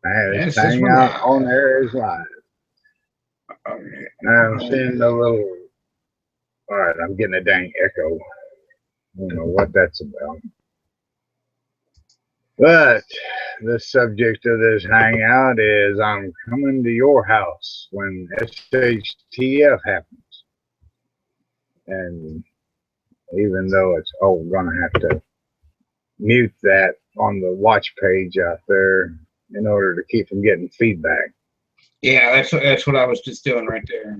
Man, This it's is hanging out on there is live. Now I'm seeing the little. All right, I'm getting a dang echo. I don't know what that's about. But the subject of this hangout is I'm coming to your house when SHTF happens. And even though it's, we're going to have to mute that on the watch page out there in order to keep from getting feedback. Yeah, that's what I was just doing right there.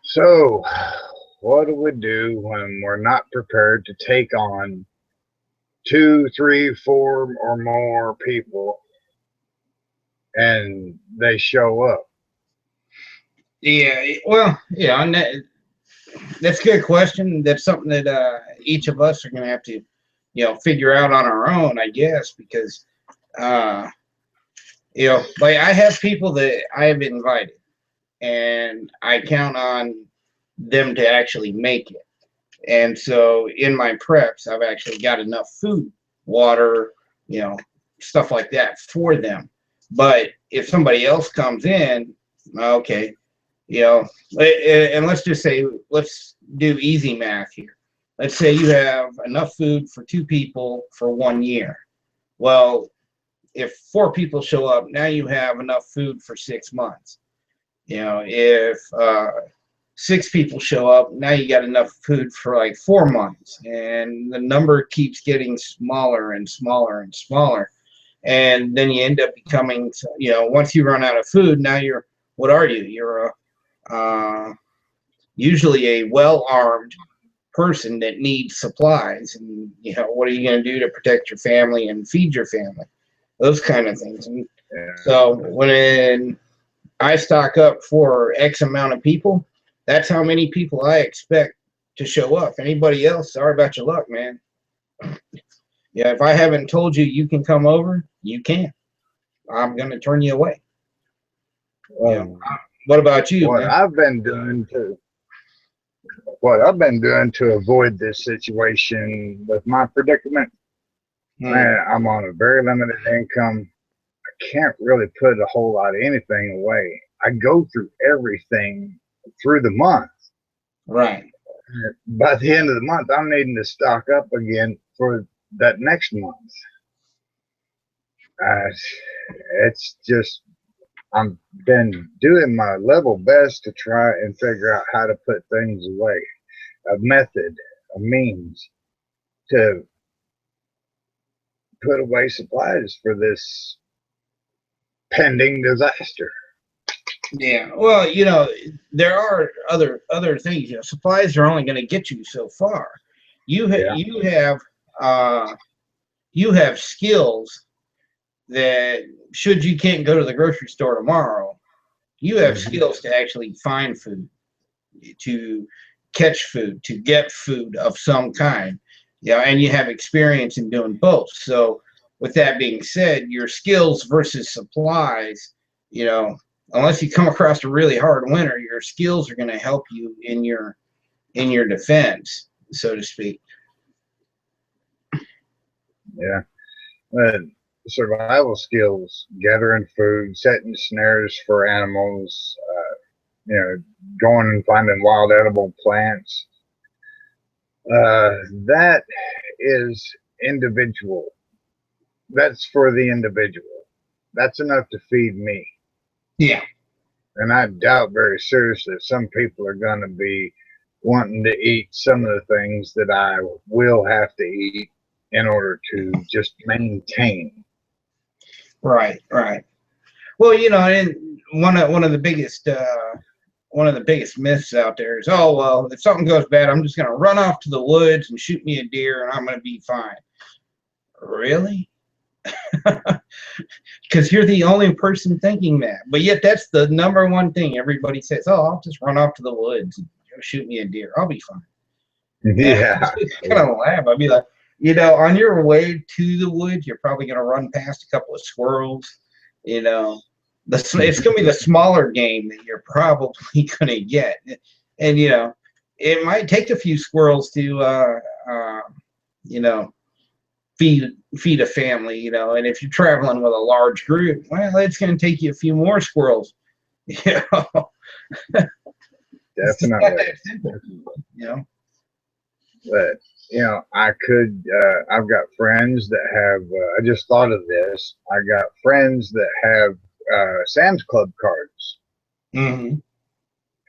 So, what do we do when we're not prepared to take on 2, 3, 4 or more people and they show up? Yeah, well, yeah, and that's a good question. That's something that each of us are going to have to, figure out on our own, I guess, because, like I have people that I have invited, and I count on them to actually make it. And so in my preps, I've actually got enough food, water, stuff like that for them. But if somebody else comes in, okay, and let's just say, let's do easy math here. Let's say you have enough food for 2 people for 1 year. Well, if 4 people show up, now you have enough food for 6 months. If 6 people show up, now you got enough food for like 4 months, and the number keeps getting smaller and smaller and smaller. And then you end up becoming, once you run out of food, now what are you? You're usually a well-armed person that needs supplies. And, what are you going to do to protect your family and feed your family? Those kind of things. And so when I stock up for X amount of people, that's how many people I expect to show up. Anybody else, sorry about your luck, man. Yeah, if I haven't told you you can come over, you can't. I'm going to turn you away. What about you, what man? I've been doing to avoid this situation with my predicament, man, I'm on a very limited income. I can't really put a whole lot of anything away. I go through everything through the month. Right. By the end of the month, I'm needing to stock up again for that next month. It's just, I've been doing my level best to try and figure out how to put things away. A method, a means to put away supplies for this pending disaster. Yeah, well, there are other things. Supplies are only going to get you so far. You have skills that, should you can't go to the grocery store tomorrow, you have skills to actually find food, to catch food, to get food of some kind. And you have experience in doing both. So with that being said, your skills versus supplies, unless you come across a really hard winter, your skills are going to help you in your defense, so to speak. Yeah. Survival skills, gathering food, setting snares for animals, going and finding wild edible plants. That is individual. That's for the individual. That's enough to feed me. Yeah. And I doubt very seriously if some people are going to be wanting to eat some of the things that I will have to eat in order to just maintain. Right. Well, and one of the biggest myths out there is, oh, well, if something goes bad, I'm just going to run off to the woods and shoot me a deer and I'm going to be fine. Really? Because you're the only person thinking that. But yet that's the number one thing everybody says. Oh, I'll just run off to the woods and shoot me a deer. I'll be fine. Yeah. Kind of laugh. I'd be like, on your way to the woods, you're probably going to run past a couple of squirrels. It's going to be the smaller game that you're probably going to get. And, it might take a few squirrels to, feed a family, you know. And if you're traveling with a large group, well, it's going to take you a few more squirrels, you know. It's just not Definitely. that simple, you know. But you know, I've got friends that have. I just thought of this. I got friends that have Sam's Club cards, Mm-hmm.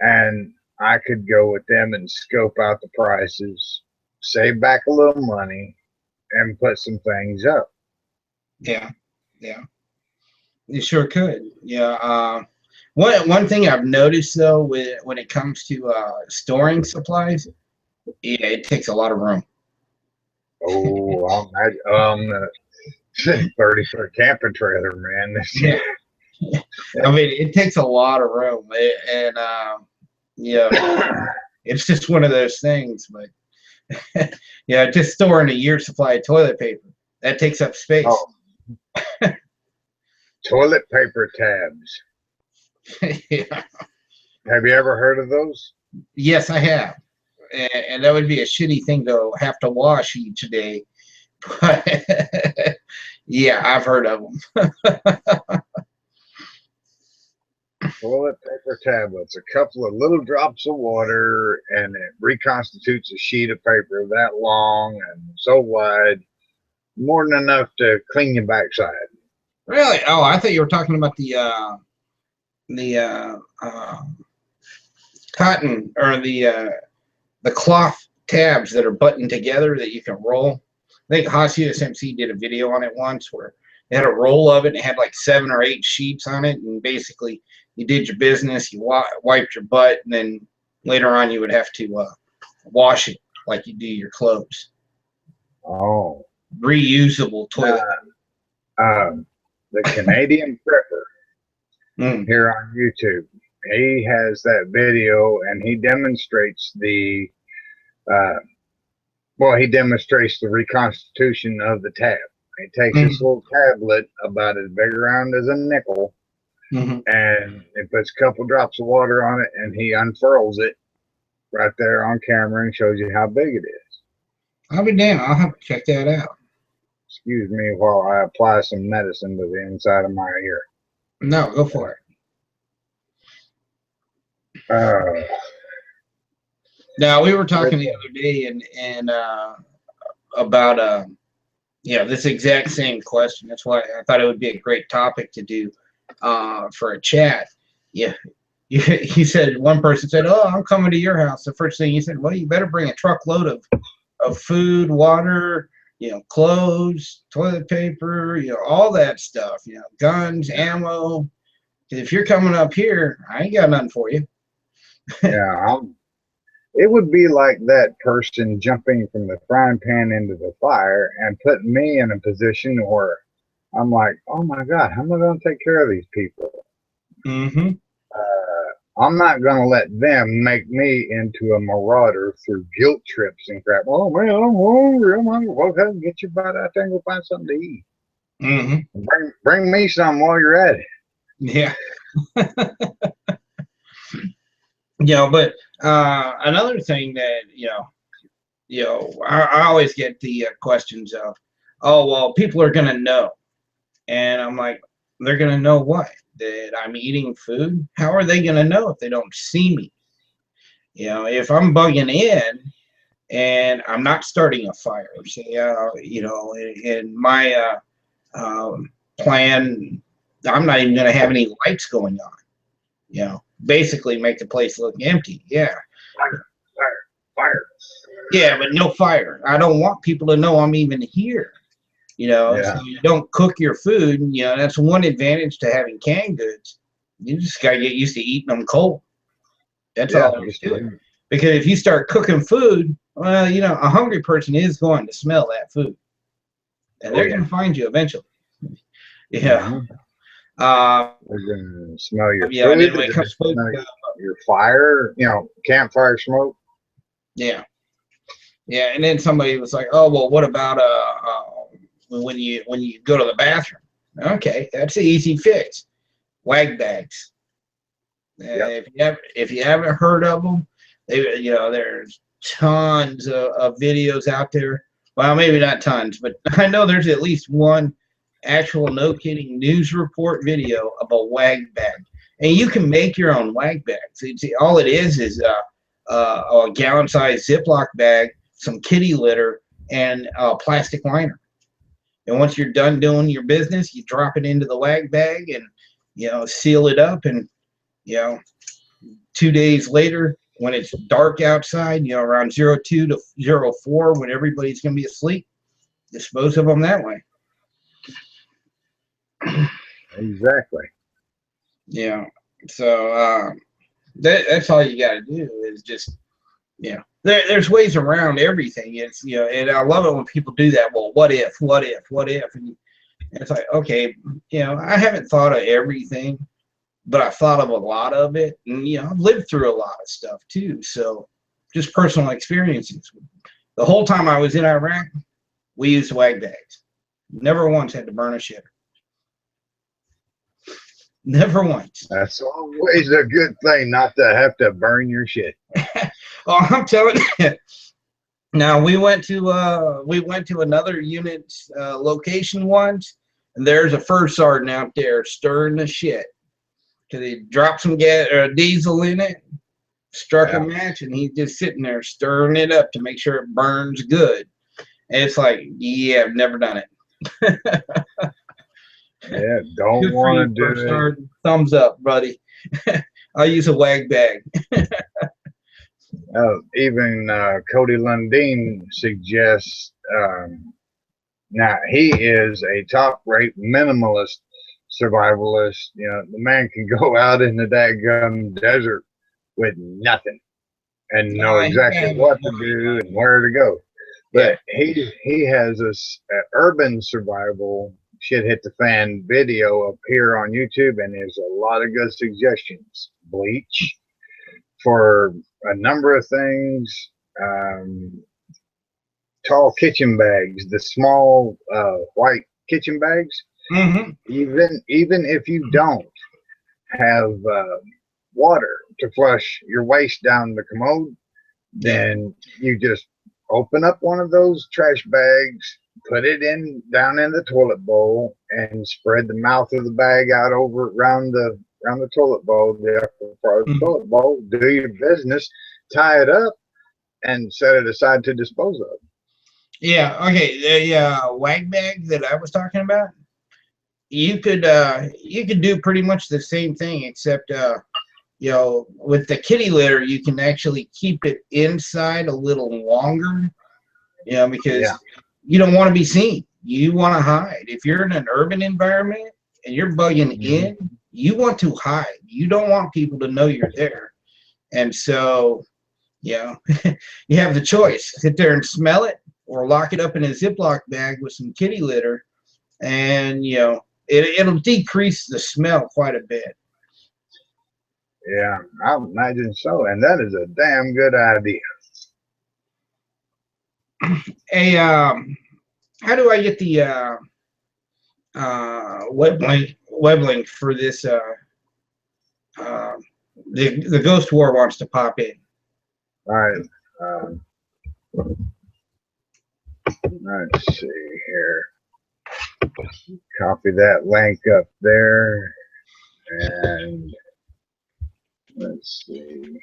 and I could go with them and scope out the prices, save back a little money, and put some things up. Yeah, yeah, you sure could. Yeah. One thing I've noticed though, when it comes to storing supplies, yeah, it takes a lot of room. Oh, I'm 30-foot camping trailer, man. Yeah. I mean, it takes a lot of room, and yeah, it's just one of those things. But yeah, just storing a year's supply of toilet paper, that takes up space. Oh, toilet paper tabs. Yeah. Have you ever heard of those? Yes, I have, and that would be a shitty thing to have to wash each day. But yeah, I've heard of them. Toilet paper tablets, a couple of little drops of water, and it reconstitutes a sheet of paper that long and so wide, more than enough to clean your backside. Really? Oh, I thought you were talking about the cotton or the cloth tabs that are buttoned together that you can roll. I think USMC did a video on it once where they had a roll of it and it had like 7 or 8 sheets on it, and basically you did your business, you wiped your butt, and then later on you would have to wash it like you do your clothes. Oh, Reusable toilet. The Canadian Prepper here on YouTube. He has that video and he demonstrates the reconstitution of the tab. He takes this little tablet about as big around as a nickel, and he puts a couple drops of water on it, and he unfurls it right there on camera and shows you how big it is. I'll be damned. I'll have to check that out. Excuse me while I apply some medicine to the inside of my ear. No, go for it. Now we were talking the other day and about this exact same question. That's why I thought it would be a great topic to do for a chat. Yeah, he said, one person said, "Oh, I'm coming to your house." The first thing he said, "Well, you better bring a truckload of food, water, clothes, toilet paper, all that stuff, guns, ammo. If you're coming up here, I ain't got nothing for you." Yeah, it would be like that person jumping from the frying pan into the fire and putting me in a position where I'm like, oh my God, how am I going to take care of these people? I'm not going to let them make me into a marauder through guilt trips and crap. Oh man, I'm hungry. Well, get your butt out there and go find something to eat. Bring me some while you're at it. Yeah. But another thing that I always get the questions of, oh well, people are gonna know, and I'm like, they're gonna know what? That I'm eating food? How are they gonna know if they don't see me? If I'm bugging in and I'm not starting a fire, say, in my plan, I'm not even gonna have any lights going on. Basically make the place look empty. Yeah. Fire. Yeah, but no fire. I don't want people to know I'm even here. So you don't cook your food. That's one advantage to having canned goods. You just gotta get used to eating them cold. That's all there is to it. Because if you start cooking food, well, a hungry person is going to smell that food, and they're going to find you eventually. Yeah. They're gonna smell your food. Then when it comes to your fire, campfire smoke. Yeah. And then somebody was like, "Oh, well, what about when you go to the bathroom?" Okay, that's an easy fix. Wag bags. If you haven't heard of them, there's tons of videos out there. Well, maybe not tons, but I know there's at least one actual, no kidding, news report video of a wag bag. And you can make your own wag bags. All it is a gallon-sized Ziploc bag, some kitty litter, and a plastic liner. And once you're done doing your business, you drop it into the wag bag and, seal it up. And, 2 days later, when it's dark outside, around 02 to 04, when everybody's going to be asleep, dispose of them that way. Exactly. Yeah. So that's all you got to do is just, there's ways around everything. It's, and I love it when people do that. Well, what if? And it's like, okay, I haven't thought of everything, but I've thought of a lot of it. And, I've lived through a lot of stuff too. So just personal experiences. The whole time I was in Iraq, we used wag bags. Never once had to burn a shitter. Never once. That's always a good thing, not to have to burn your shit. Oh, I'm telling you. Now we went to another unit's location once, and there's a first sergeant out there stirring the shit because he dropped some diesel in it, struck a match, and he's just sitting there stirring it up to make sure it burns good. And it's like, yeah, I've never done it. Yeah, don't want to do it. Thumbs up, buddy. I'll use a wag bag. Even Cody Lundeen suggests, now he is a top-rate minimalist survivalist. The man can go out in the daggum desert with nothing and know exactly what to do and where to go. But he has this urban survival shit hit the fan video up here on YouTube, and there's a lot of good suggestions. Bleach for a number of things, tall kitchen bags, the small white kitchen bags. Mm-hmm. Even if you don't have water to flush your waste down the commode, then you just open up one of those trash bags, put it down in the toilet bowl, and spread the mouth of the bag out around the toilet bowl, the upper part of the toilet bowl. Do your business, tie it up, and set it aside to dispose of. Yeah. Okay. The wag bag that I was talking about, you could do pretty much the same thing, except with the kitty litter, you can actually keep it inside a little longer, because you don't want to be seen. You want to hide. If you're in an urban environment and you're bugging in, you want to hide. You don't want people to know you're there. And so, you have the choice. Sit there and smell it, or lock it up in a Ziploc bag with some kitty litter, and, it'll decrease the smell quite a bit. Yeah, I imagine so. And that is a damn good idea. Hey, how do I get the web link for this? The Ghost War wants to pop in. All right. Let's see here. Copy that link up there, and let's see.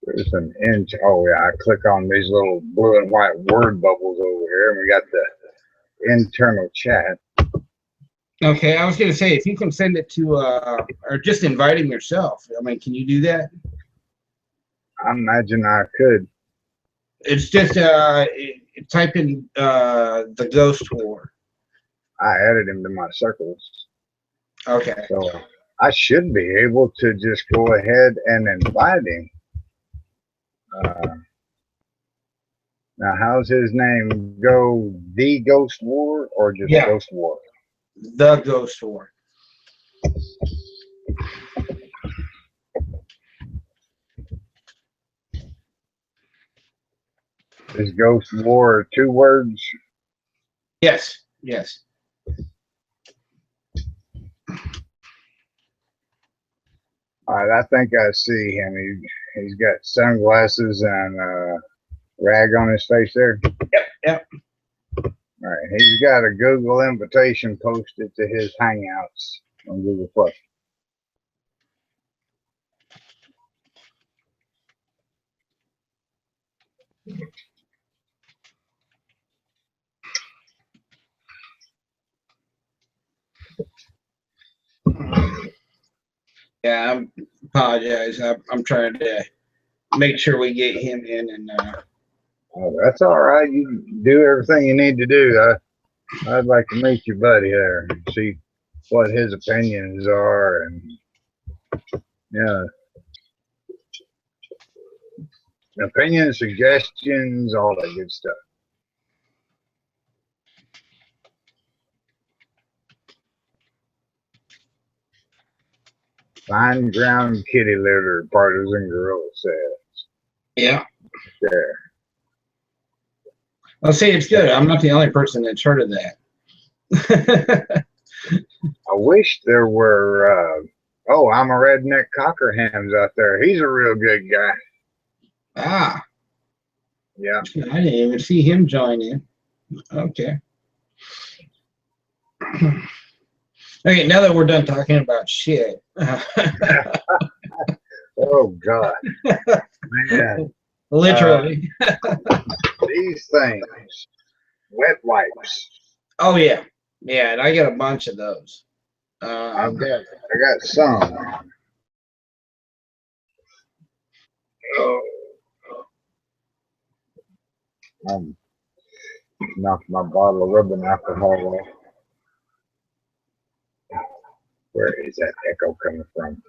There's an inch. Oh yeah, I click on these little blue and white word bubbles over here, and we got the internal chat. Okay, I was going to say, if you can send it to, or just invite him yourself. I mean, can you do that? I imagine I could. It's just type in the Ghost War. I added him to my circles. Okay. So I should be able to just go ahead and invite him. Now, how's his name go? The Ghost War or just Ghost War? The Ghost War. Is Ghost War 2 words? Yes. Yes. All right, I think I see him. He's got sunglasses and rag on his face there? Yep. All right. He's got a Google invitation posted to his Hangouts on Google Plus. Yeah, I apologize. I'm trying to make sure we get him in, and Oh, that's all right. You do everything you need to do. I'd like to meet your buddy there and see what his opinions are, and yeah, opinions, suggestions, all that good stuff. Fine ground kitty litter, partisan gorilla says. yeah. There. I'll say it's good. I'm not the only person that's heard of that. I wish there were. Oh, I'm a redneck Cockerhams out there. He's a real good guy. Ah, Yeah. I didn't even see him join in. Okay. Okay, now that we're done talking about shit. Oh God, man. Literally. These things, wet wipes. Oh yeah, yeah, and I got a bunch of those. I got some. Oh, knocked my bottle of rubbing alcohol off. Where is that echo coming from?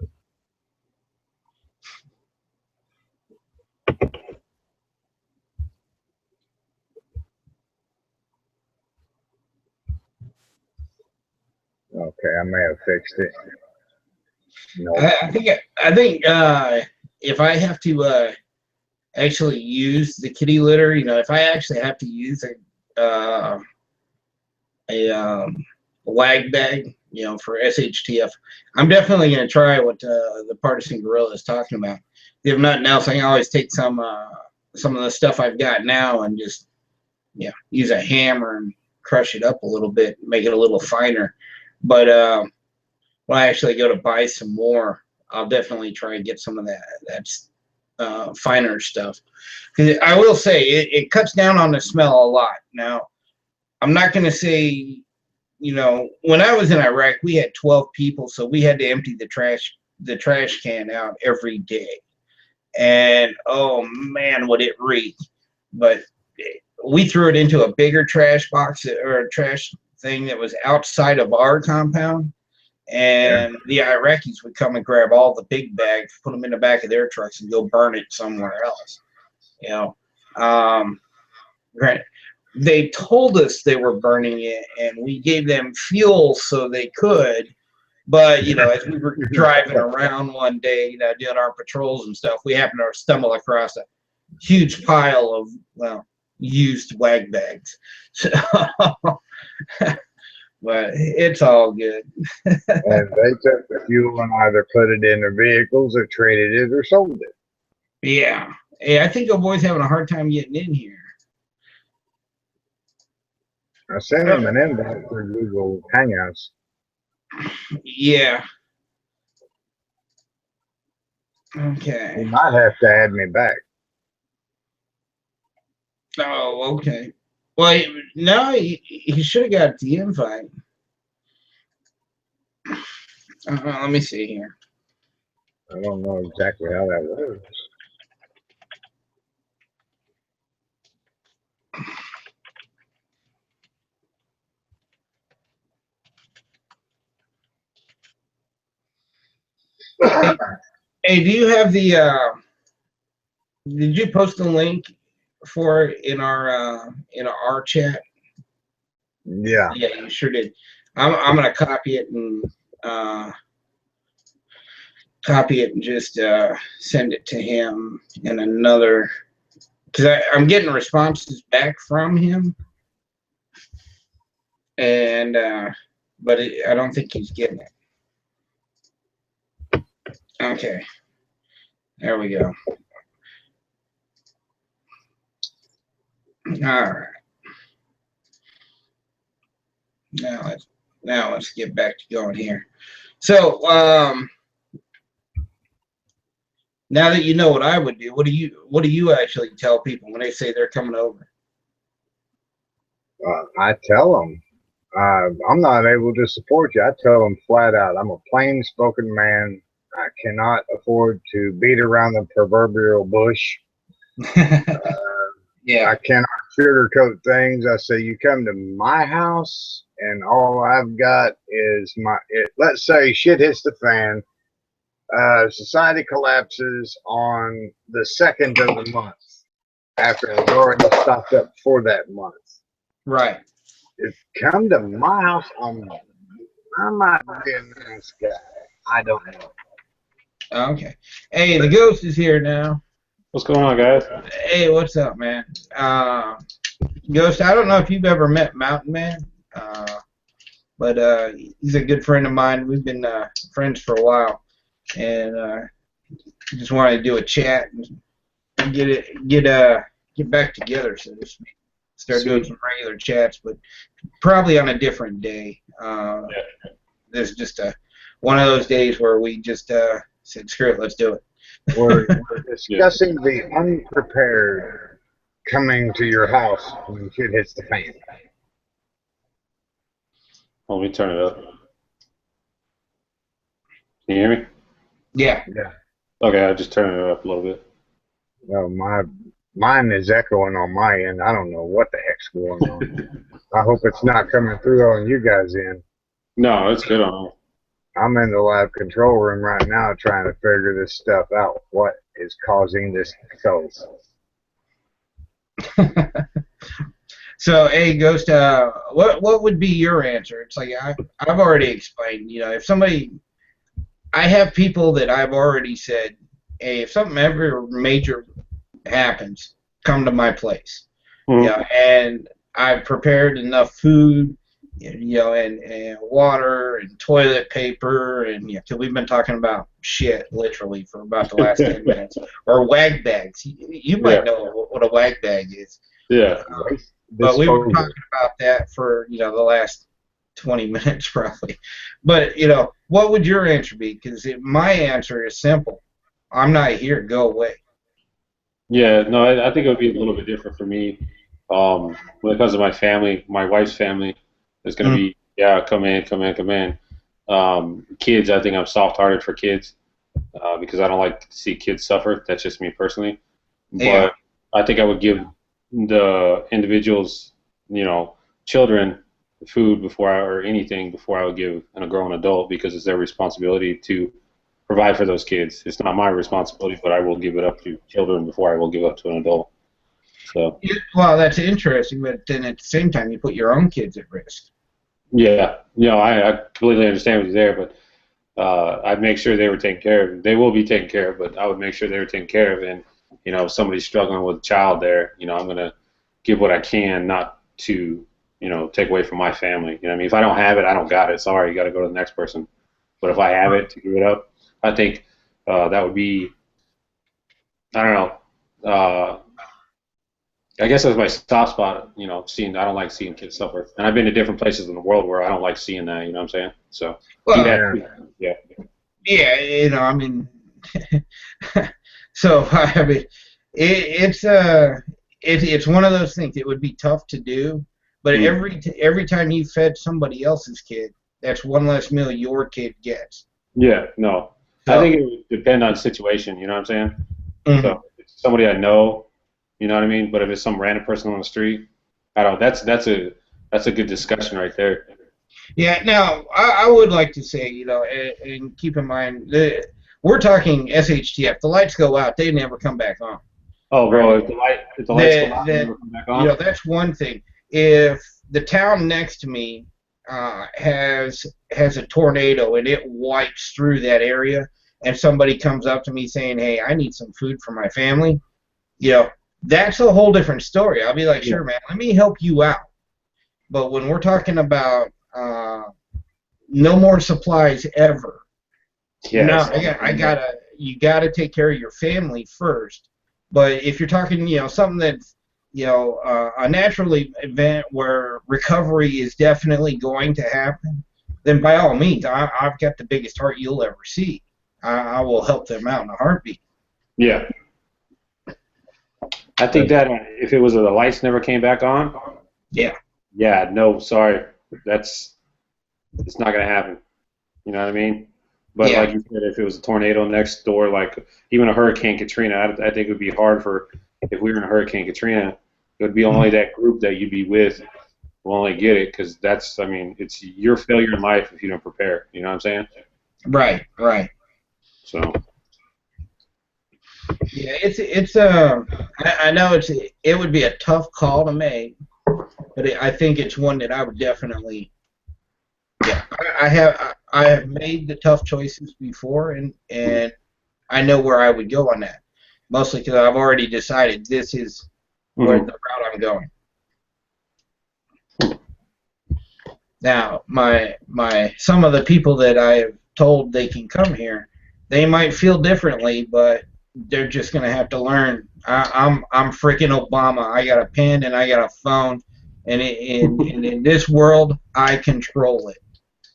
Okay, I may have fixed it. No. I think if I have to actually use the kitty litter, if I actually have to use a wag bag, for SHTF, I'm definitely going to try what the partisan gorilla is talking about. If nothing else, I can always take some of the stuff I've got now and just use a hammer and crush it up a little bit, make it a little finer. But when I actually go to buy some more, I'll definitely try and get some of that finer stuff. Because I will say it cuts down on the smell a lot. Now, I'm not going to say, when I was in Iraq, we had 12 people, so we had to empty the trash can out every day. And oh man, would it reek! But we threw it into a bigger trash box or a trash thing that was outside of our compound. And the Iraqis would come and grab all the big bags, put them in the back of their trucks, and go burn it somewhere else. Granted, they told us they were burning it, and we gave them fuel so they could. But as we were driving around one day, doing our patrols and stuff, we happened to stumble across a huge pile of used wag bags. So, but it's all good. And they took the fuel and either put it in their vehicles or traded it or sold it. Yeah. Hey, I think the boy's having a hard time getting in here. I sent him an invite for Google Hangouts. Yeah. Okay. He might have to add me back. Oh, okay. Well, no, he should have got the invite. Let me see here. I don't know exactly how that works. Hey, do you have the did you post the link for it in our chat? Yeah. Yeah, you sure did. I'm gonna copy it and just send it to him in another, because I'm getting responses back from him, and but I don't think he's getting it. Okay, there we go. right. Now let's get back to going here. So now that you know what I would do, what do you actually tell people when they say they're coming over? I tell them I'm not able to support you. I tell them flat out, I'm a plain-spoken man. I cannot afford to beat around the proverbial bush. Yeah. I cannot sugarcoat things. I say, you come to my house, and all I've got is let's say shit hits the fan. Society collapses on the 2nd of the month after it's already stocked up for that month. Right. If come to my house, I might be a nice guy. I don't know. Okay. Hey, the ghost is here now. What's going on, guys? Hey, what's up, man? Ghost, I don't know if you've ever met Mountain Man, but he's a good friend of mine. We've been friends for a while, and just wanted to do a chat and get back together, so to speak. Start doing some regular chats, but probably on a different day. There's just one of those days where we just said, screw it, let's do it. We're discussing the unprepared coming to your house when shit hits the fan. Let me turn it up. Can you hear me? Yeah. Yeah. Okay, I just turned it up a little bit. No, mine is echoing on my end. I don't know what the heck's going on. I hope it's not coming through on you guys' end. No, it's good on. I'm in the live control room right now trying to figure this stuff out. What is causing this echoes? So, hey, Ghost, what would be your answer? It's like I've already explained. You know, if somebody, I have people that I've already said, hey, if something ever major happens, come to my place. Mm-hmm. Yeah, and I've prepared enough food, you know, and water and toilet paper, and because we've been talking about shit literally for about the last 10 minutes, or wag bags. You might know what a wag bag is. Yeah. But we were talking about that for, you know, the last 20 minutes probably. But, you know, what would your answer be? Because my answer is simple. I'm not here. Go away. Yeah, no, I think it would be a little bit different for me. When it comes to my family, my wife's family, it's going to be, yeah, come in. Kids, I think I'm soft-hearted for kids because I don't like to see kids suffer. That's just me personally. Yeah. But I think I would give the individuals, you know, children, food or anything before I would give a grown adult, because it's their responsibility to provide for those kids. It's not my responsibility, but I will give it up to children before I will give up to an adult. So. Well, that's interesting, but then at the same time, you put your own kids at risk. Yeah, you know, I completely understand what you're there, but I'd make sure they were taken care of. They will be taken care of, but I would make sure they were taken care of. And, you know, if somebody's struggling with a child there, you know, I'm going to give what I can, not to, you know, take away from my family. You know what I mean? If I don't have it, I don't got it. Sorry, you got to go to the next person. But if I have it, to give it up, I think that would be, I don't know, I guess that's my soft spot, you know, I don't like seeing kids suffer. And I've been to different places in the world where I don't like seeing that, you know what I'm saying? So, well, yeah, you know, I mean, so, I mean, it's one of those things. It would be tough to do, but every time you fed somebody else's kid, that's one less meal your kid gets. Yeah, no. So, I think it would depend on situation, you know what I'm saying? Mm-hmm. So, if it's somebody I know, you know what I mean? But if it's some random person on the street, I don't. That's a good discussion right there. Yeah. Now, I would like to say, you know, and keep in mind that we're talking SHTF. The lights go out, they never come back on. Oh, bro! If the lights go out, they never come back on. You know, that's one thing. If the town next to me has a tornado and it wipes through that area, and somebody comes up to me saying, "Hey, I need some food for my family," you know, that's a whole different story. I'll be like, sure, man, let me help you out. But when we're talking about no more supplies ever, you gotta take care of your family first. But if you're talking, you know, something that's a natural event where recovery is definitely going to happen, then by all means, I've got the biggest heart you'll ever see. I will help them out in a heartbeat. Yeah. I think that if it was the lights never came back on, yeah, no, sorry, it's not gonna happen. You know what I mean? But like you said, if it was a tornado next door, like even a Hurricane Katrina, I think it would be hard for if we were in a Hurricane Katrina. It would be only that group that you'd be with will only get it because it's your failure in life if you don't prepare. You know what I'm saying? Right. So. Yeah, I know it would be a tough call to make, but I think it's one that I would definitely. Yeah, I have made the tough choices before, and I know where I would go on that. Mostly because I've already decided this is where the route I'm going. Now, some of the people that I have told they can come here, they might feel differently, but they're just gonna have to learn. I'm freaking Obama. I got a pen and I got a phone, and in this world, I control it.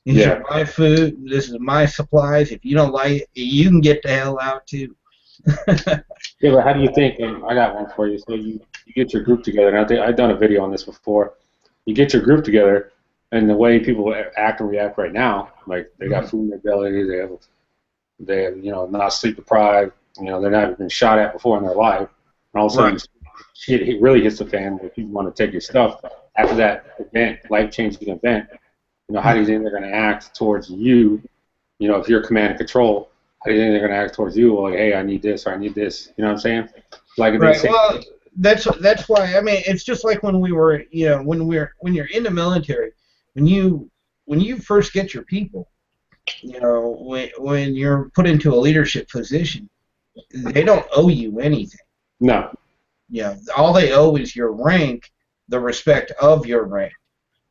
These are my food. This is my supplies. If you don't like it, you can get the hell out too. Yeah, but how do you think? I got one for you. So you get your group together, and I think I've done a video on this before. You get your group together, and the way people act and react right now, like they got food in their belly, they have not sleep deprived. They're not even been shot at before in their life. And all of a sudden, it really hits the fan where people want to take your stuff. After that event, life-changing event, how do you think they're going to act towards you? If you're command and control, how do you think they're going to act towards you? Well, like, hey, I need this or I need this. You know what I'm saying? Like, well, that's why. I mean, it's just like when we were, when you're in the military, when you first get your people, when you're put into a leadership position, they don't owe you anything. No. All they owe is your rank, the respect of your rank.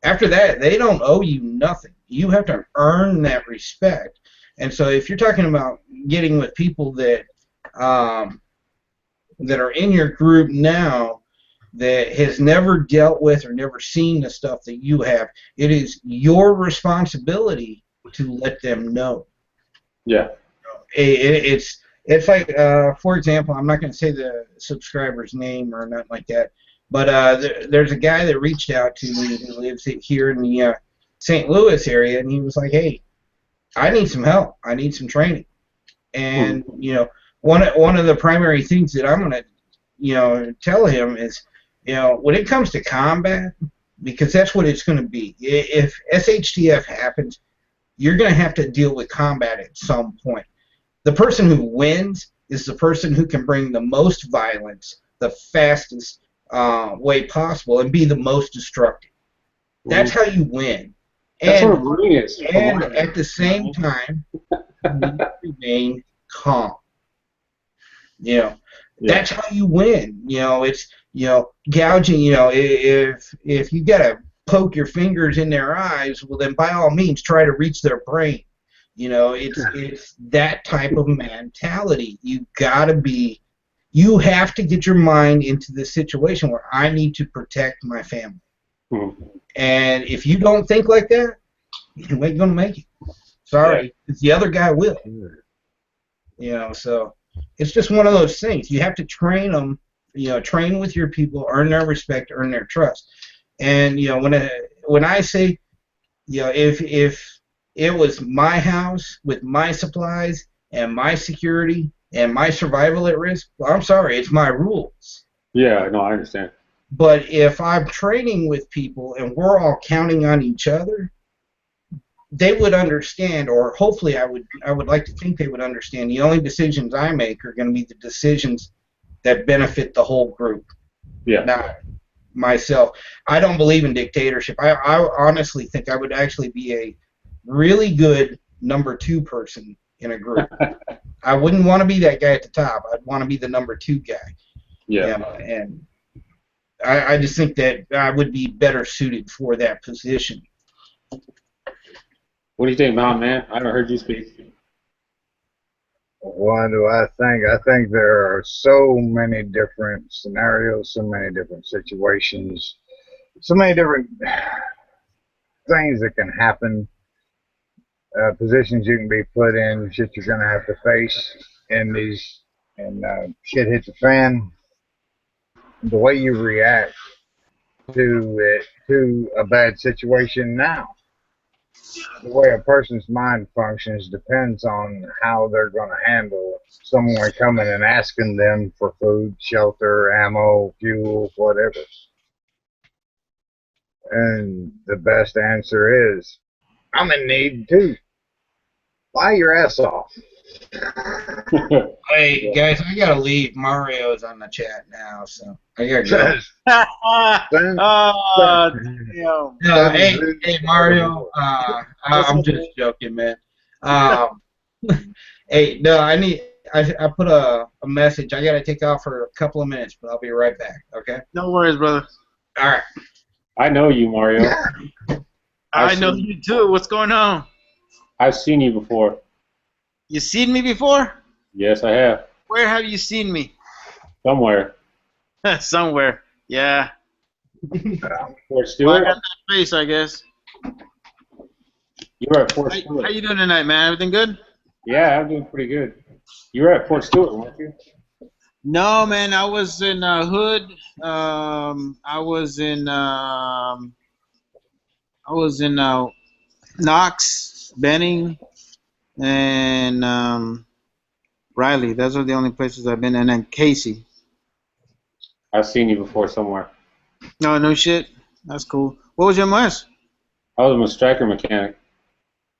After that, they don't owe you nothing. You have to earn that respect. And so if you're talking about getting with people that are in your group now that has never dealt with or never seen the stuff that you have, it is your responsibility to let them know. Yeah. It's like, for example, I'm not going to say the subscriber's name or nothing like that, but there's a guy that reached out to me who lives here in the St. Louis area, and he was like, hey, I need some help. I need some training. And, one of the primary things that I'm going to, tell him is, when it comes to combat, because that's what it's going to be. If SHTF happens, you're going to have to deal with combat at some point. The person who wins is the person who can bring the most violence the fastest way possible and be the most destructive. That's how you win. That's what a Marine is. And at the same time, you need to remain calm. That's how you win. It's gouging. If you gotta poke your fingers in their eyes, well then by all means try to reach their brain. It's that type of mentality. You have to get your mind into this situation where I need to protect my family. And if you don't think like that, you ain't gonna make it. Sorry, because the other guy will. So it's just one of those things. You have to train them. Train with your people, earn their respect, earn their trust. And when I say, if it was my house with my supplies and my security and my survival at risk, well, I'm sorry, it's my rules. Yeah, no, I understand. But if I'm training with people and we're all counting on each other, they would understand, or hopefully I would like to think they would understand, the only decisions I make are going to be the decisions that benefit the whole group. Yeah. Not myself. I don't believe in dictatorship. I honestly think I would actually be a really good number 2 person in a group. I wouldn't want to be that guy at the top. I'd want to be the number 2 guy. Yeah. And I just think that I would be better suited for that position. What do you think, Mountain Man? I haven't heard you speak. What do I think? I think there are so many different scenarios, so many different situations, so many different things that can happen, positions you can be put in, shit you're gonna have to face in these, and shit hits the fan. The way you react to it, to a bad situation now, the way a person's mind functions depends on how they're going to handle someone coming and asking them for food, shelter, ammo, fuel, whatever. And the best answer is, I'm in need too. Buy your ass off. Hey guys, I gotta leave. Mario's on the chat now, so I gotta go. Oh, damn. Hey Mario, I'm just joking, man. Hey, no, I put a message. I gotta take off for a couple of minutes, but I'll be right back. Okay. No worries, brother. All right. I know you, Mario. I know you too. What's going on? I've seen you before. You seen me before? Yes, I have. Where have you seen me? Somewhere. Somewhere. Yeah. Fort Well, I Stewart? got that face, I guess. You were at Fort How Stewart. you doing tonight, man? Everything good? Yeah, I'm doing pretty good. You were at Fort Stewart, weren't you? No, man. I was in Hood. I was in Knox, Benning, and Riley. Those are the only places I've been, and then Casey. I've seen you before somewhere. No shit. That's cool. What was your MS? I was a striker mechanic.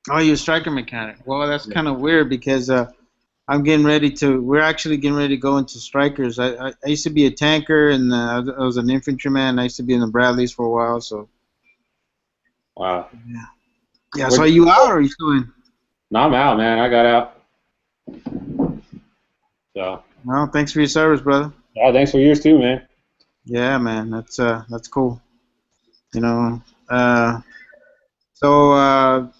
Oh, you're a striker mechanic. Well, that's kind of weird because I'm getting ready to. We're actually getting ready to go into strikers. I used to be a tanker, and I was an infantryman. I used to be in the Bradleys for a while. So Wow. yeah. So are you out or are you still in? No, I'm out, man. I got out. So. No, thanks for your service, brother. Oh, thanks for yours too, man. Yeah, man. That's cool. You know. So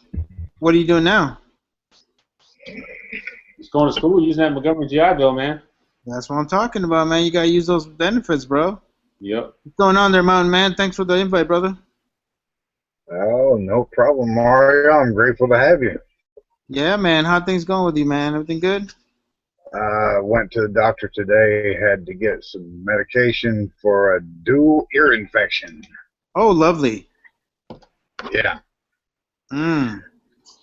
what are you doing now? Just going to school using that Montgomery GI Bill, man. That's what I'm talking about, man. You gotta use those benefits, bro. Yep. What's going on there, Mountain Man? Thanks for the invite, brother. Oh, no problem, Mario. I'm grateful to have you. Yeah, man. How things going with you, man? Everything good? Went to the doctor today, had to get some medication for a dual ear infection. Oh, lovely. Yeah. Mm.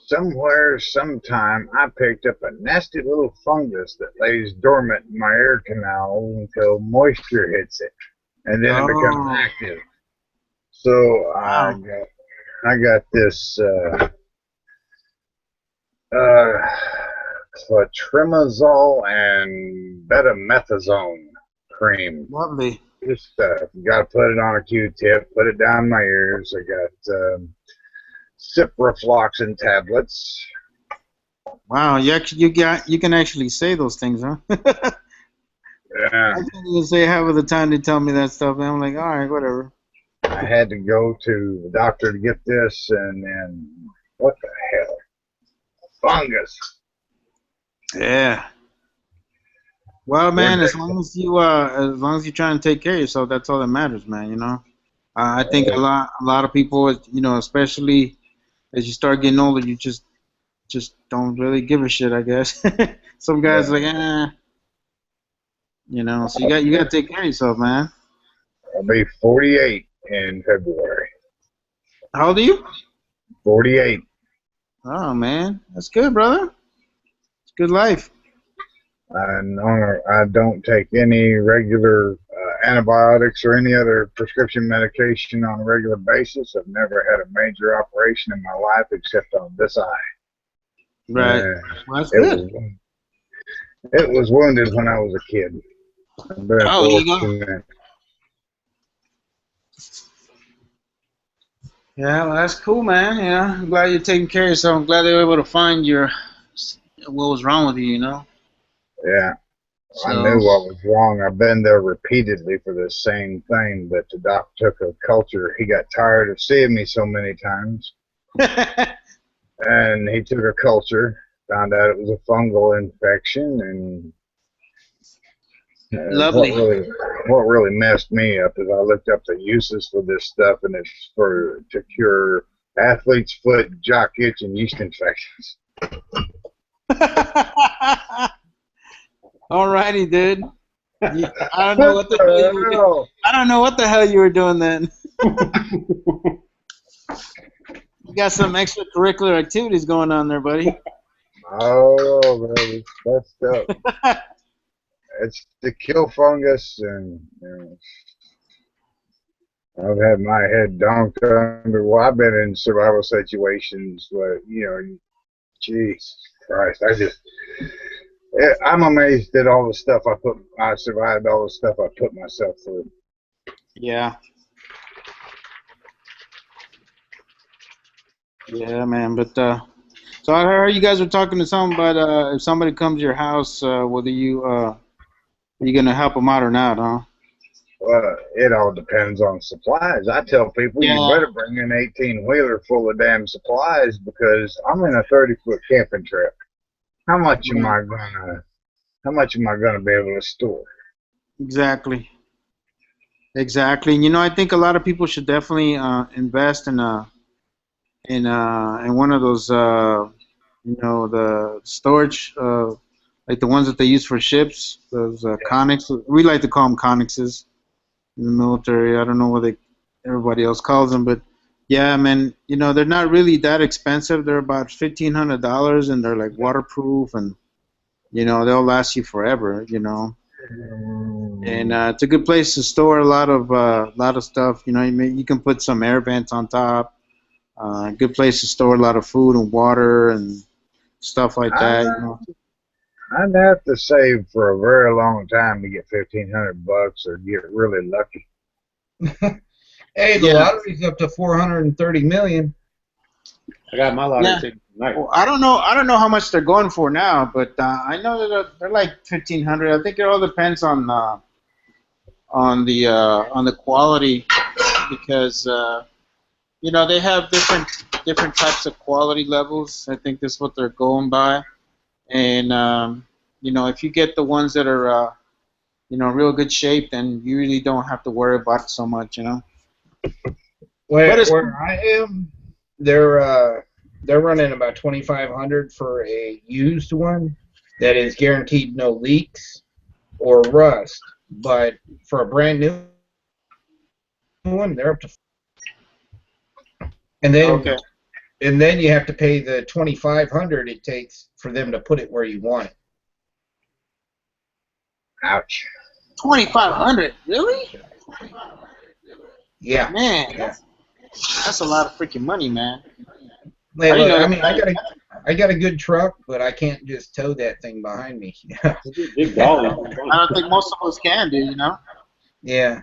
Somewhere, sometime, I picked up a nasty little fungus that lays dormant in my ear canal until moisture hits it, and then it becomes active. So I got this clotrimazole and betamethasone cream. Lovely. This stuff. You got to put it on a Q-tip, put it down my ears. I got ciprofloxacin tablets. Wow, you can actually say those things, huh? Yeah. I can't even say half of the time they tell me that stuff, and I'm like, all right, whatever. I had to go to the doctor to get this, and then what the hell? Fungus. Yeah. Well, man, as long as you're trying to take care of yourself, that's all that matters, man. You know, I think a lot of people, you know, especially as you start getting older, you just don't really give a shit, I guess. Some guys like, you know, so you got to take care of yourself, man. I'll be 48 in February. How old are you? 48. Oh, man, that's good, brother. It's good life. I don't take any regular antibiotics or any other prescription medication on a regular basis. I've never had a major operation in my life except on this eye. Right. Well, that's good. It was wounded when I was a kid. I'm very fortunate. Yeah, well, that's cool, man. Yeah, I'm glad you're taking care of yourself. I'm glad they were able to find what was wrong with you, you know? Yeah. So, I knew what was wrong. I've been there repeatedly for the same thing, but the doc took a culture. He got tired of seeing me so many times. And he took a culture, found out it was a fungal infection, and Lovely. what really messed me up is I looked up the uses for this stuff, and it's to cure athlete's foot, jock itch, and yeast infections. Alrighty, dude. I don't know what the hell you were doing. I don't know what the hell you were doing then. You got some extracurricular activities going on there, buddy. Oh, man, that's stuff. It's to kill fungus, and I've had my head donked under. Well, I've been in survival situations where, Jesus Christ, I'm amazed at all the stuff I survived all the stuff I put myself through. Yeah. Yeah, man. But so I heard you guys were talking to someone about if somebody comes to your house, whether are you gonna help them out or not, huh? Well, it all depends on supplies. I tell people you better bring an 18-wheeler full of damn supplies, because I'm in a 30-foot camping trip. How much am I gonna be able to store? Exactly. And I think a lot of people should definitely invest in one of those the storage like the ones that they use for ships, those conics. We like to call them connexes in the military. I don't know what everybody else calls them, but yeah, man, they're not really that expensive. They're about $1,500, and they're like waterproof, and they'll last you forever. And it's a good place to store a lot of stuff. You can put some air vents on top. Good place to store a lot of food and water and stuff like that. I'd have to save for a very long time to get $1,500 or get really lucky. Hey, the lottery's up to $430 million. I got my lottery ticket tonight. Well, I don't know how much they're going for now, but I know that they're like $1,500. I think it all depends on the quality, because they have different types of quality levels. I think that's what they're going by. And if you get the ones that are real good shape, then you really don't have to worry about it so much. Where I am, they're running about $2,500 for a used one that is guaranteed no leaks or rust. But for a brand new one, they're up to. And then you have to pay the $2,500 it takes for them to put it where you want it. Ouch. $2,500, really? Yeah. Man, that's a lot of freaking money, man. Hey, look, I got a good truck, but I can't just tow that thing behind me. Big dollar. I don't think most of us can do, Yeah.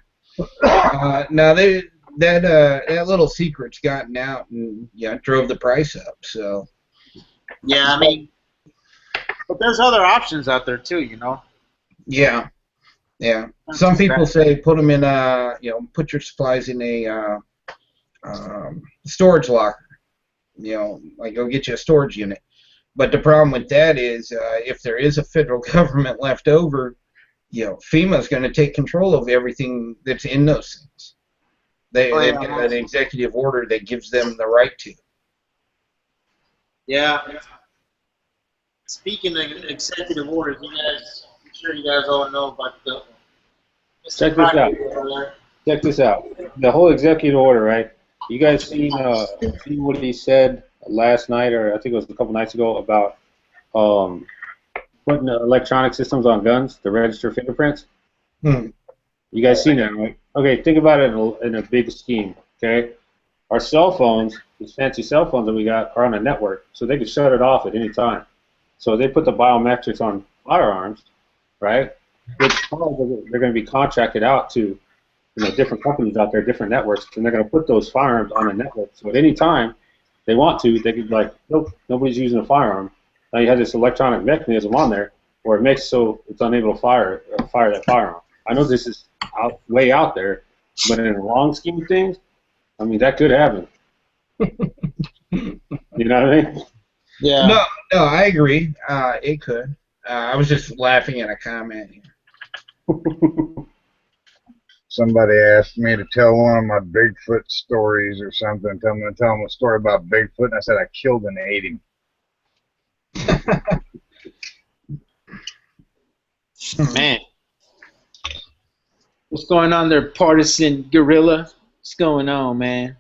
Now that little secret's gotten out, and it drove the price up. So. Yeah, but there's other options out there too, Yeah. Yeah. Some people say put them in put your supplies in a storage locker. Like go get you a storage unit. But the problem with that is if there is a federal government left over, FEMA's going to take control of everything that's in those things. They've got an executive order that gives them the right to. Yeah. Speaking of executive orders, I'm sure you guys all know about the. Check this out. The whole executive order, right? You guys seen what he said last night, or I think it was a couple nights ago, about putting electronic systems on guns to register fingerprints? You guys seen that, right? Okay, think about it in a big scheme, okay? Our cell phones, these fancy cell phones that we got, are on a network, so they can shut it off at any time. So they put the biometrics on firearms, right? Which they're going to be contracted out to different companies out there, different networks, and they're going to put those firearms on a network. So at any time they want to, they could be like, nope, nobody's using a firearm. Now you have this electronic mechanism on there where it makes so it's unable to fire that firearm. I know this is way out there, but in the long scheme of things, that could happen. You know what I mean? Yeah. No, I agree. It could. I was just laughing at a comment. Somebody asked me to tell one of my Bigfoot stories or something. I'm going to tell them a story about Bigfoot, and I said I killed and ate him. Man. What's going on there, partisan gorilla? What's going on, man?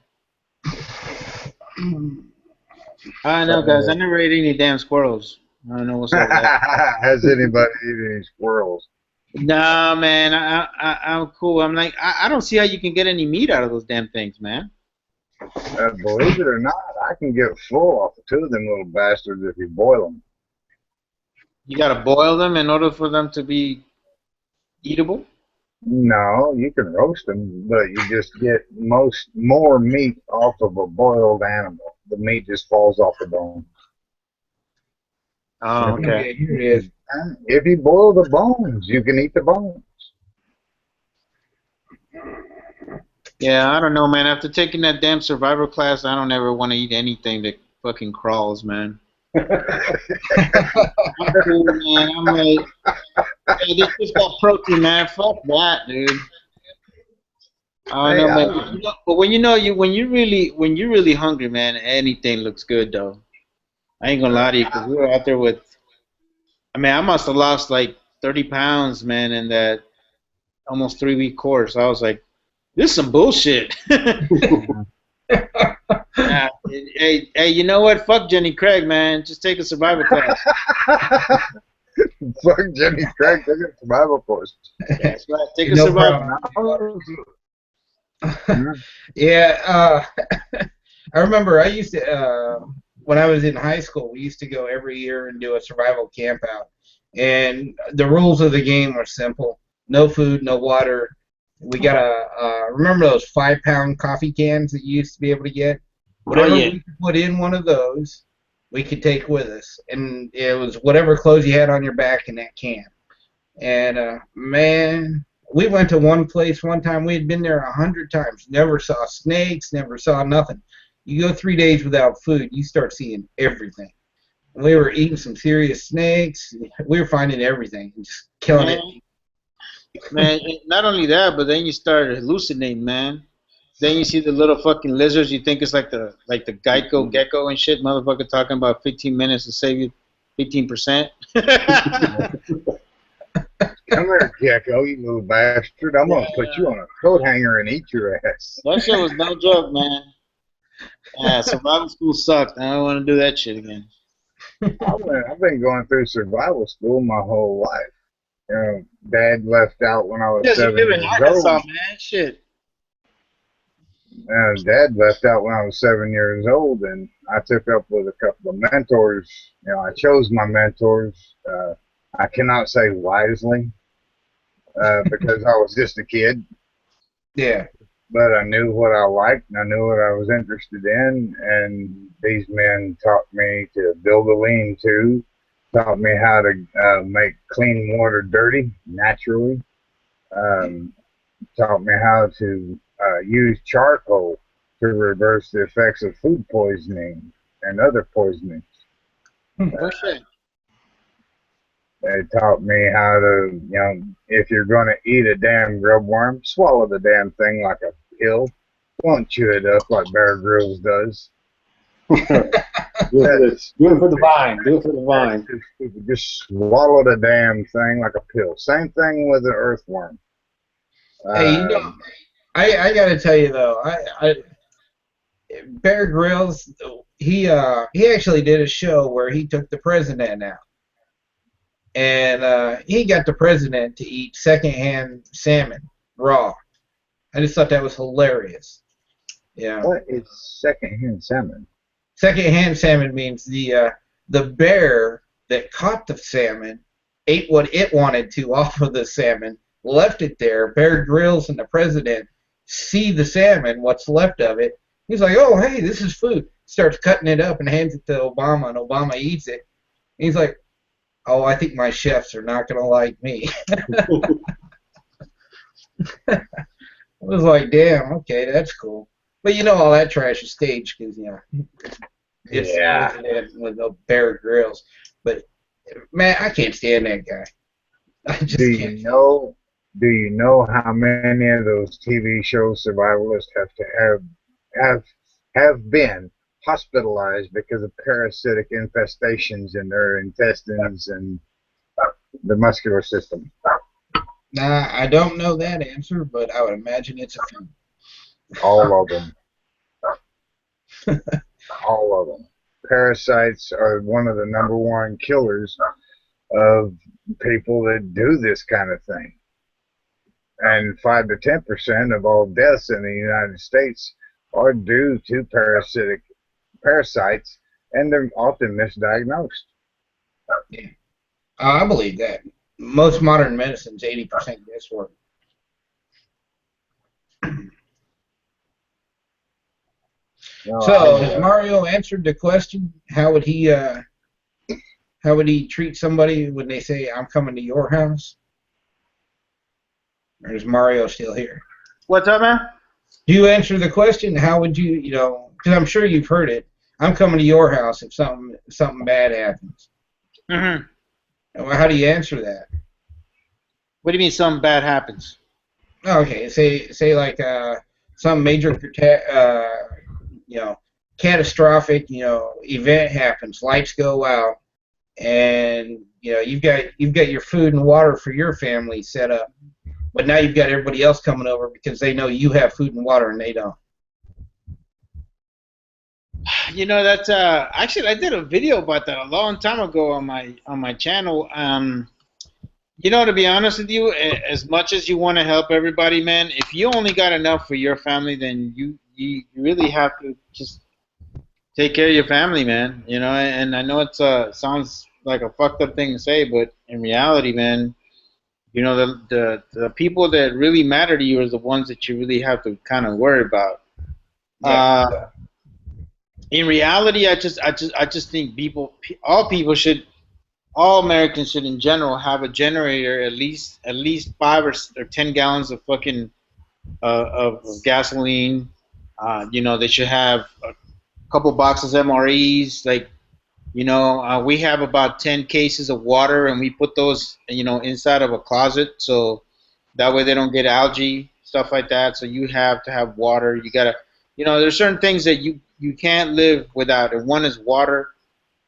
I know, guys. I never ate any damn squirrels. I don't know what's up with that. Has anybody eaten any squirrels? Nah, man. I'm cool. I'm like, I don't see how you can get any meat out of those damn things, man. Believe it or not, I can get full off of two of them little bastards if you boil them. You gotta boil them in order for them to be eatable? No, you can roast them, but you just get more meat off of a boiled animal. The meat just falls off the bone. Oh, okay. Yeah, here it is. If you boil the bones, you can eat the bones. Yeah, I don't know, man. After taking that damn survivor class, I don't ever want to eat anything that fucking crawls, man. I'm cool, man. I'm like, hey, this just got protein, man. Fuck that, dude. I don't know, man. But when you're really hungry, man, anything looks good, though. I ain't gonna lie to you, because we were out there with. I mean, I must have lost like 30 pounds, man, in that almost 3-week course. I was like, this is some bullshit. Hey, you know what? Fuck Jenny Craig, man. Just take a survival class. Fuck Jenny Craig, take a survival course. That's right. Take a survival. Yeah, I remember I used to, when I was in high school, we used to go every year and do a survival camp out. And the rules of the game were simple. No food, no water. We got remember those 5-pound coffee cans that you used to be able to get? Whatever we could put in one of those, we could take with us. And it was whatever clothes you had on your back in that can. And, man, we went to one place one time. We had been there 100 times. Never saw snakes, never saw nothing. You go 3 days without food, you start seeing everything. We were eating some serious snakes. We were finding everything and just killing it. Man, not only that, but then you start hallucinating, man. Then you see the little fucking lizards. You think it's like the Geico gecko and shit. Motherfucker talking about 15 minutes to save you 15%. Come here, gecko, you little bastard. I'm going to put you on a coat hanger and eat your ass. That shit was no joke, man. Yeah, survival school sucked. I don't want to do that shit again. I've been going through survival school my whole life. You know, Dad left out when I was 7 years old. Man. Shit. Dad left out when I was 7 years old, and I took up with a couple of mentors. You know, I chose my mentors. I cannot say wisely because I was just a kid. Yeah. But I knew what I liked, and I knew what I was interested in, and these men taught me to build a lean-to, taught me how to make clean water dirty naturally, taught me how to use charcoal to reverse the effects of food poisoning and other poisonings. They taught me how to, you know, if you're going to eat a damn grub worm, swallow the damn thing like a pill. Don't chew it up like Bear Grylls does. Do it for the vine. Do it for the vine. Just swallow the damn thing like a pill. Same thing with the earthworm. Hey, you know, I got to tell you though, Bear Grylls, he actually did a show where he took the president out, and he got the president to eat secondhand salmon raw. I just thought that was hilarious. Yeah. What is secondhand salmon? Secondhand salmon means the bear that caught the salmon ate what it wanted to off of the salmon, left it there. Bear Grylls and the president see the salmon, what's left of it. He's like, oh, hey, this is food. Starts cutting it up and hands it to Obama, and Obama eats it. And he's like, oh, I think my chefs are not going to like me. I was like, damn, okay, that's cool. But you know all that trash is staged because, you know, It's Yeah. with the Bear Grylls. But man, I can't stand that guy. I just Do can't. you know? Do you know how many of those TV show survivalists have have been hospitalized because of parasitic infestations in their intestines and the muscular system? Nah, I don't know that answer, but I would imagine it's a few. All of them. All of them. Parasites are one of the number one killers of people that do this kind of thing. And 5 to 10% of all deaths in the United States are due to parasites, and they're often misdiagnosed. Yeah, I believe that. Most modern medicine's 80% guesswork. No, So, has Mario answered the question? How would he treat somebody when they say, "I'm coming to your house"? Or is Mario still here? What's up, man? Do you answer the question? How would you, because I'm sure you've heard it. I'm coming to your house if something bad happens. Mm-hmm. Well, how do you answer that? What do you mean something bad happens? Okay, say like some major catastrophic event happens, lights go out, and you've got your food and water for your family set up, but now you've got everybody else coming over because they know you have food and water and they don't. That's actually I did a video about that a long time ago on my channel. To be honest with you, as much as you want to help everybody, man, if you only got enough for your family, then you really have to just take care of your family, man. And I know it's sounds like a fucked up thing to say, but in reality, man, the people that really matter to you are the ones that you really have to kind of worry about. Yeah. In reality, I just think all Americans should in general have a generator, at least 5 or 10 gallons of fucking of gasoline. They should have a couple boxes of MREs. Like, we have about 10 cases of water, and we put those, inside of a closet, so that way they don't get algae, stuff like that. So you have to have water. You gotta, there's certain things that you can't live without, and one is water.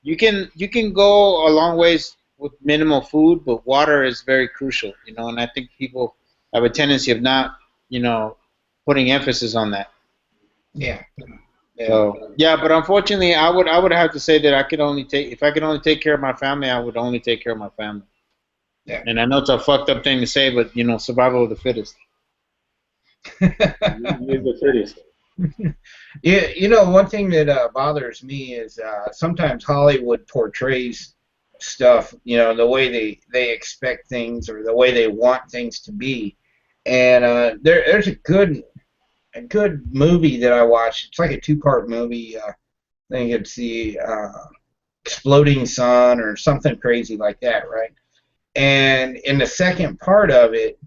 You can go a long ways with minimal food, but water is very crucial, and I think people have a tendency of not, putting emphasis on that. Yeah. So yeah, but unfortunately, I would have to say that if I could only take care of my family, I would only take care of my family. Yeah. And I know it's a fucked up thing to say, but survival of the fittest. You're the fittest. Yeah, one thing that bothers me is sometimes Hollywood portrays stuff, the way they expect things or the way they want things to be. And there's a good movie that I watched. It's like a 2-part movie. I think it's the Exploding Sun or something crazy like that, right? And in the second part of it,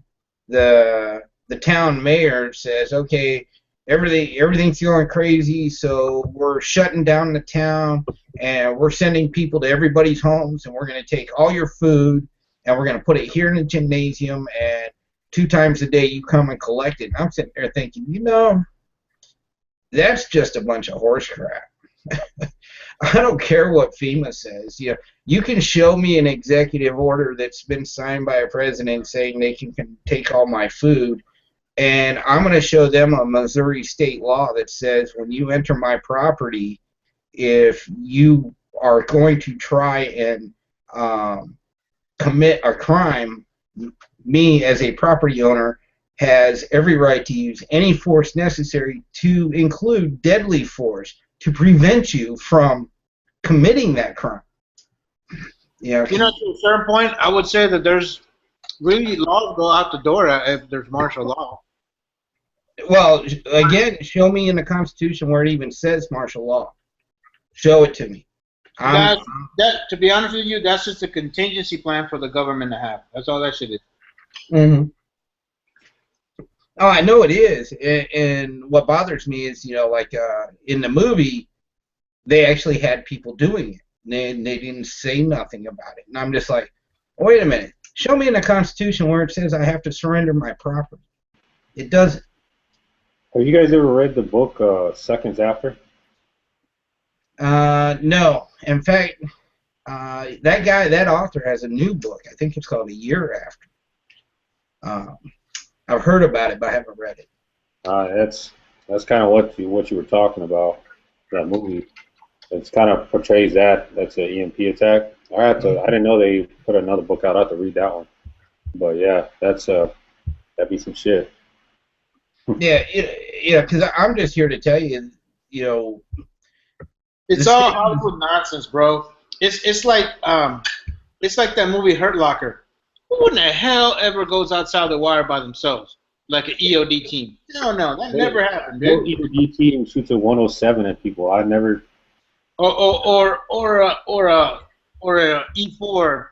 the town mayor says, okay, everything's going crazy, so we're shutting down the town, and we're sending people to everybody's homes, and we're going to take all your food, and we're going to put it here in the gymnasium, and 2 times a day you come and collect it. And I'm sitting there thinking, that's just a bunch of horse crap. I don't care what FEMA says. You can show me an executive order that's been signed by a president saying they can take all my food, and I'm going to show them a Missouri state law that says when you enter my property, if you are going to try and commit a crime, me as a property owner has every right to use any force necessary, to include deadly force, to prevent you from committing that crime. To a certain point, I would say that there's really laws go out the door if there's martial law. Well, again, show me in the Constitution where it even says martial law. Show it to me. To be honest with you, that's just a contingency plan for the government to have. That's all that shit is. Mm-hmm. Oh, I know it is, and what bothers me is, in the movie, they actually had people doing it. They didn't say nothing about it. And I'm just like, wait a minute. Show me in the Constitution where it says I have to surrender my property. It doesn't. Have you guys ever read the book Seconds After? No. In fact, that author has a new book. I think it's called A Year After. I've heard about it, but I haven't read it. That's kind of what you were talking about. That movie. It's kind of portrays that. That's an EMP attack. I didn't know they put another book out. I have to read that one. But yeah, that'd be some shit. Yeah, because I'm just here to tell you, It's all Hollywood nonsense, bro. It's like that movie Hurt Locker. Who in the hell ever goes outside the wire by themselves? Like an EOD team? No, that never happened, dude. No EOD team shoots a 107 at people. I never. Or a E4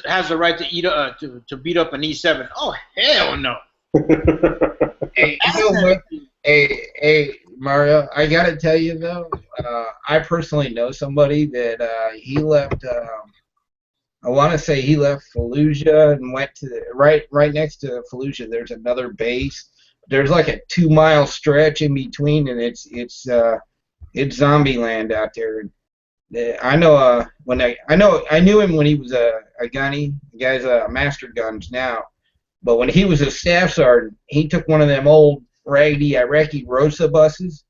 has the right to beat up an E7. Oh hell no! Hey, you know what? Hey, Mario, I gotta tell you though, I personally know somebody that he left. I want to say he left Fallujah and went to right next to Fallujah. There's another base. There's like a 2-mile stretch in between, and it's zombie land out there. I know I knew him when he was a gunny. The guy's a master guns now, but when he was a staff sergeant, he took one of them old raggedy Iraqi Rosa buses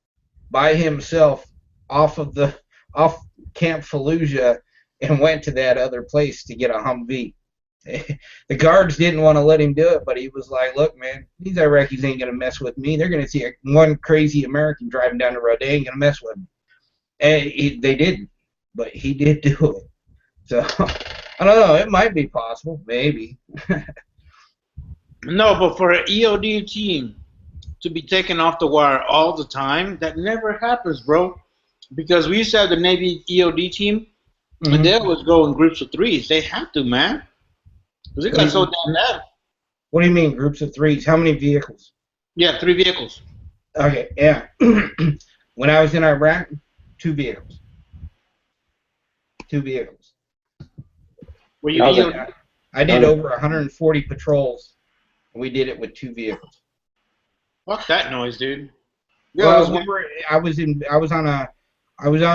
by himself off Camp Fallujah and went to that other place to get a Humvee. The guards didn't want to let him do it, but he was like, look, man, these Iraqis ain't going to mess with me. They're going to see one crazy American driving down the road. They ain't going to mess with me. And they didn't, but he did do it. So, I don't know. It might be possible. Maybe. No, but for an EOD team to be taken off the wire all the time, that never happens, bro. Because we used to have the Navy EOD team, and they always go in groups of 3s. They have to, man. Because it got so damn bad. What do you mean, groups of 3s? How many vehicles? Yeah, 3 vehicles. Okay, yeah. When I was in Iraq, 2 vehicles. 2 vehicles. Were you I did over 140 patrols. And we did it with 2 vehicles. Fuck that noise, dude. Well, I was on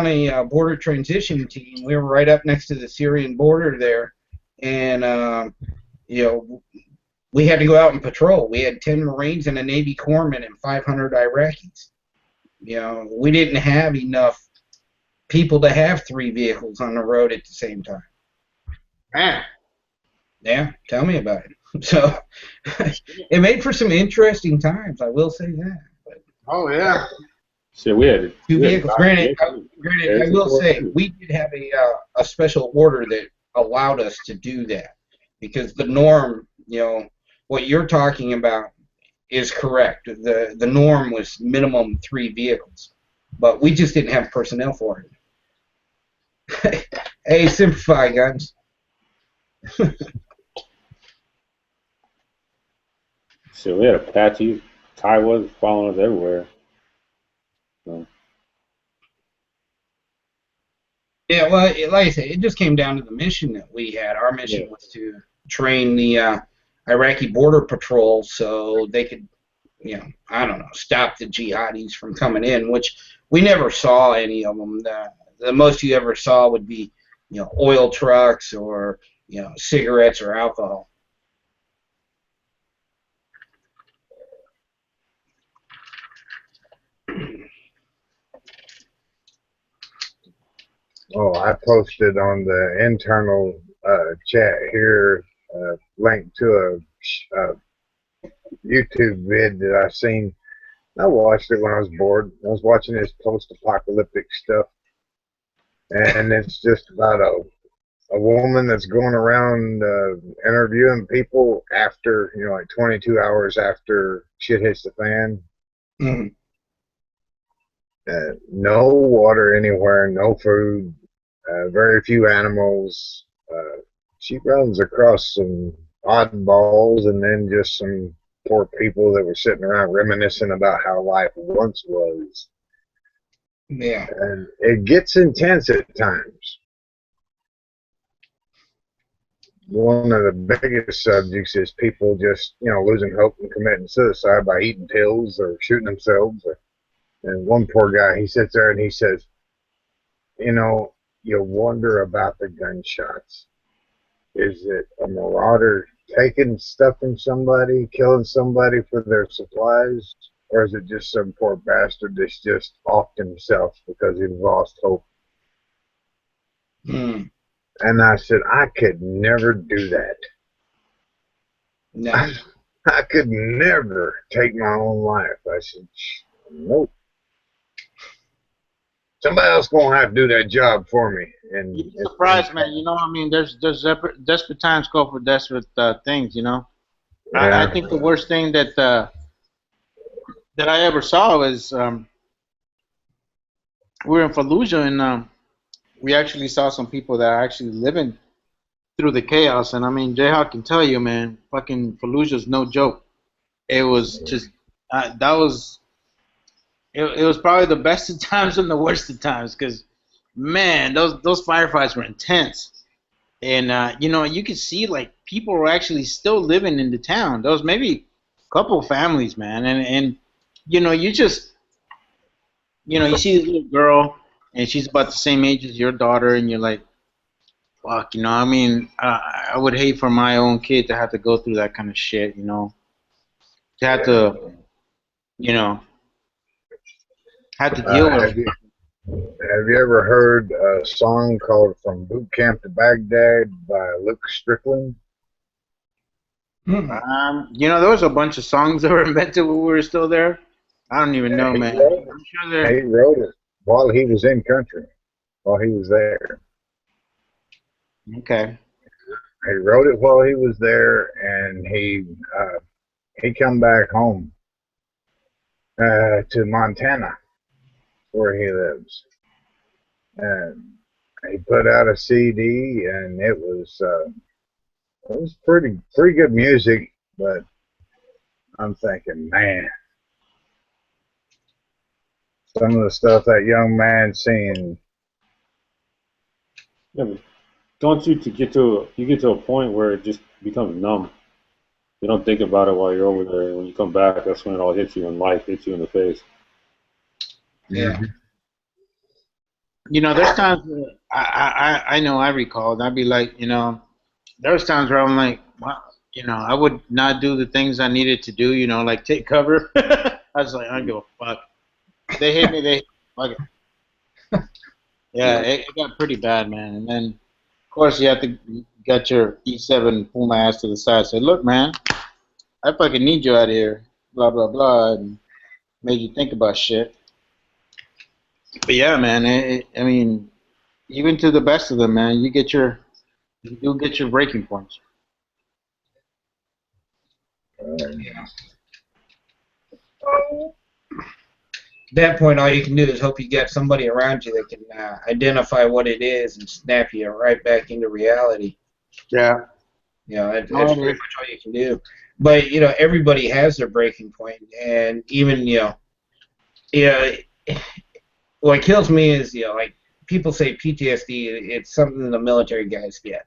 a border transition team. We were right up next to the Syrian border there, and we had to go out and patrol. We had 10 Marines and a Navy corpsman and 500 Iraqis. We didn't have enough people to have 3 vehicles on the road at the same time. Man. Yeah, tell me about it. So it made for some interesting times, I will say that. But, oh yeah. Shit, we had 2 vehicles. Granted, I will say we did have a special order that allowed us to do that, because the norm, what you're talking about is correct. The norm was minimum 3 vehicles, but we just didn't have personnel for it. Hey, simplify, guys. Shit, we had Apaches. Kiowas following us everywhere. So. Yeah, well, like I say, it just came down to the mission that we had. Our mission was to train the Iraqi border patrol so they could, I don't know, stop the jihadis from coming in, which we never saw any of them. The most you ever saw would be, oil trucks or, cigarettes or alcohol. Oh, I posted on the internal chat here a link to a YouTube vid that I seen. I watched it when I was bored. I was watching this post-apocalyptic stuff, and it's just about a woman that's going around interviewing people after, like 22 hours after shit hits the fan. Mm-hmm. No water anywhere, no food, very few animals. She runs across some oddballs and then just some poor people that were sitting around reminiscing about how life once was. Yeah. And it gets intense at times. One of the biggest subjects is people just, losing hope and committing suicide by eating pills or shooting themselves. And one poor guy, he sits there and he says, you wonder about the gunshots. Is it a marauder taking stuff from somebody, killing somebody for their supplies? Or is it just some poor bastard that's just off himself because he lost hope? Mm. And I said, I could never do that. No. I could never take my own life. I said, nope. Somebody else gonna have to do that job for me. And You'd be surprised, man. I mean, there's desperate times call for desperate things. Yeah. I think the worst thing that I ever saw was we were in Fallujah, and we actually saw some people that are actually living through the chaos. And I mean, JayHoc can tell you, man, fucking Fallujah's no joke. It was just it was probably the best of times and the worst of times, because man, those firefights were intense. And you could see like people were actually still living in the town. There was maybe a couple of families, man, and you just you see this little girl and she's about the same age as your daughter, and you're like, fuck, I mean, I would hate for my own kid to have to go through that kind of shit, to have to, have to deal with it. Have you ever heard a song called "From Boot Camp to Baghdad" by Luke Strickland? There was a bunch of songs that were invented when we were still there. I don't even know, man. I'm sure he wrote it while he was in country, while he was there. Okay. He wrote it while he was there, and he come back home to Montana, where he lives, and he put out a CD, and it was pretty good music. But I'm thinking, man, some of the stuff that young man's singing. Yeah, but don't you get to a point where it just becomes numb? You don't think about it while you're over there, and when you come back, that's when it all hits you, and life hits you in the face. Yeah. There's times where I know I recall, and I'd be like, there's times where I'm like, wow, I would not do the things I needed to do, like take cover. I was like, I don't give a fuck. They hit me, fuck it. Yeah, it got pretty bad, man. And then, of course, you have to get your E7 and pull my ass to the side. Say, look, man, I fucking need you out here. Blah blah blah, and made you think about shit. But yeah, man, I mean, even to the best of them, man, you do get your breaking points. Yeah. At that point, all you can do is hope you got somebody around you that can identify what it is and snap you right back into reality. Yeah. That's pretty much all you can do. But everybody has their breaking point, and even what kills me is like people say PTSD. It's something the military guys get,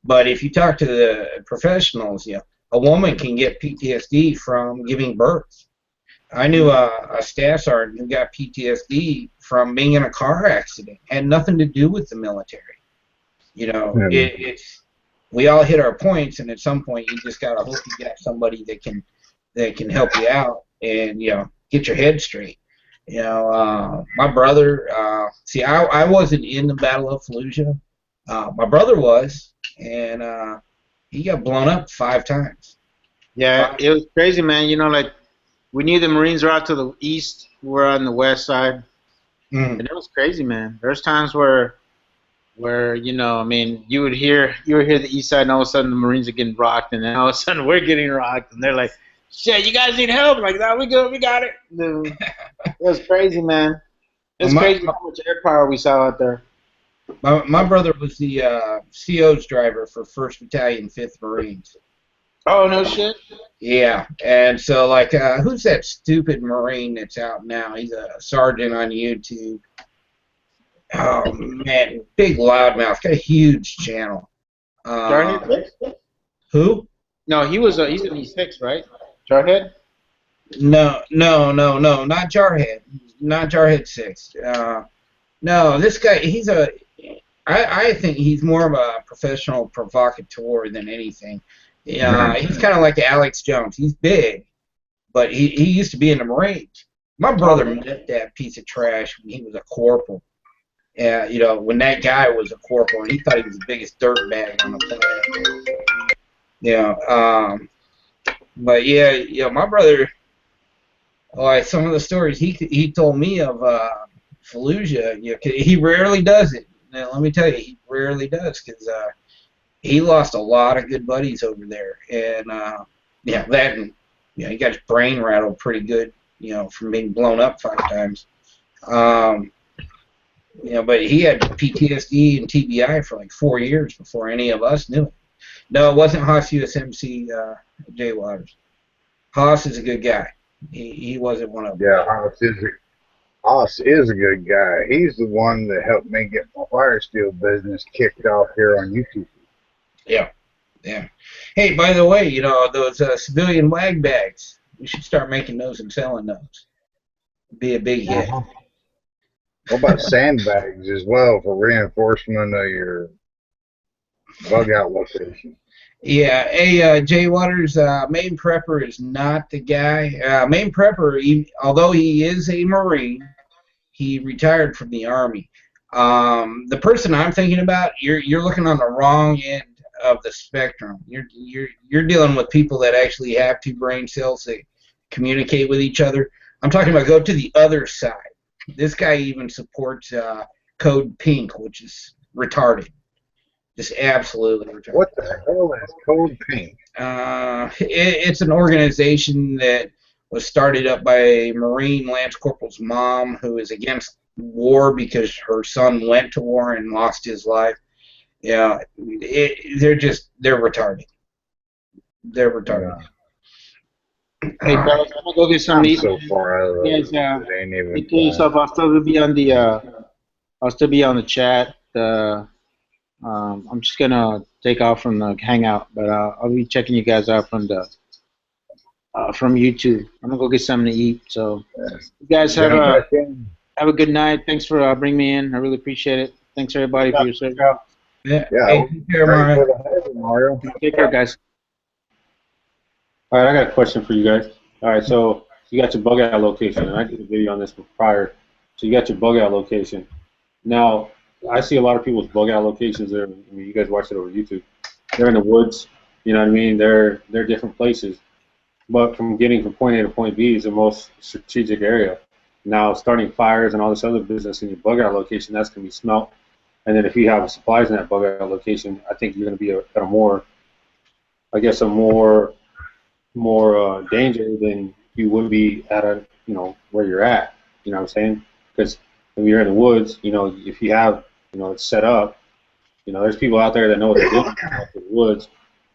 but if you talk to the professionals, a woman can get PTSD from giving birth. I knew a staff sergeant who got PTSD from being in a car accident. Had nothing to do with the military. It's we all hit our points, and at some point you just gotta hope you got somebody that can help you out and get your head straight. My brother. See, I wasn't in the Battle of Fallujah. My brother was, and he got blown up 5 times. Yeah, it was crazy, man. Like we knew the Marines were out to the east, we're on the west side, and it was crazy, man. There's times where I mean, you would hear the east side, and all of a sudden the Marines are getting rocked, and then all of a sudden we're getting rocked, and they're like, "Shit, you guys need help?" Like, "No, we good, we got it." It was crazy, man. It's crazy how much air power we saw out there. My brother was the CO's driver for 1st Battalion, 5th Marines. Oh, no shit? Yeah, and so, like, who's that stupid Marine that's out now? He's a sergeant on YouTube. Oh man, big loudmouth, got a huge channel. Jarhead? Who? No, he's in E6, right? Jarhead? No, not Jarhead. Not Jarhead 6. No, this guy, I think he's more of a professional provocateur than anything. He's kind of like Alex Jones. He's big, but he used to be in the Marines. My brother met that piece of trash when he was a corporal. When that guy was a corporal, and he thought he was the biggest dirtbag on the planet. But my brother, like some of the stories he told me of Fallujah, he rarely does it. Now, let me tell you, he rarely does because he lost a lot of good buddies over there, and he got his brain rattled pretty good, from being blown up 5 times. But he had PTSD and TBI for like 4 years before any of us knew it. No, it wasn't Haas USMC Jay Waters. Haas is a good guy. He wasn't one of them. Yeah, Haas is a good guy. He's the one that helped me get my fire steel business kicked off here on YouTube. Yeah. Hey, by the way, those civilian wag bags, we should start making those and selling those. Be a big hit. What about sandbags as well for reinforcement of your bug out location? Yeah, hey, Jay Waters, Main Prepper is not the guy. Main Prepper, although he is a Marine, he retired from the Army. The person I'm thinking about, you're looking on the wrong end of the spectrum. You're dealing with people that actually have 2 brain cells that communicate with each other. I'm talking about go to the other side. This guy even supports Code Pink, which is retarded. Just absolutely retarded. What the hell is Code Pink? It's an organization that was started up by a Marine Lance Corporal's mom who is against war because her son went to war and lost his life. Yeah, they're retarded. They're retarded. Yeah. Hey, fellas, I'm gonna go get some meat. So far out of You guys, it ain't even. take care of yourself. I'll still be on the chat. I'm just gonna take off from the hangout, but I'll be checking you guys out from YouTube. I'm gonna go get something to eat. So, you guys have a good night. Thanks for bringing me in. I really appreciate it. Thanks everybody for your service. Yeah. Yeah. Hey, take care, Mario. Take care, guys. All right, I got a question for you guys. All right, so you got your bug out location, and I did a video on this prior. So you got your bug out location. Now, I see a lot of people's bug out locations there. I mean, you guys watch it over YouTube. They're in the woods. You know what I mean? They're different places. But from getting from point A to point B is the most strategic area. Now, starting fires and all this other business in your bug out location, that's going to be smelt. And then if you have supplies in that bug out location, I think you're going to be at a more danger than you would be at where you're at. You know what I'm saying? Because when you're in the woods, if you have, it's set up, there's people out there that know what they're doing out in the woods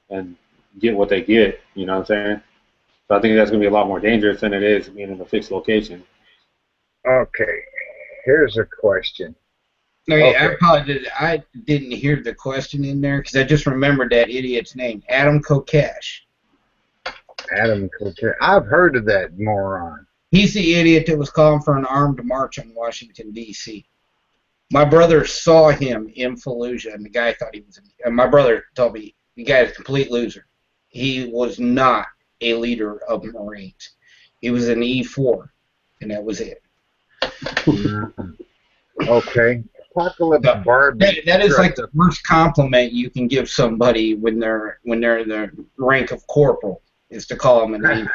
and get what they get. You know what I'm saying? So I think that's going to be a lot more dangerous than it is being in a fixed location. Okay, here's a question. Okay. I apologize. I didn't hear the question in there because I just remembered that idiot's name, Adam Kokesh. Adam Kokesh. I've heard of that moron. He's the idiot that was calling for an armed march on Washington, D.C. My brother saw him in Fallujah, and the guy thought he was. And my brother told me the guy is a complete loser. He was not a leader of Marines. He was an E4, and that was it. Okay. Apocalypse Barbie. That is like the worst compliment you can give somebody when they're in the rank of corporal, is to call them an E4.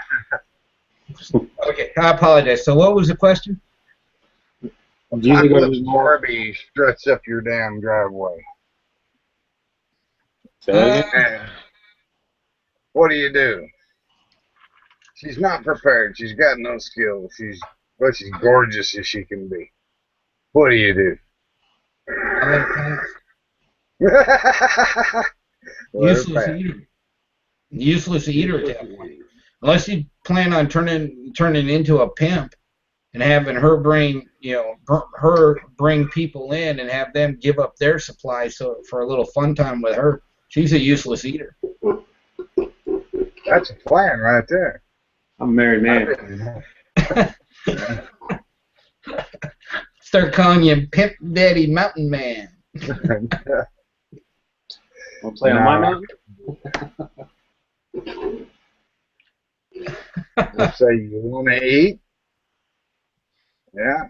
Okay, I apologize. So what was the question? Apocalypse Barbie struts up your damn driveway. And what do? She's not prepared. She's got no skills. She's gorgeous as she can be. What do you do? Useless eater. Useless eater at that point. Unless you plan on turning into a pimp and having her bring, her bring people in and have them give up their supplies so for a little fun time with her. She's a useless eater. That's a plan right there. I'm a married man. Start calling you Pimp Daddy Mountain Man. Want to play on my mountain? Let's say you want to eat. Yeah.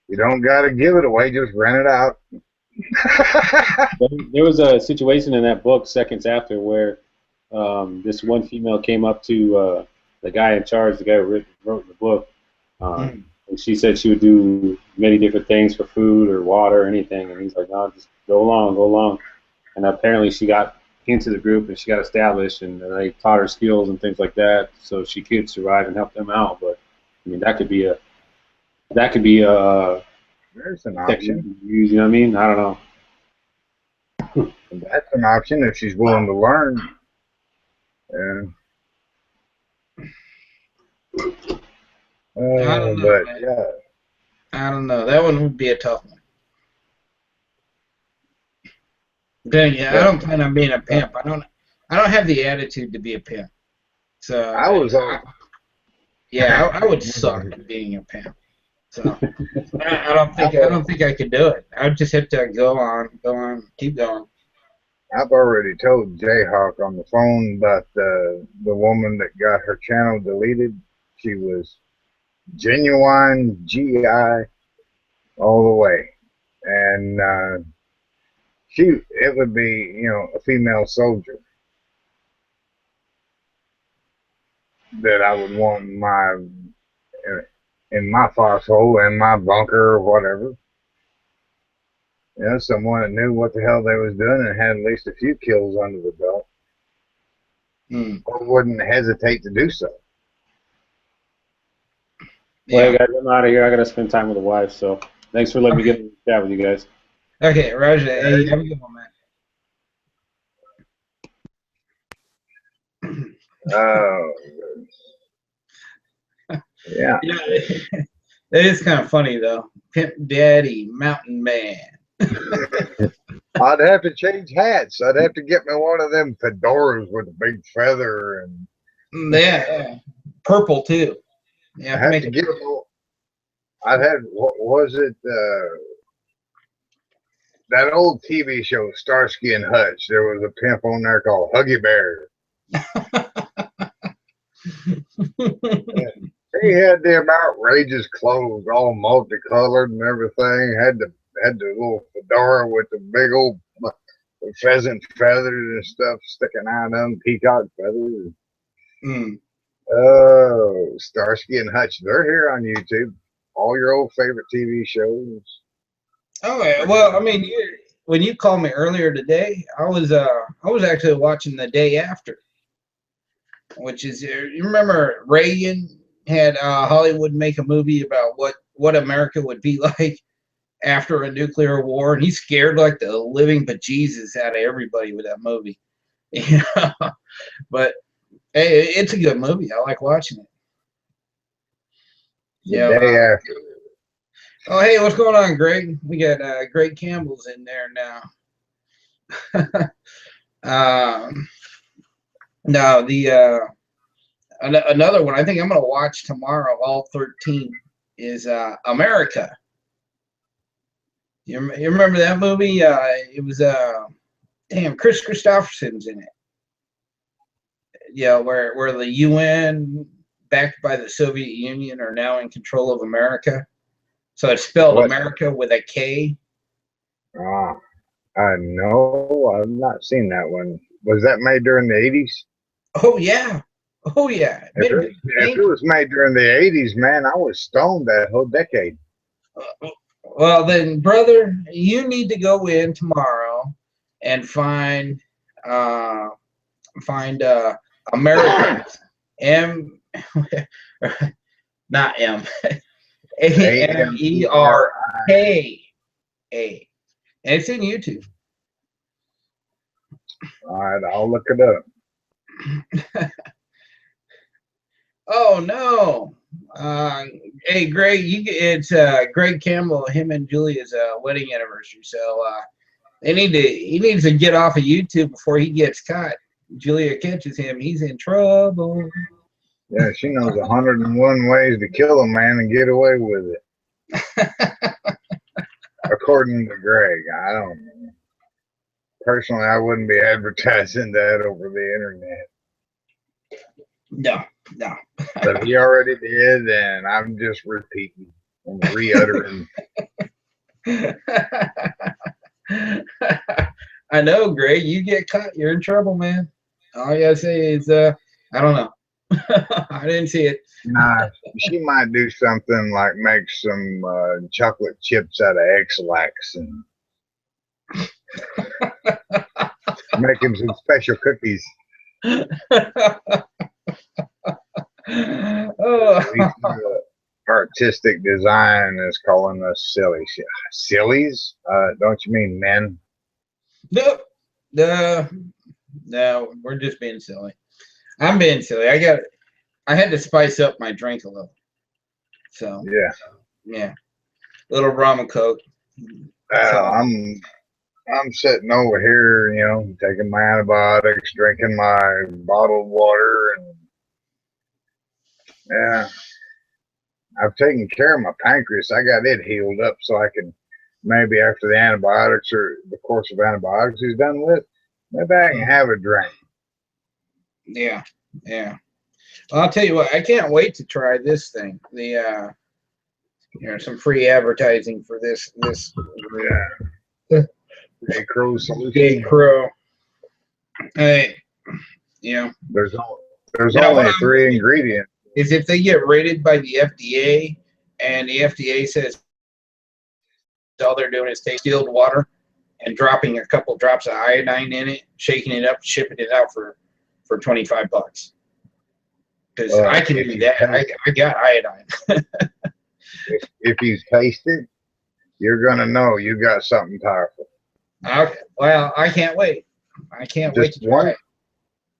You don't got to give it away. Just rent it out. There was a situation in that book, Seconds After, where this one female came up to the guy in charge, the guy who wrote the book, and she said she would do many different things for food or water or anything, and he's like, no, just go along. And apparently she got into the group and she got established, and they taught her skills and things like that, so she could survive and help them out. But I mean, that could be a there's an option. You know what I mean? I don't know. That's an option if she's willing to learn. Yeah. I don't know, But man. yeah. I don't know. That one would be a tough one. Then yeah, I don't plan on being a pimp. I don't have the attitude to be a pimp. So I would suck at being a pimp. So I don't think I could do it. I'd just have to go on, keep going. I've already told JayHoc on the phone about the woman that got her channel deleted. She was genuine GI all the way, and it would be a female soldier that I would want in my foxhole, in my bunker, or whatever. Someone that knew what the hell they was doing and had at least a few kills under the belt, or wouldn't hesitate to do so. Well, hey guys, I'm out of here. I gotta spend time with the wife. So thanks for letting me get in the chat with you guys. Okay, Roger. Hey, have a good one, man. Oh, yeah. It is kind of funny though. Pimp Daddy Mountain Man. I'd have to change hats. I'd have to get me one of them fedoras with a big feather and yeah. Purple too. Yeah, I have to get. I'd have. What was it? That old TV show, Starsky and Hutch. There was a pimp on there called Huggy Bear. He had them outrageous clothes, all multicolored and everything. Had the little fedora with the big old pheasant feathers and stuff sticking out of them, peacock feathers. Oh, Starsky and Hutch. They're here on YouTube. All your old favorite TV shows. Okay, well, I mean, when you called me earlier today, I was actually watching The Day After, which is, you remember Reagan had Hollywood make a movie about what America would be like after a nuclear war, and he scared like the living bejesus out of everybody with that movie. But hey, it's a good movie. I like watching it. The Day After. Oh, hey, what's going on, Greg? We got Greg Campbell's in there now. Now another one I think I'm gonna watch tomorrow, all 13, is America. You remember that movie? It was Chris Christopherson's in it. Yeah, where the UN, backed by the Soviet Union, are now in control of America. So it's spelled America with a K. No, I've not seen that one. Was that made during the 80s? Oh yeah. If it was made during the 80s, man, I was stoned that whole decade. Well then, brother, you need to go in tomorrow and find America. Not M. AMERKA. And it's in YouTube. All right, I'll look it up. Oh no. Hey, Greg, it's Greg Campbell, him and Julia's wedding anniversary. So he needs to get off of YouTube before he gets caught. Julia catches him, he's in trouble. Yeah, she knows 101 ways to kill a man and get away with it. According to Greg, I don't know. Personally, I wouldn't be advertising that over the internet. No. But he already did, and I'm just repeating and re-uttering. I know, Greg. You get caught, you're in trouble, man. All you gotta say is, I don't know. I didn't see it. Nah, she might do something like make some chocolate chips out of X-Lax and make him some special cookies. Artistic design is calling us silly. Sillies? Don't you mean men? No, we're just being silly. I'm being silly. I had to spice up my drink a little. So yeah, little rum and coke. I'm sitting over here, you know, taking my antibiotics, drinking my bottled water, and yeah, I've taken care of my pancreas. I got it healed up so I can maybe after the antibiotics or the course of antibiotics is done with, maybe I can have a drink. Yeah. Well, I'll tell you what, I can't wait to try this thing. The some free advertising for this. Yeah. J. Crow solution. J. Crow. Hey, there's only 3 ingredients. Is if they get rated by the FDA, and the FDA says all they're doing is take distilled water and dropping a couple drops of iodine in it, shaking it up, shipping it out for $25. Because I can do that. I got iodine. if you taste it, you're gonna know you got something powerful. Okay. Well, I can't wait. I can't wait to try it.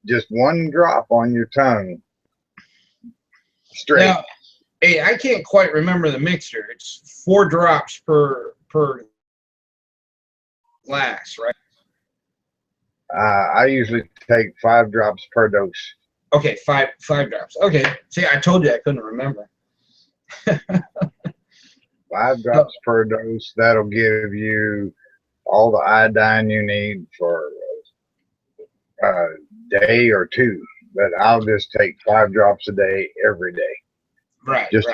Just 1 drop on your tongue. Straight. Now, hey, I can't quite remember the mixture. It's 4 drops per glass, right? I usually take 5 drops per dose. Okay, five drops. Okay. See, I told you I couldn't remember. 5 drops per dose. That'll give you all the iodine you need for a day or 2. But I'll just take 5 drops a day every day. Right. Just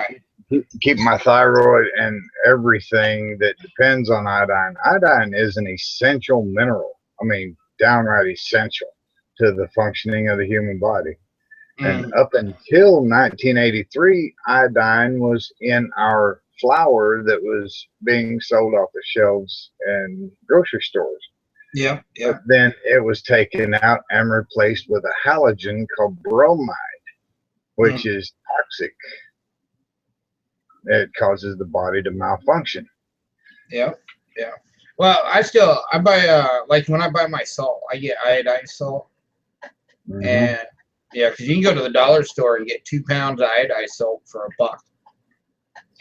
keep my thyroid and everything that depends on iodine. Iodine is an essential mineral. I mean, downright essential to the functioning of the human body. And up until 1983, iodine was in our flour that was being sold off the shelves in grocery stores. Yeah. But then it was taken out and replaced with a halogen called bromide, which is toxic. It causes the body to malfunction. Yeah. Well, I buy like when I buy my salt, I get iodine salt, and because you can go to the dollar store and get 2 pounds of iodine salt for $1.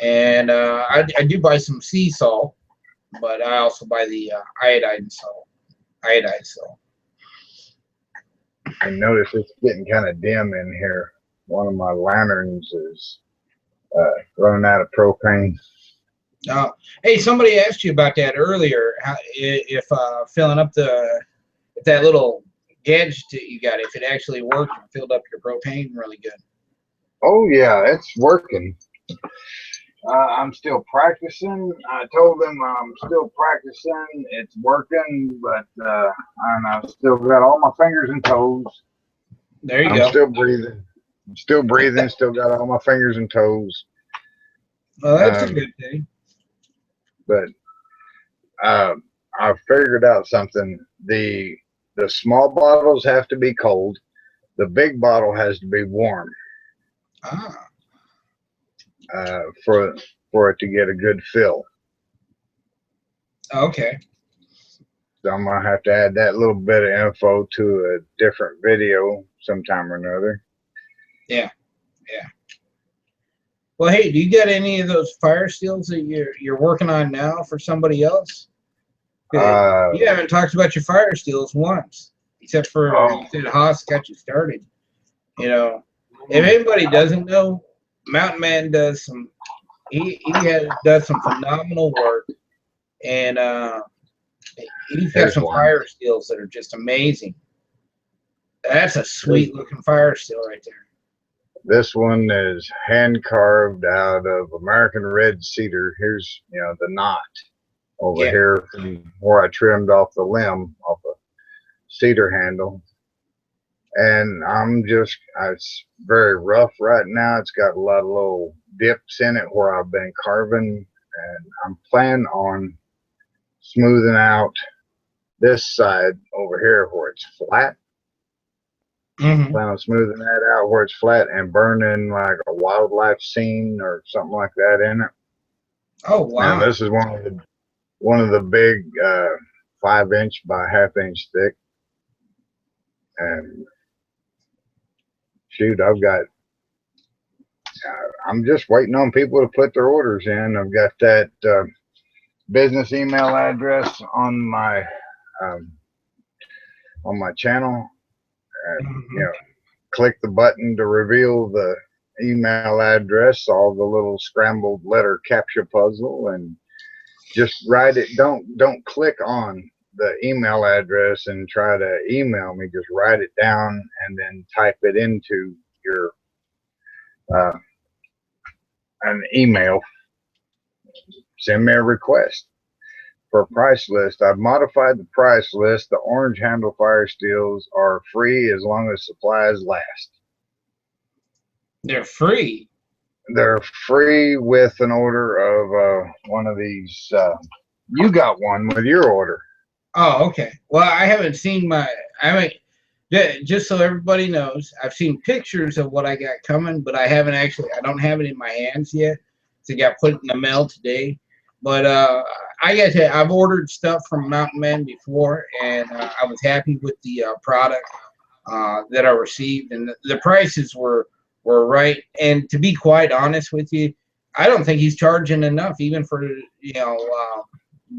And I do buy some sea salt, but I also buy the iodine salt. I notice it's getting kind of dim in here. One of my lanterns is running out of propane. Hey, somebody asked you about that earlier. If filling up if that little gadget that you got, if it actually worked and filled up your propane really good. Oh yeah, it's working. I'm still practicing. I told them I'm still practicing. It's working, but and I've still got all my fingers and toes. There you go. I'm still breathing. Still got all my fingers and toes. Well, that's a good thing. But I figured out something. The small bottles have to be cold. The big bottle has to be warm. For it to get a good fill. Okay. So I'm gonna have to add that little bit of info to a different video sometime or another. Yeah. Well, hey, do you got any of those fire steels that you're working on now for somebody else? You haven't talked about your fire steels once, except for you said Haas got you started. You know, if anybody doesn't know, Mountain Man does some. Does some phenomenal work, and he's got some fire steels that are just amazing. That's a sweet looking fire steel right there. This one is hand carved out of American red cedar. Here's, you know, the knot over here from where I trimmed off the limb off a cedar handle. And it's very rough right now. It's got a lot of little dips in it where I've been carving, and I'm planning on smoothing out this side over here where it's flat. Mm-hmm. Plan on smoothing that out where it's flat and burning like a wildlife scene or something like that in it. Oh wow! Now this is one of the big 5-inch by 1/2-inch thick, and shoot, I'm just waiting on people to put their orders in. I've got that business email address on my channel. And, you know, click the button to reveal the email address, all the little scrambled letter captcha puzzle, and just write it. Don't click on the email address and try to email me. Just write it down and then type it into your an email. Send me a request for a price list. I've modified the price list. The orange handle fire steels are free as long as supplies last. They're free. They're free with an order of one of these. You got one with your order. Oh, okay. Well, I haven't seen just so everybody knows, I've seen pictures of what I got coming, but I don't have it in my hands yet. So I got put in the mail today. But I've ordered stuff from Mountain Man before, and I was happy with the product that I received, and the prices were right. And to be quite honest with you, I don't think he's charging enough, even for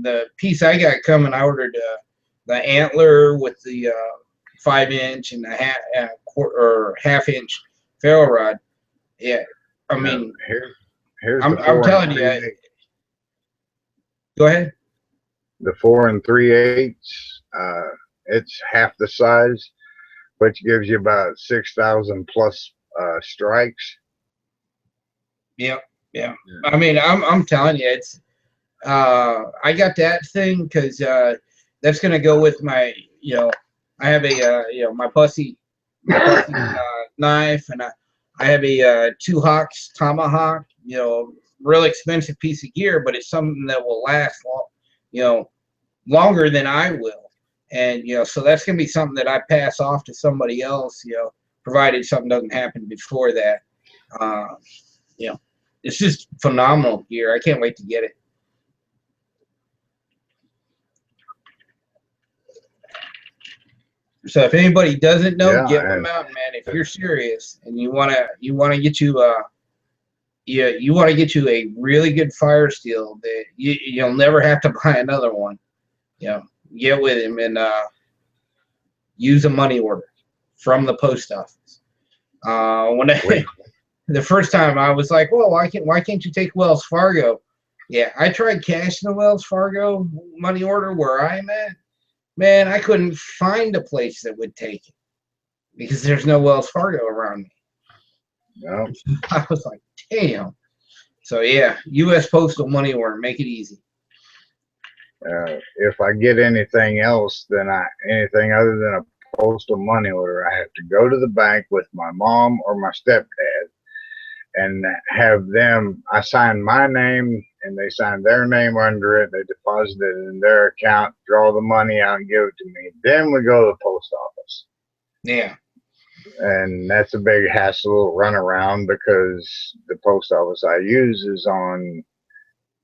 the piece I got coming. I ordered the antler with the 5-inch and a 1/2-inch ferro rod. Yeah, I mean, I'm telling you. Go ahead. The 4 3/8, it's half the size, which gives you about 6,000 plus strikes. Yeah. I mean, I'm telling you, it's. I got that thing because that's gonna go with my. I have a my pussy knife, and I have a 2 Hawks tomahawk. Real expensive piece of gear, but it's something that will last longer than I will. And so that's gonna be something that I pass off to somebody else, provided something doesn't happen before that. It's just phenomenal gear. I can't wait to get it. So if anybody doesn't know, get with Mountain Man if you're serious and you wanna get you a really good fire steel that you'll never have to buy another one. Get with him and use a money order from the post office. The first time I was like, well, why can't you take Wells Fargo? Yeah, I tried cashing the Wells Fargo money order where I'm at. Man, I couldn't find a place that would take it because there's no Wells Fargo around me. No. I was like, damn. So yeah, U.S. Postal money order, make it easy. If I get anything else anything other than a postal money order, I have to go to the bank with my mom or my stepdad and have them. I sign my name and they sign their name under it. They deposit it in their account, draw the money out, and give it to me. Then we go to the post office. Yeah. And that's a big hassle runaround because the post office I use is on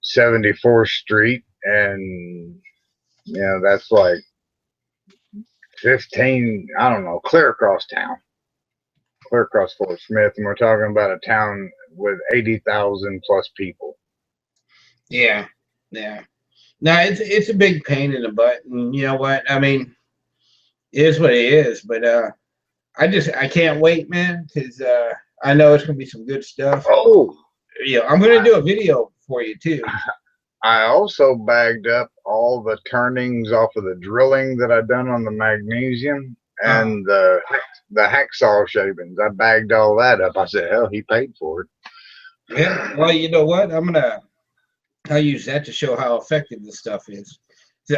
74th Street, and that's like 15, I don't know, clear across town, clear across Fort Smith, and we're talking about a town with 80,000 plus people. Yeah, yeah. No, it's a big pain in the butt, and you know what? I mean, it is what it is. But I can't wait, man, because I know it's gonna be some good stuff. Oh, Yeah, I'm gonna do a video for you too. I also bagged up all the turnings off of the drilling that I done on the magnesium and the hacksaw shavings. I bagged all that up. I said, hell, he paid for it. Yeah. Well, you know what? I'll use that to show how effective this stuff is.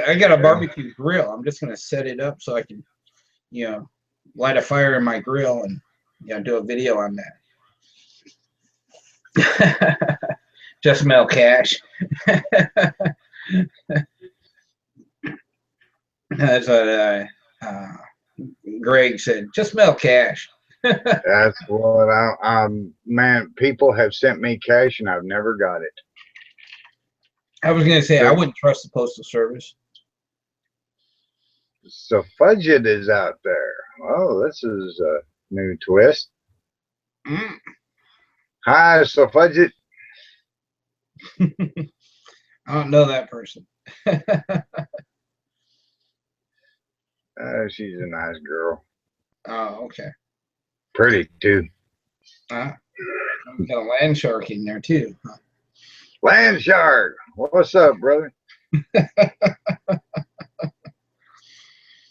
I got a barbecue grill. I'm just gonna set it up so I can, light a fire in my grill and do a video on that. Just smell cash. That's what Greg said. Just smell cash. That's what man, people have sent me cash and I've never got it. I was gonna say I wouldn't trust the Postal Service. So Fudget is out there. Oh, this is a new twist. Hi, so Fudget. I don't know that person. She's a nice girl. Oh, okay. Pretty too. Got a land shark in there too. Land shark. What's up, brother?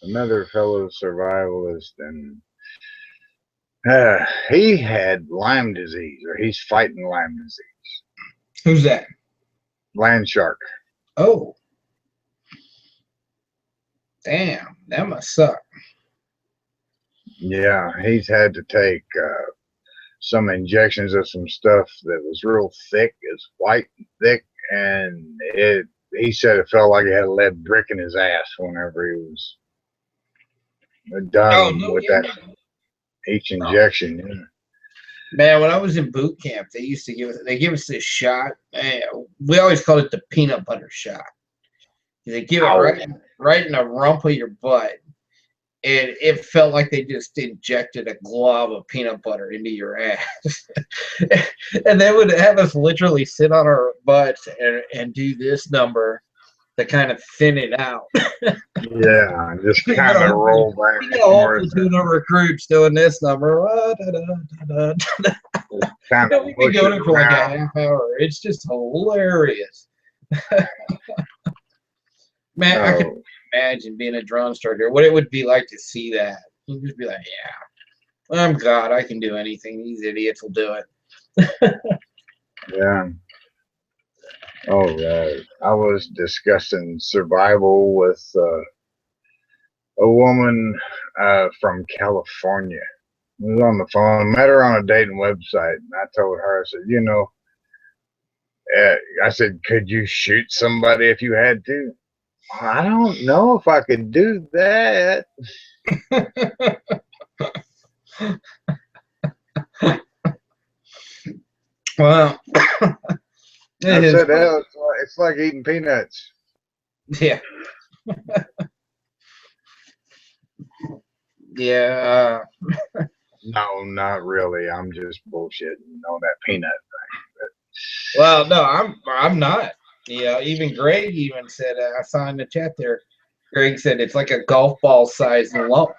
Another fellow survivalist, and he had Lyme disease, or he's fighting Lyme disease. Who's that? Land shark. Oh. Damn, that must suck. Yeah, he's had to take some injections of some stuff that was real thick. It's white and thick, and he said it felt like he had a lead brick in his ass whenever he was done with that each injection. Yeah. Man, when I was in boot camp, they used to give us this shot. We always called it the peanut butter shot. They give it right in the rump of your butt, and it felt like they just injected a glob of peanut butter into your ass. And they would have us literally sit on our butts and do this number to kind of thin it out. Yeah, just kind of roll back. You know, all platoon of recruits doing this number. We've been going it for like a half hour. It's just hilarious. Man, I can imagine being a drone instructor, what it would be like to see that. You'd just be like, yeah, I'm God, I can do anything. These idiots will do it. Yeah. Oh, yeah. I was discussing survival with a woman from California. I was on the phone, met her on a dating website, and I told her, I said, I said, could you shoot somebody if you had to? I don't know if I could do that. Well, I said, hell, it's like eating peanuts. Yeah. Yeah. No, not really. I'm just bullshitting on that peanut thing. Well, no, I'm not. Yeah, even Greg even said, I saw in the chat there, Greg said it's like a golf ball sized lump.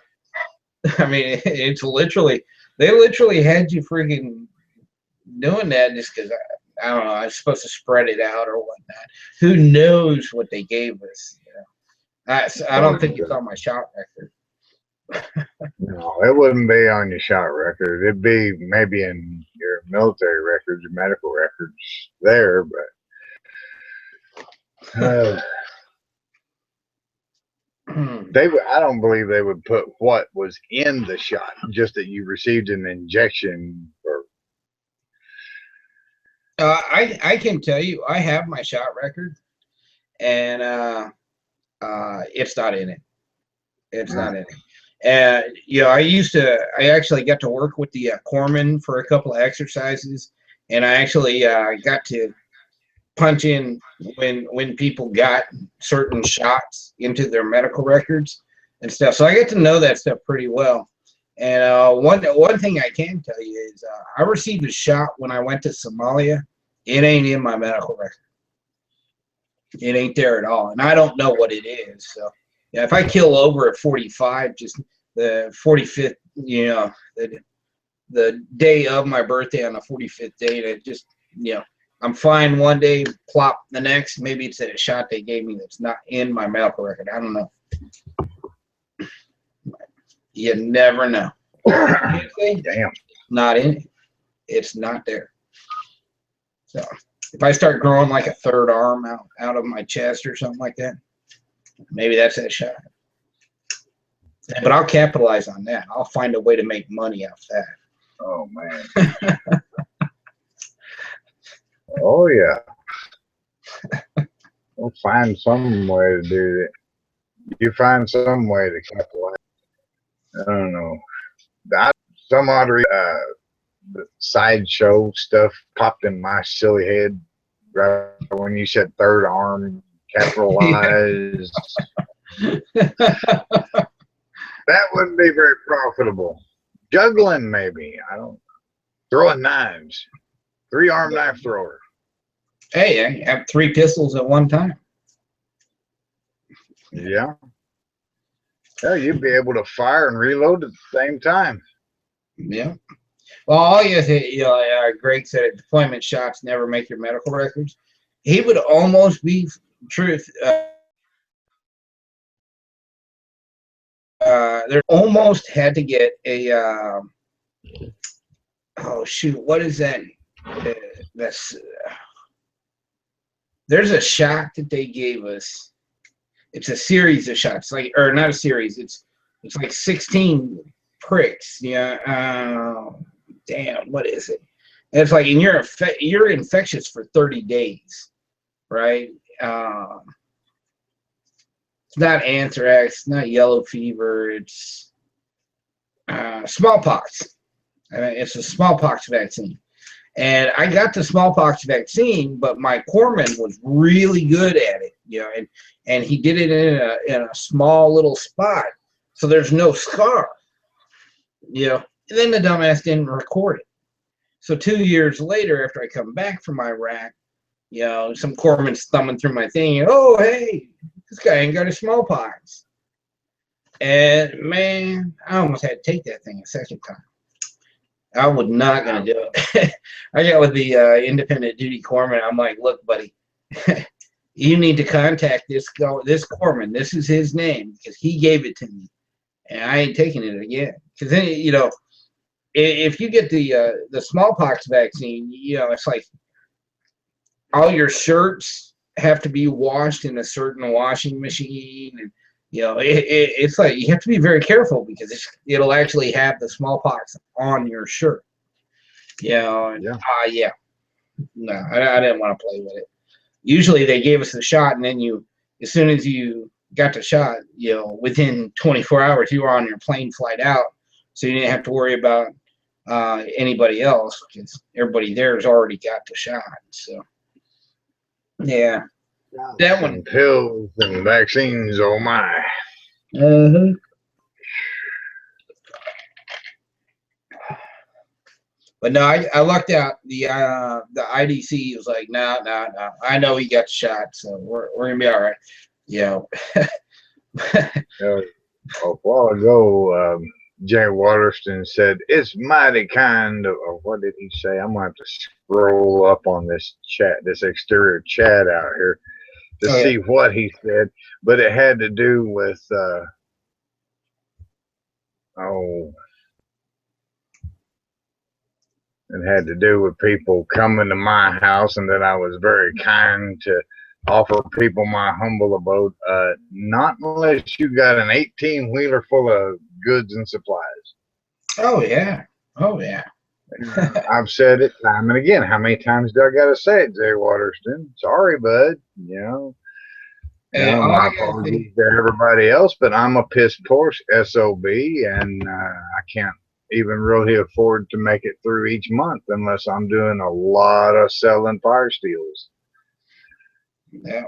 I mean, it's literally, they literally had you freaking doing that just because, I don't know, I was supposed to spread it out or whatnot. Who knows what they gave us? You know? I don't think it's on my shot record. No, it wouldn't be on your shot record. It'd be maybe in your military records, your medical records there, but I don't believe they would put what was in the shot, just that you received an injection. Or I can tell you, I have my shot record, and it's not in it. It's not in it. You know, I actually got to work with the corpsman for a couple of exercises, and I actually got to punch in when people got certain shots into their medical records and stuff. So I get to know that stuff pretty well. And one thing I can tell you is I received a shot when I went to Somalia. It ain't in my medical record. It ain't there at all, and I don't know what it is. So, yeah, if I kill over at 45, just the 45th, you know, the day of my birthday on the 45th day, that just, you know, I'm fine one day, plop the next. Maybe it's a shot they gave me that's not in my medical record. I don't know. You never know. Damn. Not in it. It's not there. So if I start growing like a third arm out of my chest or something like that, maybe that's that shot. But I'll capitalize on that. I'll find a way to make money off that. Oh, man. Oh, yeah. We'll find some way to do it. You find some way to capitalize. I don't know. Some odd the sideshow stuff popped in my silly head right when you said third arm capitalized. That wouldn't be very profitable. Juggling, maybe. I don't know. Throwing knives. 3-arm knife thrower. Hey, I have 3 pistols at one time. Yeah. Yeah, you'd be able to fire and reload at the same time. Yeah. Well, all you say, you know, Greg said it, deployment shots never make your medical records. He would almost be truth. There almost had to get a oh shoot, what is that? That's there's a shot that they gave us. It's a series of shots, like, or not a series. It's like 16 pricks. Yeah. Damn, what is it? And it's like, and you're infectious for 30 days, right? It's not anthrax, it's not yellow fever, it's smallpox. It's a smallpox vaccine. And I got the smallpox vaccine, but my corpsman was really good at it, you know, and he did it in a small little spot, so there's no scar, you know. And then the dumbass didn't record it. So 2 years later, after I come back from Iraq, you know, some corpsman's thumbing through my thing, and, oh, hey, this guy ain't got a smallpox. And, man, I almost had to take that thing a second time. I was not going to do it. I got with the independent duty corpsman. I'm like, look, buddy, you need to contact this corpsman. This is his name because he gave it to me. And I ain't taking it again. Because then, you know, if you get the smallpox vaccine, you know, it's like all your shirts have to be washed in a certain washing machine, and you know, it's like you have to be very careful because it'll actually have the smallpox on your shirt. You know, and, yeah, no, I didn't want to play with it. Usually they gave us the shot, and then as soon as you got the shot, you know, within 24 hours you were on your plane flight out, so you didn't have to worry about anybody else because everybody there has already got the shot. So yeah, that one. Pills and vaccines, oh my. But no, I lucked out. The IDC was like, no. I know he got the shot, so we're gonna be all right. You know. A while ago, Jay Waterston said, it's mighty kind of, or what did he say? I'm going to have to scroll up on this chat, this exterior chat out here to see what he said. But it had to do with, it had to do with people coming to my house and that I was very kind to offer people my humble abode. Not unless you got an 18-wheeler full of goods and supplies. Oh yeah. I've said it time and again. How many times do I gotta say it, Jay Waterston? Sorry, bud. You know, my apologies to everybody else, but I'm a piss poor SOB, and I can't even really afford to make it through each month unless I'm doing a lot of selling fire steels. Yeah.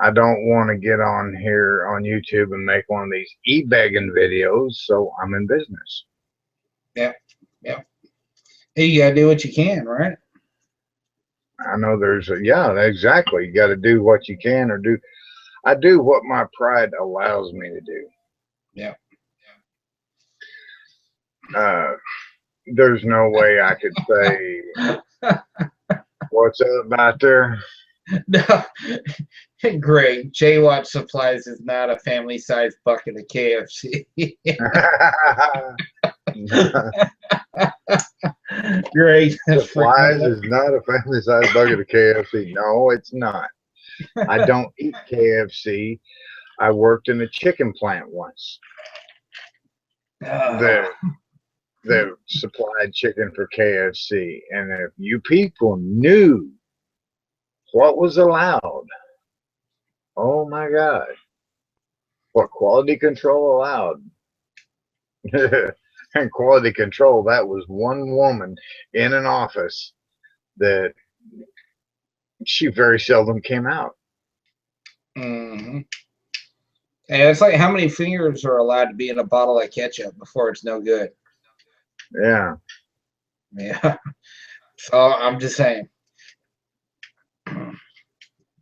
I don't want to get on here on YouTube and make one of these e-begging videos, so I'm in business. Yeah. Hey, you gotta do what you can, right? I know yeah, exactly. You got to do what you can or do. I do what my pride allows me to do. Yeah. There's no way I could say, what's up out there? No. Great. JayHoc Supplies is not a family-sized bucket of KFC. Great. Supplies is not a family-sized bucket of KFC. No, it's not. I don't eat KFC. I worked in a chicken plant once that supplied chicken for KFC. And if you people knew what was allowed, oh my God, what quality control allowed. And quality control, that was one woman in an office that she very seldom came out. Mm-hmm. And it's like how many fingers are allowed to be in a bottle of ketchup before it's no good? Yeah. Yeah. So I'm just saying.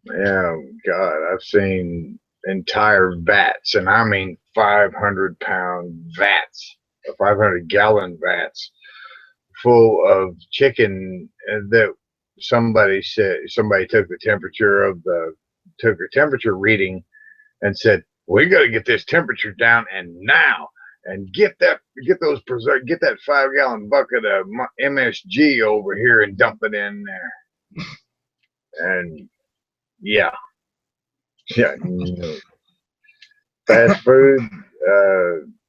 Yeah, God, I've seen entire vats, and I mean 500-pound vats, 500-gallon vats full of chicken that somebody took the temperature reading and said, we got to get this temperature down and now, and get that 5-gallon bucket of MSG over here and dump it in there. And yeah. Fast food,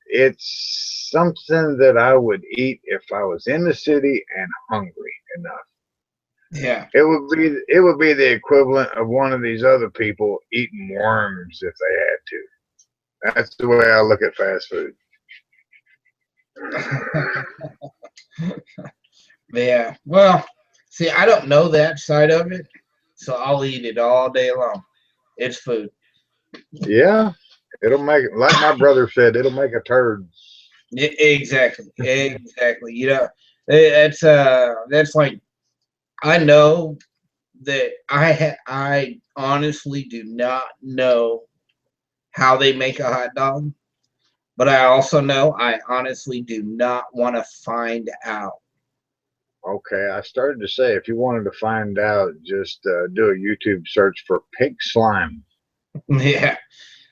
it's something that I would eat if I was in the city and hungry enough. Yeah. It would be the equivalent of one of these other people eating worms if they had to. That's the way I look at fast food. Yeah. Well, see, I don't know that side of it, so I'll eat it all day long. It's food. Yeah, it'll make, like my brother said, it'll make a turd. Yeah, exactly. You know, that's like, I know that I honestly do not know how they make a hot dog, but I also know I honestly do not want to find out. Okay, I started to say, if you wanted to find out, just do a YouTube search for pig slime. Yeah.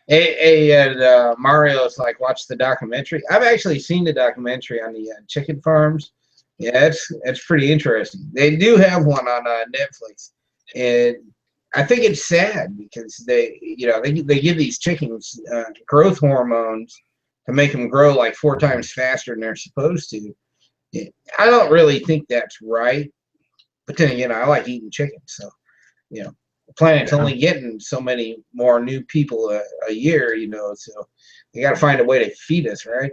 And Mario's like, watch the documentary. I've actually seen the documentary on the chicken farms. Yeah, it's pretty interesting. They do have one on Netflix, and I think it's sad because they give these chickens growth hormones to make them grow like 4 times faster than they're supposed to. Yeah, I don't really think that's right, but then again, I like eating chicken, so you know. The planet's only getting so many more new people a year, so you got to find a way to feed us, right?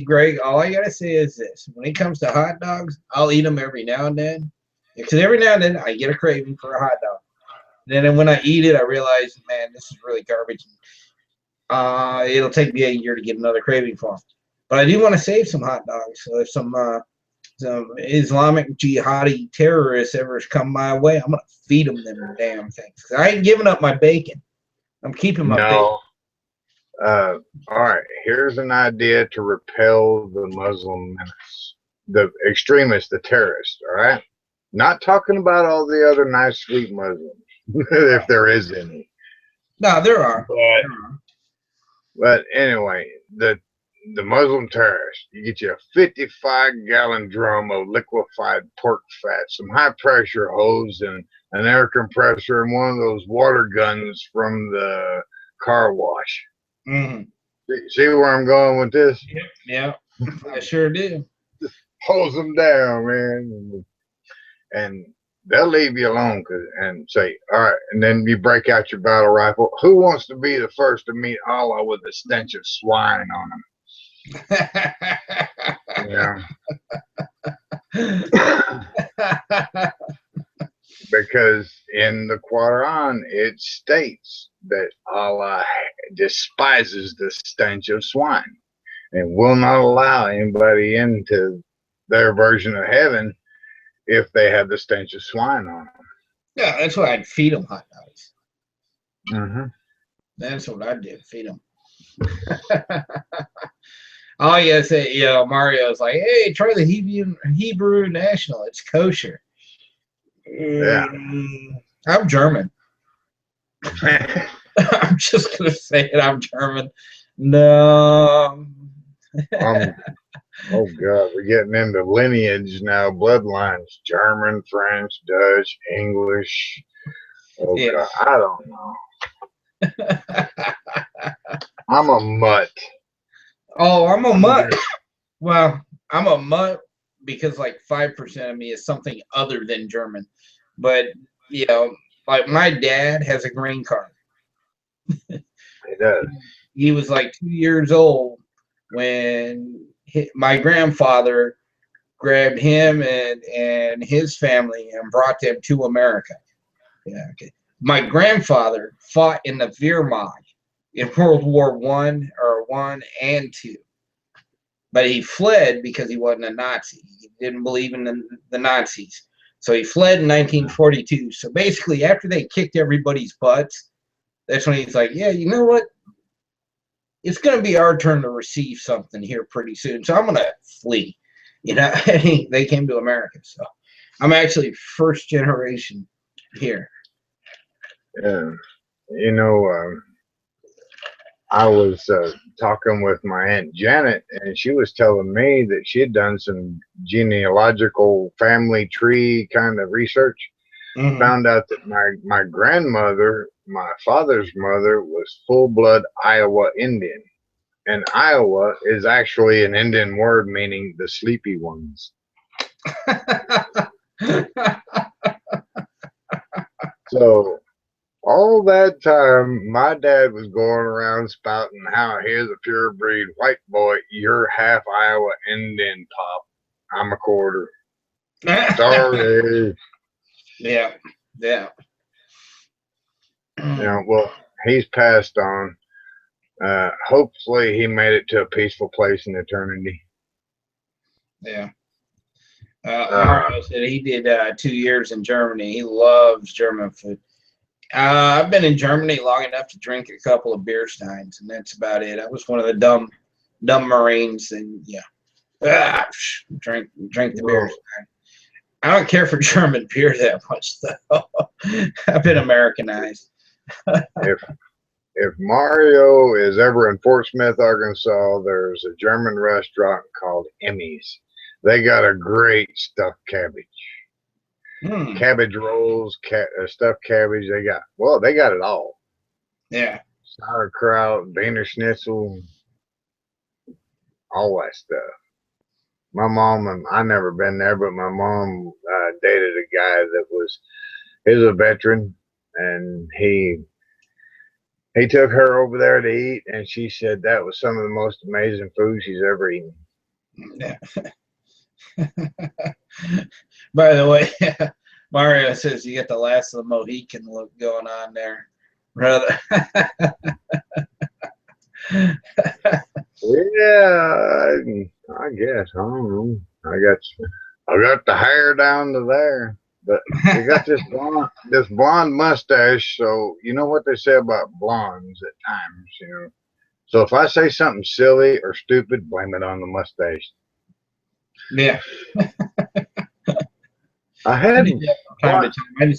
Greg, all I gotta say is this: when it comes to hot dogs, I'll eat them every now and then, because every now and then I get a craving for a hot dog. And then when I eat it, I realize, man, this is really garbage. It'll take me a year to get another craving for them. But I do want to save some hot dogs, so if some Islamic jihadi terrorists ever come my way, I'm gonna feed them damn things. 'Cause I ain't giving up my bacon. I'm keeping my bacon. All right, here's an idea to repel the Muslim menace, the extremists, the terrorists. All right, not talking about all the other nice, sweet Muslims, if there is any. No, there are. But anyway, the Muslim terrorists, you get you a 55-gallon drum of liquefied pork fat, some high-pressure hose, and an air compressor, and one of those water guns from the car wash. Mm-hmm. See where I'm going with this? Yeah, I sure do. Hose them down, man, and they'll leave you alone and say, all right, and then you break out your battle rifle. Who wants to be the first to meet Allah with a stench of swine on them? Yeah. Because in the Quran, it states that Allah despises the stench of swine and will not allow anybody into their version of heaven if they have the stench of swine on them. Yeah, that's why I'd feed them hot dogs. Mm-hmm. That's what I did, feed them. Oh, yes, Mario's like, hey, try the Hebrew National. It's kosher. Yeah. I'm German. I'm just going to say it. I'm German. No. Oh, God. We're getting into lineage now. Bloodlines. German, French, Dutch, English. Oh, Yeah. God. I don't know. I'm a mutt. Oh, I'm a mutt. Well, I'm a mutt because like 5% of me is something other than German. But, you know, like my dad has a green card. He does. He was like 2 years old when my grandfather grabbed him and his family and brought them to America. Yeah, okay. My grandfather fought in the Wehrmacht in World War One and II. But he fled because he wasn't a Nazi. He didn't believe in the Nazis. So he fled in 1942. So basically, after they kicked everybody's butts, that's when he's like, yeah, you know what? It's going to be our turn to receive something here pretty soon. So I'm going to flee. You know, they came to America. So I'm actually first generation here. Yeah. You know, I was talking with my Aunt Janet, and she was telling me that she had done some genealogical family tree kind of research. Mm-hmm. Found out that my grandmother, my father's mother, was full-blood Iowa Indian. And Iowa is actually an Indian word meaning the sleepy ones. So all that time, my dad was going around spouting how he's a pure breed white boy. You're half Iowa Indian, Pop. I'm a quarter. Sorry. Yeah. Yeah. You know, well, he's passed on. Hopefully he made it to a peaceful place in eternity. Yeah. Mario said he did 2 years in Germany. He loves German food. I've been in Germany long enough to drink a couple of beer steins, and that's about it. I was one of the dumb Marines, and yeah, drink the beer stein. I don't care for German beer that much, though. I've been Americanized. If Mario is ever in Fort Smith, Arkansas, there's a German restaurant called Emmy's. They got a great stuffed cabbage. Cabbage rolls, stuffed cabbage. They got it all. Yeah. Sauerkraut, Wiener Schnitzel, all that stuff. My mom, and I never been there, but my mom dated a guy that he's a veteran, and he took her over there to eat, and she said that was some of the most amazing food she's ever eaten. Yeah. By the way, Mario says you get the last of the Mohican look going on there, brother. Yeah, I guess. I don't know. I got the hair down to there, but you got this blonde mustache. So you know what they say about blondes at times, you know. So if I say something silly or stupid, blame it on the mustache. Yeah. I had time to time.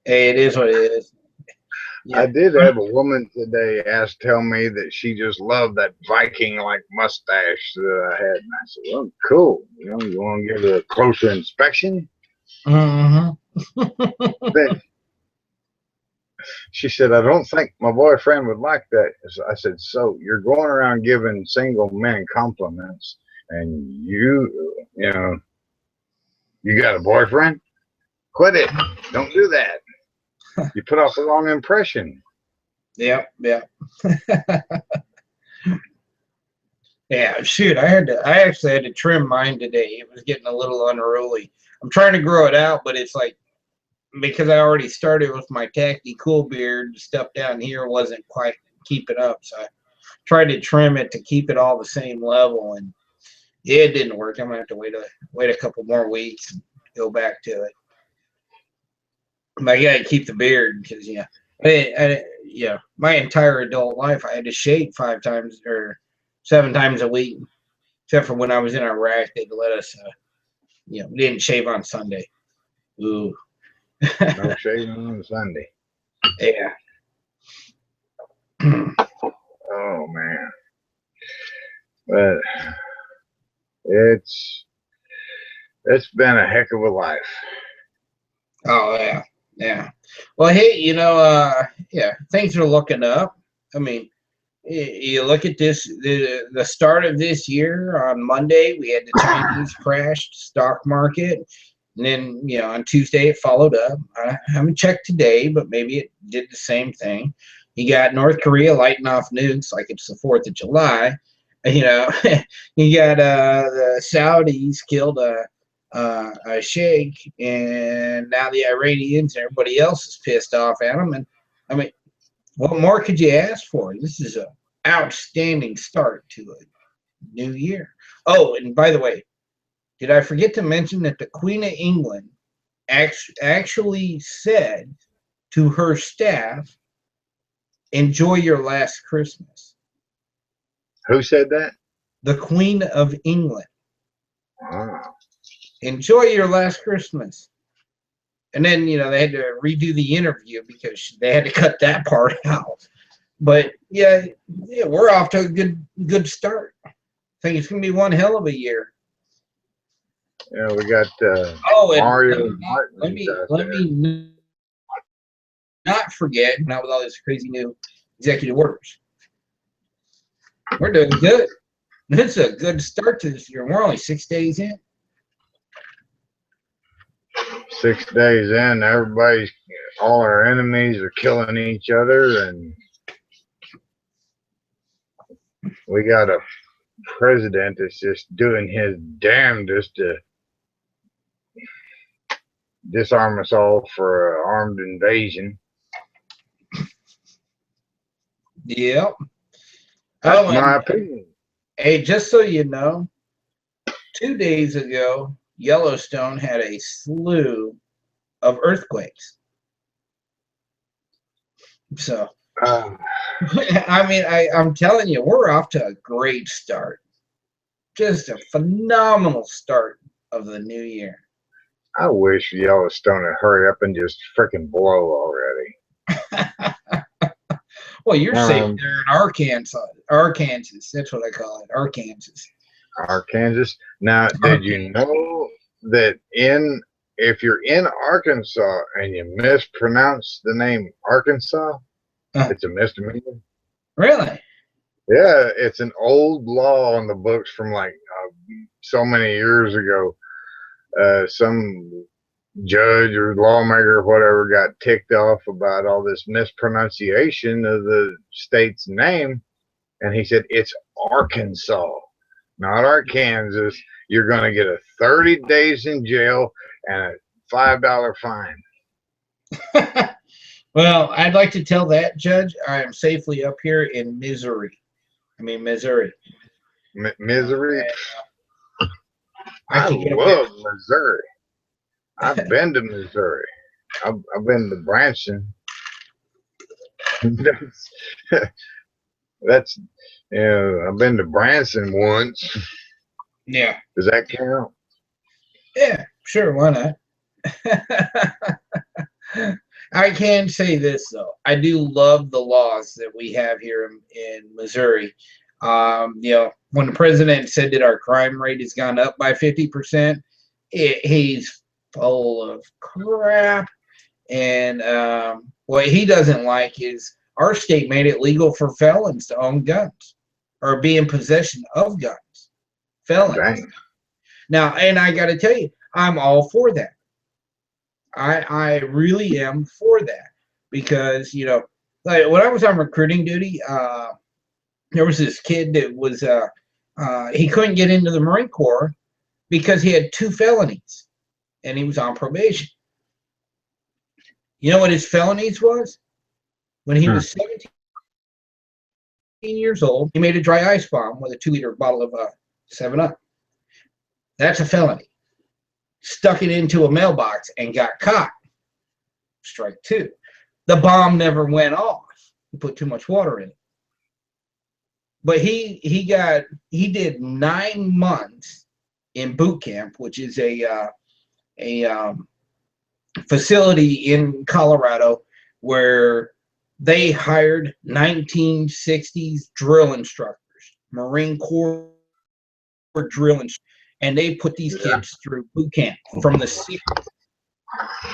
Hey, it is what it is. Yeah. I did have a woman today tell me that she just loved that Viking-like mustache that I had. And I said, well, cool. You know, you want to give it a closer inspection? Then she said, I don't think my boyfriend would like that. I said, so you're going around giving single men compliments, and you know, you got a boyfriend? Quit it. Don't do that. You put off the wrong impression. Yep. Yeah. Yeah. Shoot, I actually had to trim mine today. It was getting a little unruly. I'm trying to grow it out, but it's like because I already started with my tacky cool beard, the stuff down here wasn't quite keeping up. So I tried to trim it to keep it all the same level, and yeah, it didn't work. I'm gonna have to wait a couple more weeks and go back to it. But I gotta keep the beard because yeah, my entire adult life I had to shave 5 times or 7 times a week, except for when I was in Iraq. They'd let us, we didn't shave on Sunday. Ooh. No shaving on Sunday. Yeah. Oh man. But it's been a heck of a life. Oh yeah. Yeah. Well, hey, yeah, things are looking up. I mean, you look at this, the start of this year on Monday, we had the Chinese crashed stock market. And then, on Tuesday, it followed up. I haven't checked today, but maybe it did the same thing. You got North Korea lighting off nukes like it's the 4th of July. You got the Saudis killed a sheikh, and now the Iranians and everybody else is pissed off at them. And I mean, what more could you ask for? This is an outstanding start to a new year. Oh, and by the way, did I forget to mention that the Queen of England actually said to her staff, "Enjoy your last Christmas"? Who said that? The Queen of England. Oh. Enjoy your last Christmas. And then, they had to redo the interview because they had to cut that part out. But yeah, we're off to a good start. I think it's going to be one hell of a year. Yeah, we got and Mario. let me not forget, not with all these crazy new executive orders. We're doing good. It's a good start to this year. We're only 6 days in. 6 days in, all our enemies are killing each other, and we got a president that's just doing his damnedest to disarm us all for an armed invasion. Yep. That's my opinion. Hey, just so you know, 2 days ago, Yellowstone had a slew of earthquakes. So, I mean, I'm telling you, we're off to a great start. Just a phenomenal start of the new year. I wish Yellowstone would hurry up and just freaking blow already. Well, you're safe there in Arkansas. That's what I call it, Arkansas. Arkansas. Now, did you know that if you're in Arkansas and you mispronounce the name Arkansas, it's a misdemeanor? Really? Yeah, it's an old law on the books from like so many years ago. Some judge or lawmaker or whatever got ticked off about all this mispronunciation of the state's name, and he said it's Arkansas, not Arkansas. You're going to get a 30 days in jail and a $5 fine. Well, I'd like to tell that judge I am safely up here in Missouri. Missouri. Missouri? I love Missouri. I've been to Missouri. I've been to Branson. That's I've been to Branson once. Yeah. Does that count? Yeah, sure. Why not? I can say this though. I do love the laws that we have here in Missouri. When the president said that our crime rate has gone up by 50%, he's full of crap. And what he doesn't like is our state made it legal for felons to own guns or be in possession of guns. Felons. Dang. Now, and I got to tell you, I'm all for that. I really am for that because, like when I was on recruiting duty, there was this kid that was, he couldn't get into the Marine Corps because he had 2 felonies and he was on probation. You know what his felonies was? When he was 17 years old, he made a dry ice bomb with a 2-liter bottle of 7-Up. That's a felony. Stuck it into a mailbox and got caught. Strike 2. The bomb never went off. He put too much water in it. But he did 9 months in boot camp, which is a facility in Colorado where they hired 1960s drill instructors, Marine Corps drill instructors, and they put these kids through boot camp from the 60s.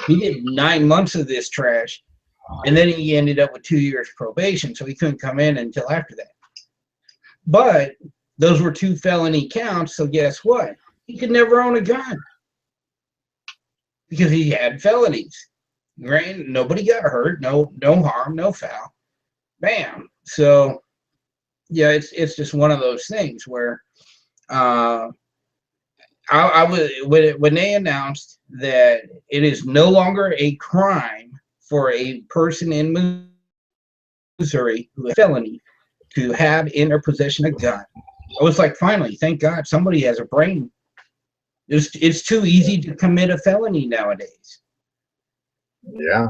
He did 9 months of this trash, and then he ended up with 2 years probation, so he couldn't come in until after that. But those were 2 felony counts, so guess what? He could never own a gun because he had felonies. Right? Nobody got hurt, no harm, no foul. Bam. So yeah, it's just one of those things where I was when they announced that it is no longer a crime for a person in Missouri who has a felony to have in their possession a gun. I was like, finally, thank God somebody has a brain. It's too easy to commit a felony nowadays. Yeah.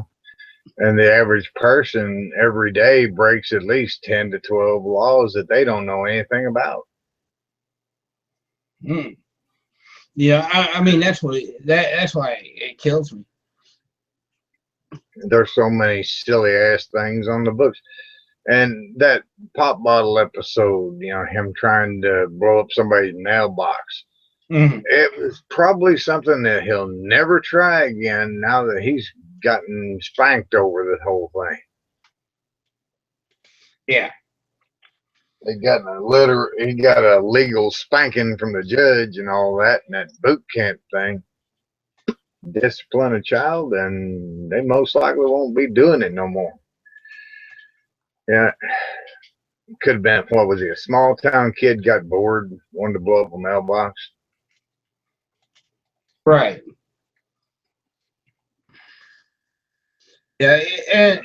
And the average person every day breaks at least 10 to 12 laws that they don't know anything about. Yeah, I mean that's why it kills me. There's so many silly ass things on the books. And that pop bottle episode, you know, him trying to blow up somebody's mailbox. It was probably something that he'll never try again now that he's gotten spanked over the whole thing. Yeah. He got a legal spanking from the judge and all that, and that boot camp thing. Discipline a child, and they most likely won't be doing it no more. Yeah. Could have been, what was he, a small town kid got bored, wanted to blow up a mailbox. Right. Yeah, and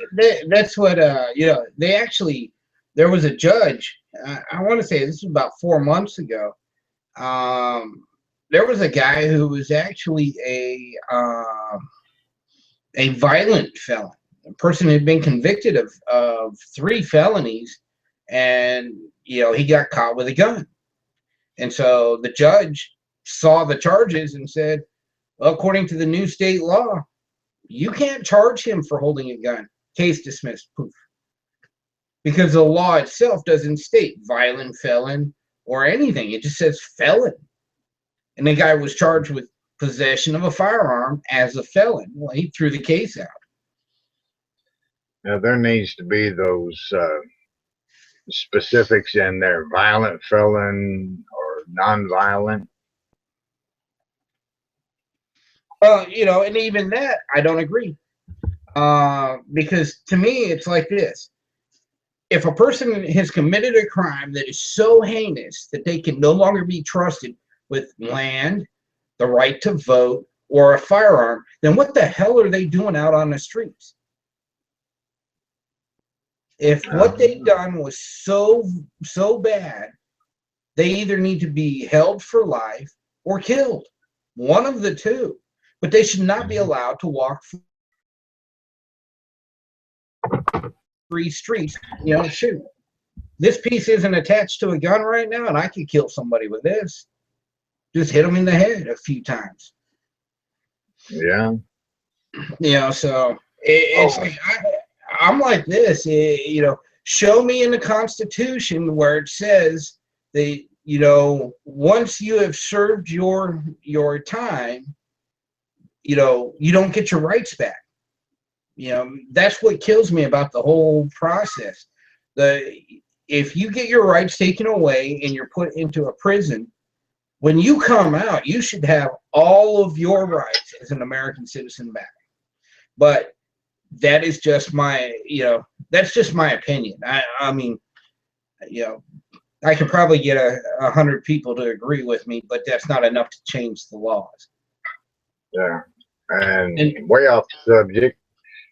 that's what you know. They actually, there was a judge. I want to say this was about 4 months ago. There was a guy who was actually a violent felon. A person who had been convicted of 3 felonies, and you know he got caught with a gun. And so the judge saw the charges and said, well, according to the new state law, you can't charge him for holding a gun. Case dismissed. Poof. Because the law itself doesn't state violent felon or anything. It just says felon. And the guy was charged with possession of a firearm as a felon. Well, he threw the case out. Now, there needs to be those specifics in there, violent felon or non-violent. Well, you know, and even that, I don't agree. Because to me, it's like this. If a person has committed a crime that is so heinous that they can no longer be trusted with land, the right to vote, or a firearm, then what the hell are they doing out on the streets? If what they've done was so bad, they either need to be held for life or killed. One of the two. But they should not be allowed to walk free streets. You know, shoot, this piece isn't attached to a gun right now, and I could kill somebody with this. Just hit them in the head a few times. Yeah. You know, so it's like I'm like this. You know, show me in the Constitution where it says that, you know, once you have served your time, you know, you don't get your rights back. You know, that's what kills me about the whole process. If you get your rights taken away and you're put into a prison, when you come out, you should have all of your rights as an American citizen back. But that is just my, you know, that's just my opinion. I mean, you know, I could probably get 100 people to agree with me, but that's not enough to change the laws. Yeah. And way off the subject,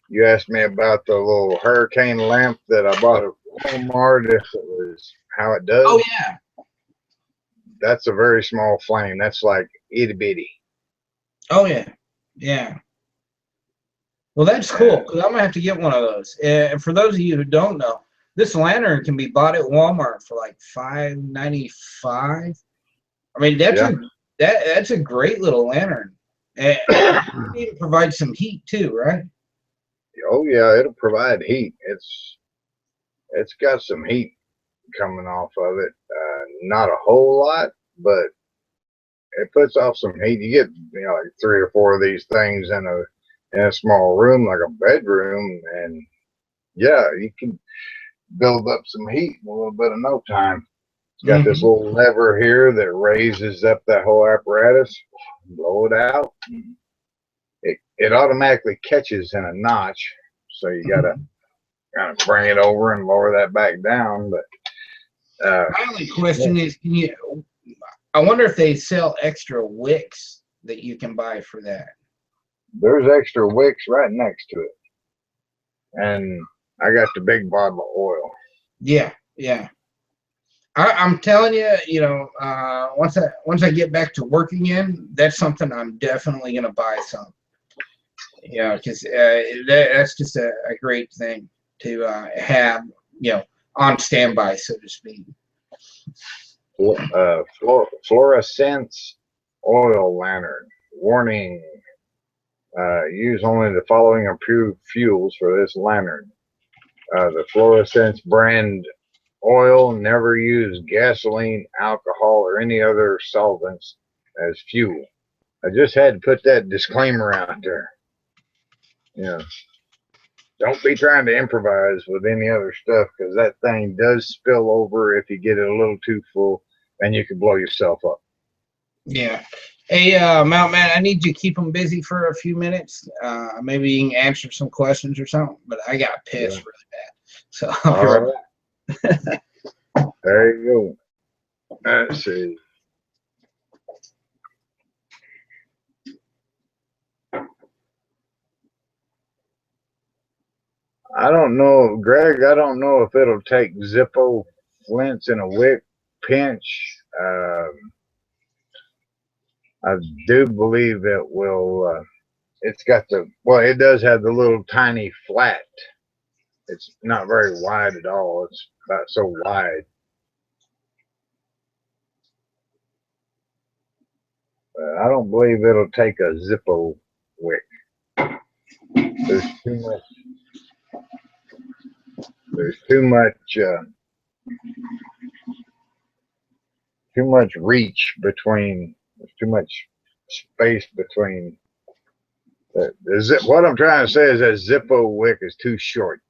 You asked me about the little hurricane lamp that I bought at Walmart. If it was how it does. Oh yeah. That's a very small flame. That's like itty bitty. Oh yeah. Yeah. Well, that's cool because I'm gonna have to get one of those. And for those of you who don't know, this lantern can be bought at Walmart for like $5.95. I mean, that's a great little lantern. And it provides some heat too, right? Oh yeah, it'll provide heat. It's got some heat coming off of it. Not a whole lot, but it puts off some heat. You get like 3 or 4 of these things in a small room, like a bedroom, and yeah, you can build up some heat in a little bit of no time. It's got this little lever here that raises up that whole apparatus. Blow it out. It automatically catches in a notch, so you gotta kind of bring it over and lower that back down. But my only question is, I wonder if they sell extra wicks that you can buy for that. There's extra wicks right next to it, and I got the big bottle of oil. Yeah, yeah. I'm telling you, once I get back to work again, that's something I'm definitely gonna buy some. Because that's just a great thing to have, on standby, so to speak. Fluorescence oil lantern. Warning. Use only the following approved fuels for this lantern. The fluorescence brand oil. Never use gasoline, alcohol, or any other solvents as fuel. I just had to put that disclaimer out there. Don't be trying to improvise with any other stuff, because that thing does spill over if you get it a little too full, and you can blow yourself up. Yeah. Hey, Mount Man, I need you to keep them busy for a few minutes. Maybe you can answer some questions or something, but I got pissed really bad. So I'll be right back. There you go. Let's see. I don't know, Greg. I don't know if it'll take Zippo flints in a wick pinch. I do believe it will. It's got it does have the little tiny flat. It's not very wide at all. It's about so wide. But I don't believe it'll take a Zippo wick. There's too much reach between. There's too much space between. What I'm trying to say is that Zippo wick is too short.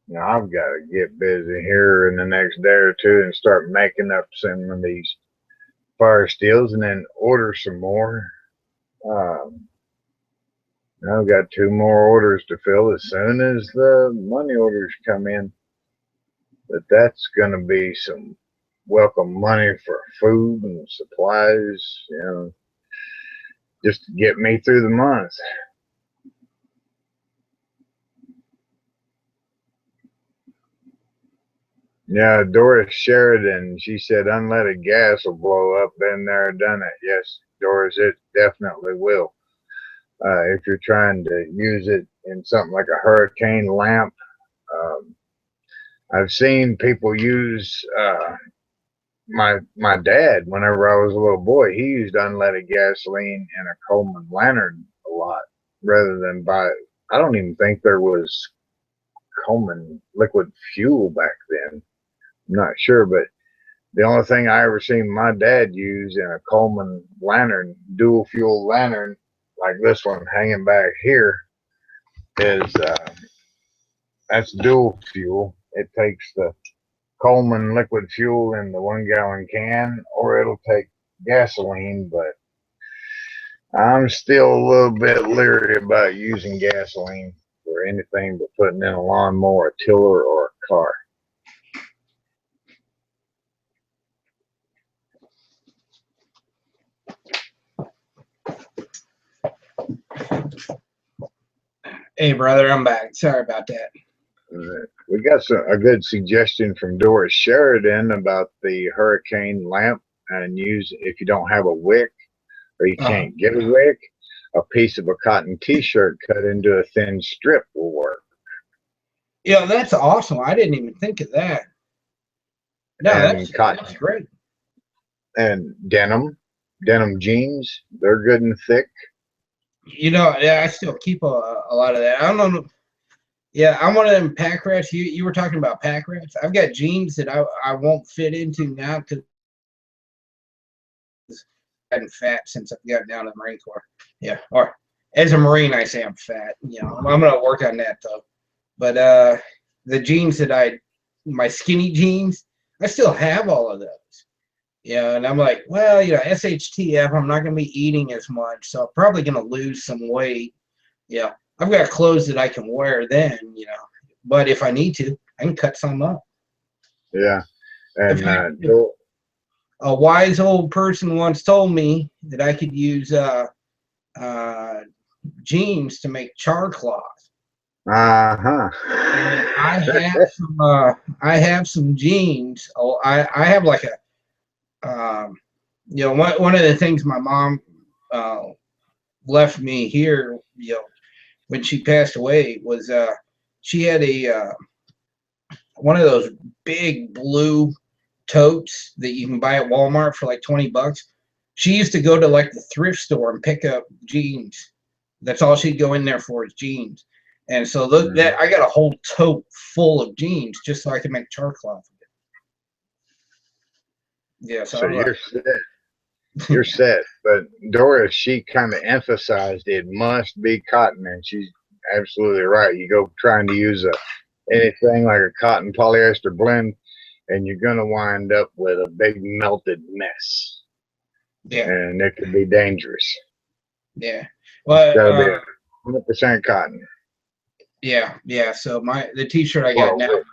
Now I've got to get busy here in the next day or two and start making up some of these fire steels and then order some more. I've got 2 more orders to fill as soon as the money orders come in. But that's going to be some welcome money for food and supplies, just to get me through the month. Yeah, Doris Sheridan, she said unleaded gas will blow up. Been there, done it. Yes, Doris, it definitely will. If you're trying to use it in something like a hurricane lamp, I've seen people use my dad, whenever I was a little boy, he used unleaded gasoline in a Coleman lantern a lot rather than I don't even think there was Coleman liquid fuel back then. I'm not sure, but the only thing I ever seen my dad use in a Coleman lantern, dual fuel lantern, like this one hanging back here, is that's dual fuel. It takes the Coleman liquid fuel in the 1 gallon can, or it'll take gasoline, but I'm still a little bit leery about using gasoline for anything but putting in a lawnmower, a tiller, or a car. Hey, brother, I'm back. Sorry about that. We got a good suggestion from Doris Sheridan about the hurricane lamp, and use if you don't have a wick or you can't get a wick, a piece of a cotton t-shirt cut into a thin strip will work. Yeah, that's awesome. I didn't even think of that. No, that's great. And denim jeans, they're good and thick. You know, yeah, I still keep a lot of that. I don't know. Yeah, I'm one of them pack rats. You were talking about pack rats. I've got jeans that I won't fit into now because I've gotten fat since I've gotten out of the Marine Corps. Yeah, or as a Marine, I say I'm fat. You know, I'm gonna work on that though. But the jeans that my skinny jeans, I still have all of those. Yeah, and I'm like, well, you know, SHTF, I'm not gonna be eating as much, so I'm probably gonna lose some weight. Yeah, I've got clothes that I can wear then, you know. But if I need to, I can cut some up. Yeah, and a wise old person once told me that I could use jeans to make char cloth. Uh-huh. I have some jeans. Oh, I have like a you know, one of the things my mom left me here, you know, when she passed away was she had a one of those big blue totes that you can buy at Walmart for like 20 bucks. She used to go to like the thrift store and pick up jeans. That's all she'd go in there for is jeans. And so look, that I got a whole tote full of jeans just so I could make char cloth. Yeah, so you're set. You're set. But Doris, she kind of emphasized it must be cotton, and she's absolutely right. You go trying to use anything like a cotton polyester blend, and you're gonna wind up with a big melted mess. Yeah, and it could be dangerous. Yeah, well, it's gotta be 100% cotton. Yeah. So the T-shirt I got now.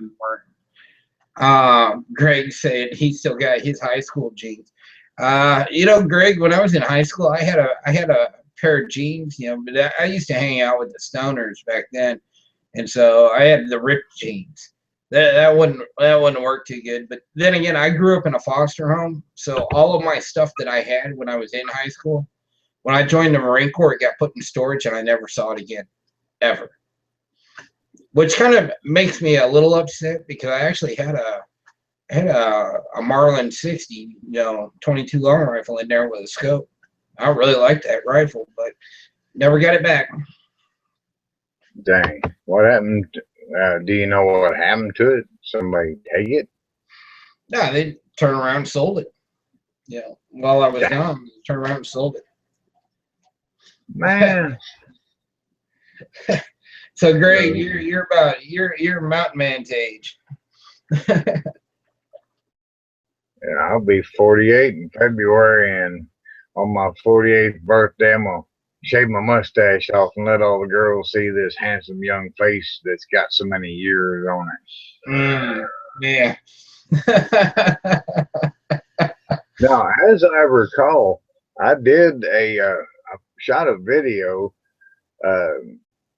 Greg said he still got his high school jeans. You know, Greg, when I was in high school, I had a pair of jeans. You know, but I used to hang out with the stoners back then, and so I had the ripped jeans. That wouldn't work too good. But then again, I grew up in a foster home, so all of my stuff that I had when I was in high school, when I joined the Marine Corps, it got put in storage, and I never saw it again, ever. Which kind of makes me a little upset because I actually had a Marlin 60, you know, 22 long rifle in there with a scope. I really liked that rifle, but never got it back. Dang, what happened? Do you know what happened to it? Somebody take it? No, they turned around and sold it. Yeah, while I was gone, they turned around and sold it. Man. So Greg, you're mountain man's age. Yeah, I'll be 48 in February, and on my 48th birthday, I'm gonna shave my mustache off and let all the girls see this handsome young face that's got so many years on it. Yeah. Now, as I recall, I did I shot a video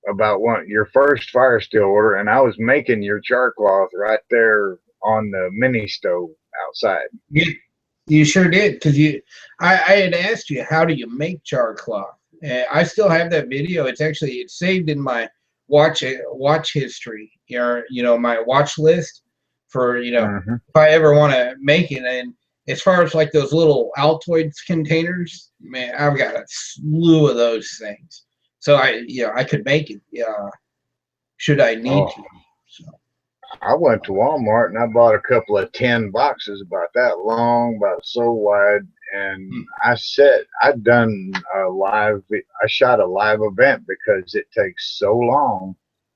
about your first fire steel order, and I was making your char cloth right there on the mini stove outside. You sure did, because I had asked you, how do you make char cloth? I still have that video. It's saved in my watch history, or you know, my watch list for, you know, if I ever want to make it. And as far as like those little Altoids containers, man, I've got a slew of those things. So I could make it, should I need to. So I went to Walmart and I bought a couple of 10 boxes about that long, about so wide, and I shot a live event because it takes so long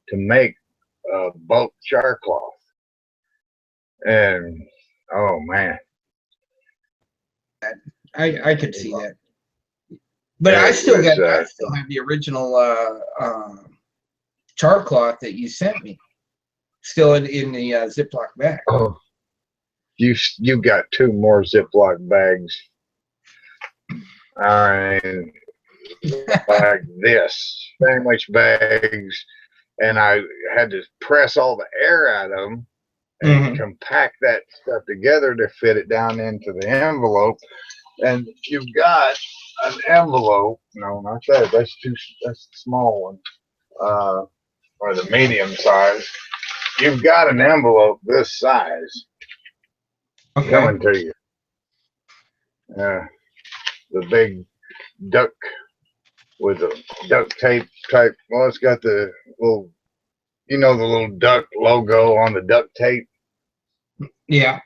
to make bulk char cloth. And oh man, I could see that. But I still have the original char cloth that you sent me, still in the Ziploc bag. Oh, you got 2 more Ziploc bags. like this, sandwich bags, and I had to press all the air out of them and compact that stuff together to fit it down into the envelope. And you've got an envelope. No, not that. That's the small one, or the medium size. You've got an envelope this size coming to you. The big duck with the duct tape type. Well, it's got the little, the little duck logo on the duct tape. Yeah.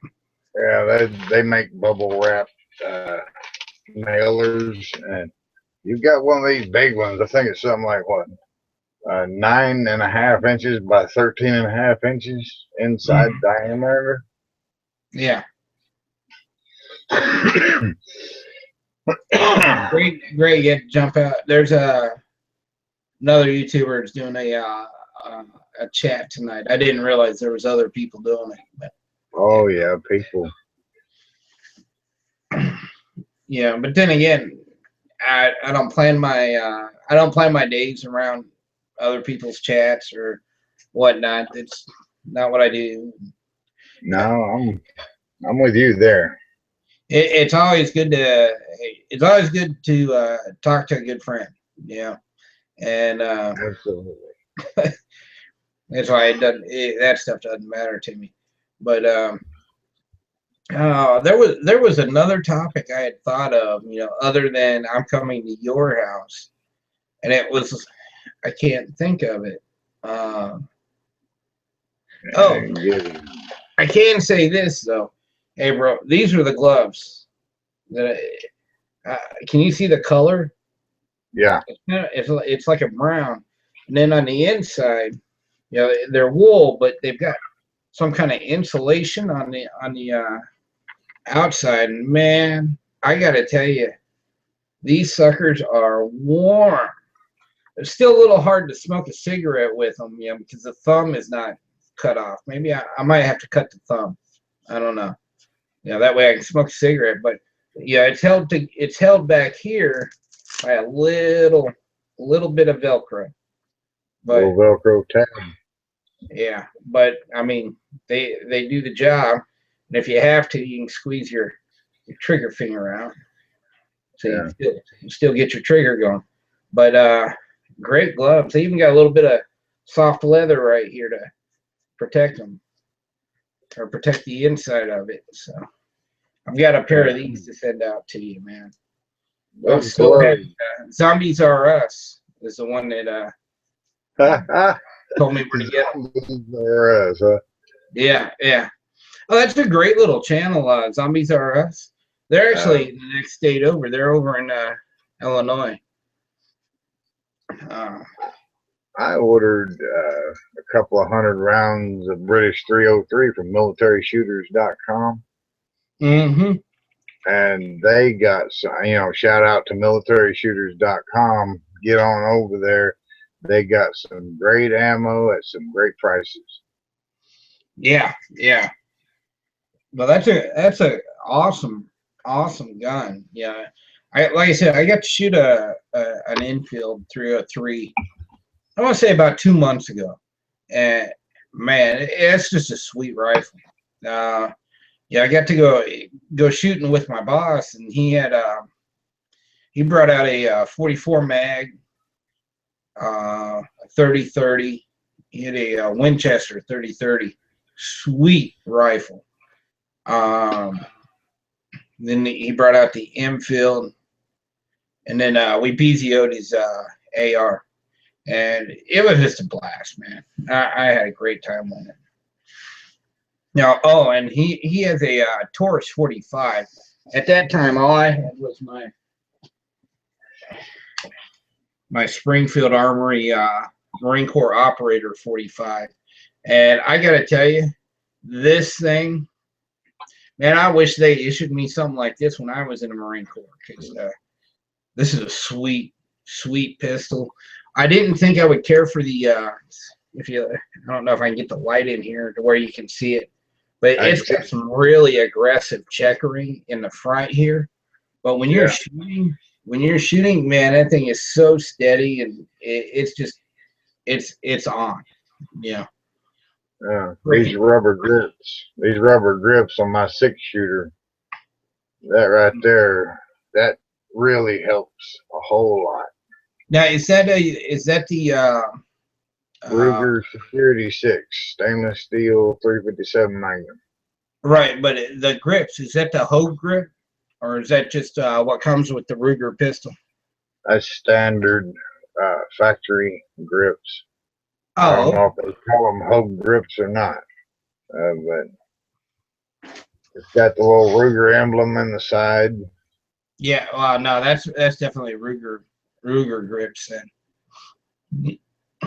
Yeah, they make bubble wrap mailers, and you've got one of these big ones. I think it's something like what, 9.5 inches by 13.5 inches inside diameter. Yeah. Great, get to jump out. There's another YouTuber is doing a chat tonight. I didn't realize there was other people doing it. But, oh yeah, people. Yeah, but then again, I don't plan my days around other people's chats or whatnot. It's not what I do. No, I'm with you there. It's always good to talk to a good friend. Yeah, and absolutely. That's why that stuff doesn't matter to me. But there was another topic I had thought of, other than I'm coming to your house, and it was, I can't think of it. I can say this though. Hey, bro, these are the gloves. That can you see the color? Yeah. It's like a brown, and then on the inside, they're wool, but they've got some kind of insulation on the outside. And man, I gotta tell you, these suckers are warm. It's still a little hard to smoke a cigarette with them, because the thumb is not cut off. Maybe I might have to cut the thumb. I don't know. That way I can smoke a cigarette. But yeah, it's held back here by a little bit of Velcro. But little Velcro tab. Yeah, but I mean, they do the job, and if you have to, you can squeeze your trigger finger out, so you still get your trigger going. But great gloves. They even got a little bit of soft leather right here to protect them, or protect the inside of it. So I've got a pair of these to send out to you, man. Zombies Are Us is the one that told me where to get them. Yeah. Oh, that's a great little channel, Zombies Are Us. They're actually in the next state over. They're over in Illinois. I ordered a couple of 100 rounds of British 303 from militaryshooters.com. And they got, shout out to militaryshooters.com. Get on over there. They got some great ammo at some great prices. Yeah. Well, that's a awesome gun. Yeah. Like I said, I got to shoot an Enfield 303. I want to say about 2 months ago, and man, it's just a sweet rifle. I got to go shooting with my boss, and he brought out a 44 mag, 30-30. He had a Winchester 30-30, sweet rifle. Then he brought out the Enfield, and then we PZO'd his AR, and it was just a blast, man. I had a great time with it. Now, and he has a Taurus 45. At that time, all I had was my Springfield Armory Marine Corps Operator 45, and I gotta tell you, this thing, man, I wish they issued me something like this when I was in the Marine Corps, because this is a sweet pistol. I didn't think I would care for the I don't know if I can get the light in here to where you can see it, but it's got some really aggressive checkering in the front here. But when you're shooting when you're shooting, man, that thing is so steady, and it's just it's on. Yeah. These rubber grips on my 6-shooter, that right there, that really helps a whole lot. Now, is that the Ruger Security 6 stainless steel 357 Magnum. right? But the grips, is that the Hogue grip, or is that just what comes with the Ruger pistol? That's standard factory grips. I don't Oh, know if they call them Hogue grips or not, but it's got the little Ruger emblem in the side. yeah. Well, no, that's definitely Ruger grips then.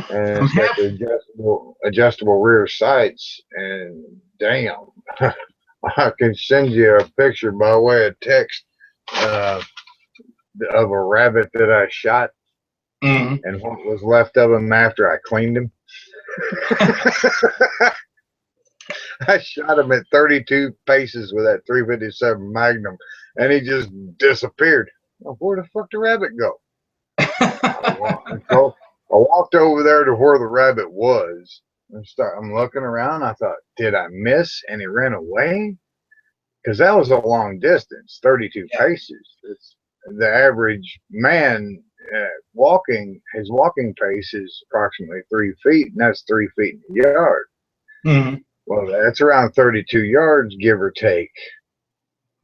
And it's got the adjustable rear sights, and damn, I can send you a picture by way of text of a rabbit that I shot Mm-hmm. and what was left of him after I cleaned him. I shot him at 32 paces with that 357 Magnum, and he just disappeared. Well, where the fuck did the rabbit go? I walked over there to where the rabbit was. I'm looking around. I thought, did I miss? And he ran away? Because that was a long distance, 32 paces. It's the average man walking. His walking pace is approximately 3 feet, and that's 3 feet in a yard. Mm-hmm. Well, that's around 32 yards, give or take.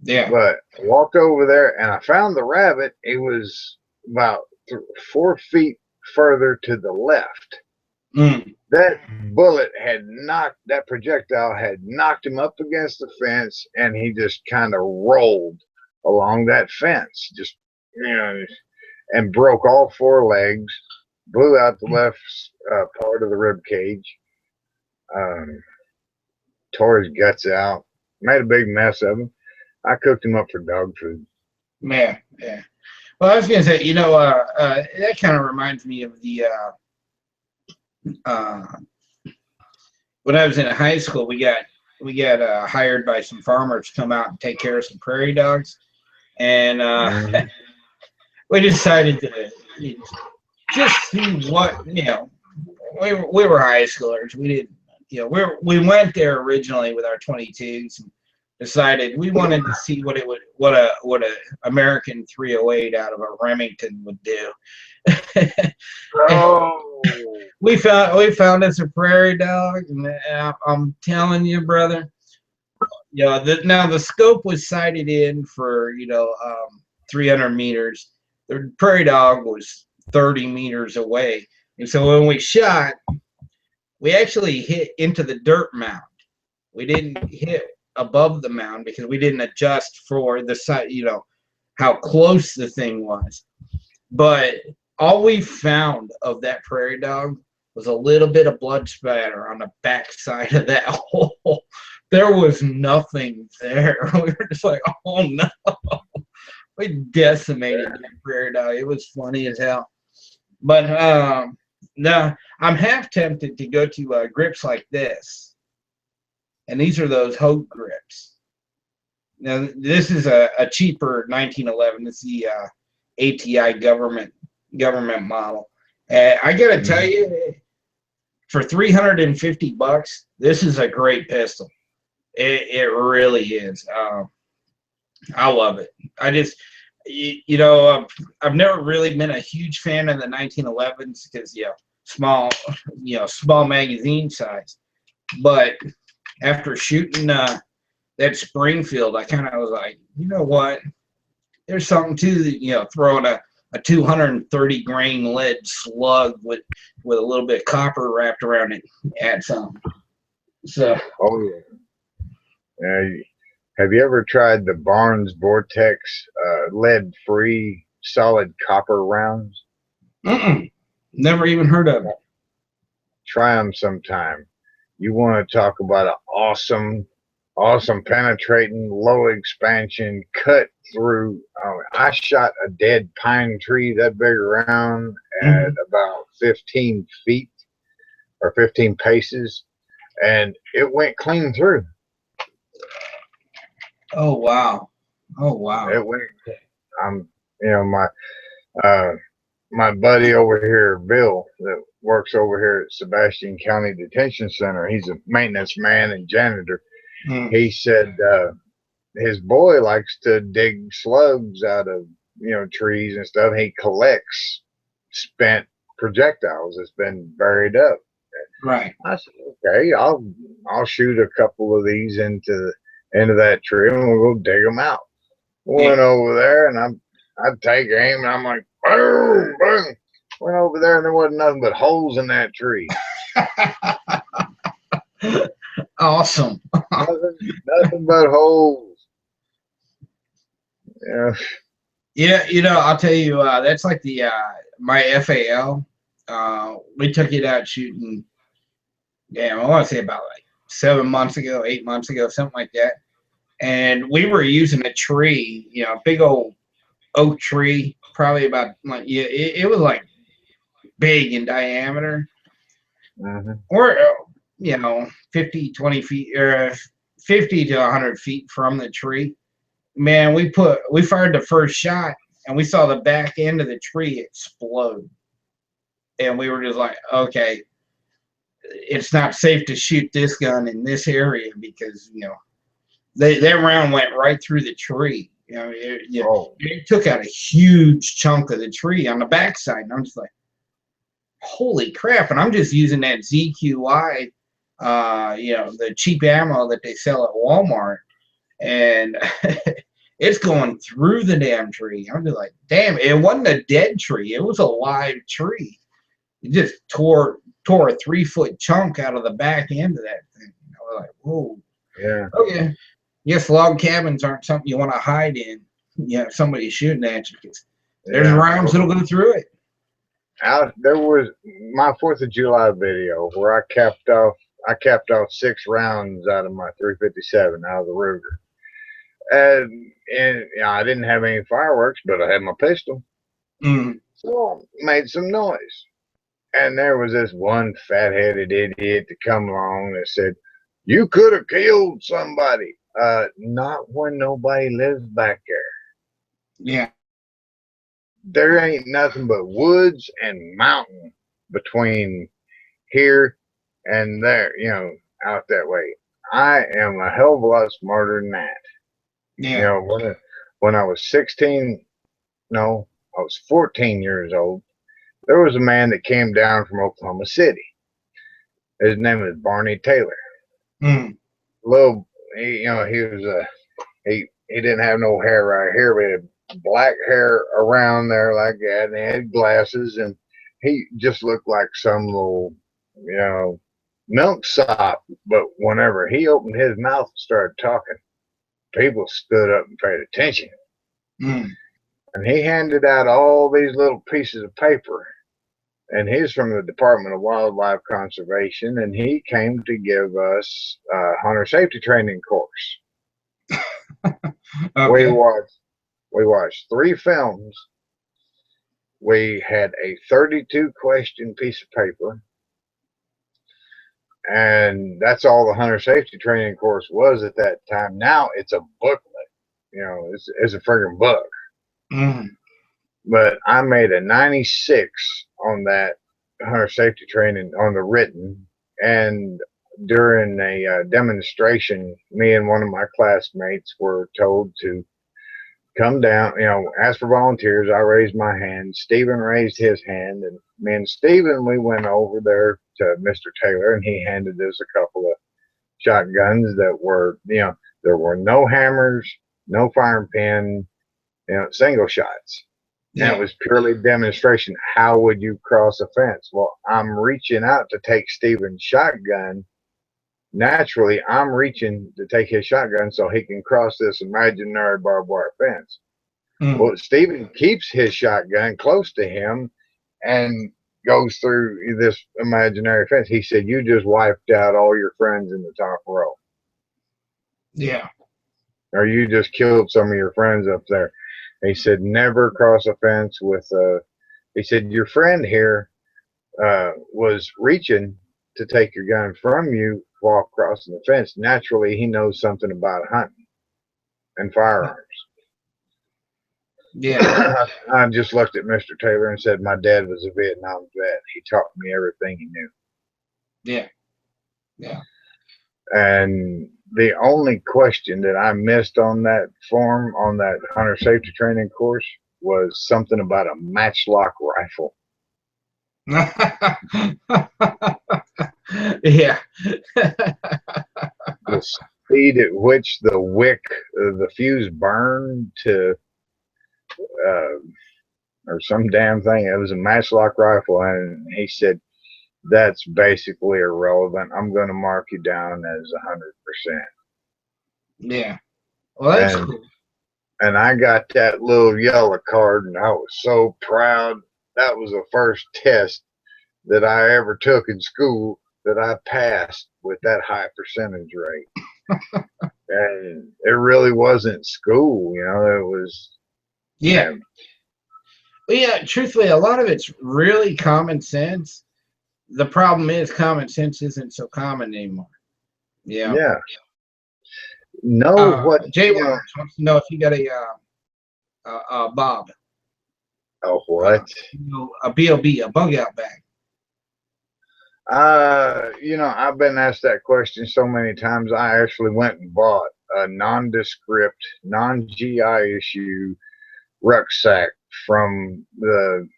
Yeah. But I walked over there, and I found the rabbit. It was about 4 feet further to the left. Mm. That that projectile had knocked him up against the fence, and he just kind of rolled along that fence, just, and broke all 4 legs, blew out the left part of the rib cage, tore his guts out, made a big mess of him. I cooked him up for dog food. Yeah. Well, I was gonna say, that kind of reminds me of the when I was in high school, we got hired by some farmers to come out and take care of some prairie dogs, and we decided to just see what we were high schoolers. We didn't, we went there originally with our 22s. And decided we wanted to see what a American 308 out of a Remington would do. Oh. We found us a prairie dog, and I'm telling you, brother. Now the scope was sighted in for 300 meters. The prairie dog was 30 meters away, and so when we shot, we actually hit into the dirt mound. We didn't hit above the mound because we didn't adjust for the side, how close the thing was. But all we found of that prairie dog was a little bit of blood spatter on the back side of that hole. There was nothing there. We were just like, oh no. We decimated that prairie dog. It was funny as hell. But no, I'm half tempted to go to grips like this. And these are those Hogue grips. Now, this is a cheaper 1911. It's the ATI government model. I got to tell you, for $350, this is a great pistol. It really is. I love it. I just, I've never really been a huge fan of the 1911s because, small magazine size. But after shooting that Springfield, I kind of was like, you know what? There's something to throwing a 230 grain lead slug with a little bit of copper wrapped around it. Add something. So. Oh yeah. Have you ever tried the Barnes Vortex lead-free solid copper rounds? Never even heard of it. Try them sometime. You want to talk about an awesome penetrating, low expansion, cut through. I shot a dead pine tree that big around at about 15 feet or 15 paces, and it went clean through. Oh wow! It went. you know, my buddy over here, Bill, that works over here at Sebastian County Detention Center. He's a maintenance man and janitor. He said his boy likes to dig slugs out of, you know, trees and stuff. He collects spent projectiles that's been buried up. Right. I said, okay, I'll shoot a couple of these into that tree and we'll go dig them out. Went over there and I'd take aim and I'm like, boom, boom. Went over there and there wasn't nothing but holes in that tree. Awesome. nothing but holes. Yeah. Yeah, you know, I'll tell you, that's like the my FAL. We took it out shooting. Damn, I want to say about like 7 months ago, 8 months ago, something like that. And we were using a tree, you know, a big old oak tree, probably about like it was like big in diameter, or you know, 50, 20 feet, or 50 to 100 feet from the tree. Man, we fired the first shot and we saw the back end of the tree explode. And we were just like, okay, it's not safe to shoot this gun in this area because, you know, that round went right through the tree. You know, it took out a huge chunk of the tree on the backside. And I'm just like, holy crap. And I'm just using that ZQI, you know, the cheap ammo that they sell at Walmart. And it's going through the damn tree. I'm just like, damn, it wasn't a dead tree. It was a live tree. It just tore a 3-foot chunk out of the back end of that thing. I was like, whoa. Yeah. Okay. Yes, log cabins aren't something you want to hide in. You know, somebody's shooting at you because there's rounds that'll go through it. There was my 4th of July video where I capped off 6 rounds out of my 357 out of the Ruger. And you know, I didn't have any fireworks, but I had my pistol. So I made some noise. And there was this one fat-headed idiot to come along that said, "You could have killed somebody." Not when nobody lives back there. Yeah. There ain't nothing but woods and mountain between here and there, you know, out that way. I am a hell of a lot smarter than that. Yeah. You know, when I was 16, no, I was 14 years old, there was a man that came down from Oklahoma City. His name was Barney Taylor. He was he didn't have no hair right here, but he had black hair around there like that, and he had glasses, and he just looked like some little, you know, milksop. But whenever he opened his mouth and started talking, people stood up and paid attention. And he handed out all these little pieces of paper. And he's from the Department of Wildlife Conservation, and he came to give us a hunter safety training course. Okay. We watched 3 films. We had a 32-question piece of paper. And that's all the hunter safety training course was at that time. Now it's a booklet. You know, it's a friggin' book. But I made a 96 on that hunter safety training on the written. And during a demonstration, me and one of my classmates were told to come down, you know, ask for volunteers. I raised my hand. Stephen raised his hand. And me and Stephen, we went over there to Mr. Taylor, and he handed us a couple of shotguns that were, you know, there were no hammers, no firing pin, you know, single shots. And it was purely demonstration. How would you cross a fence? Well, I'm reaching out to take Stephen's shotgun. Naturally, I'm reaching to take his shotgun so he can cross this imaginary barbed wire fence. Well, Stephen keeps his shotgun close to him and goes through this imaginary fence. He said, "You just wiped out all your friends in the top row." Yeah. Or you just killed some of your friends up there. He said, "Never cross a fence with he said, "Your friend here was reaching to take your gun from you while crossing the fence. Naturally, he knows something about hunting and firearms." Yeah. I just looked at Mr. Taylor and said, my dad was a Vietnam vet. He taught me everything he knew. Yeah. Yeah. And the only question that I missed on that form, on that hunter safety training course, was something about a matchlock rifle. Yeah. The speed at which the wick, the fuse burned to, or some damn thing. It was a matchlock rifle, and he said, that's basically irrelevant. I'm going to mark you down as 100%. Yeah. Well, that's And cool. and I got that little yellow card, and I was so proud. That was the first test that I ever took in school that I passed with that high percentage rate. And it really wasn't school, you know, it was. Yeah. Well, yeah, truthfully, a lot of it's really common sense. The problem is common sense isn't so common anymore. Yeah. Yeah. Know what, JayHoc wants to know if you got a Bob. Oh, what? A BLB, a bug out bag. You know, I've been asked that question so many times. I actually went and bought a nondescript, non-GI issue rucksack from the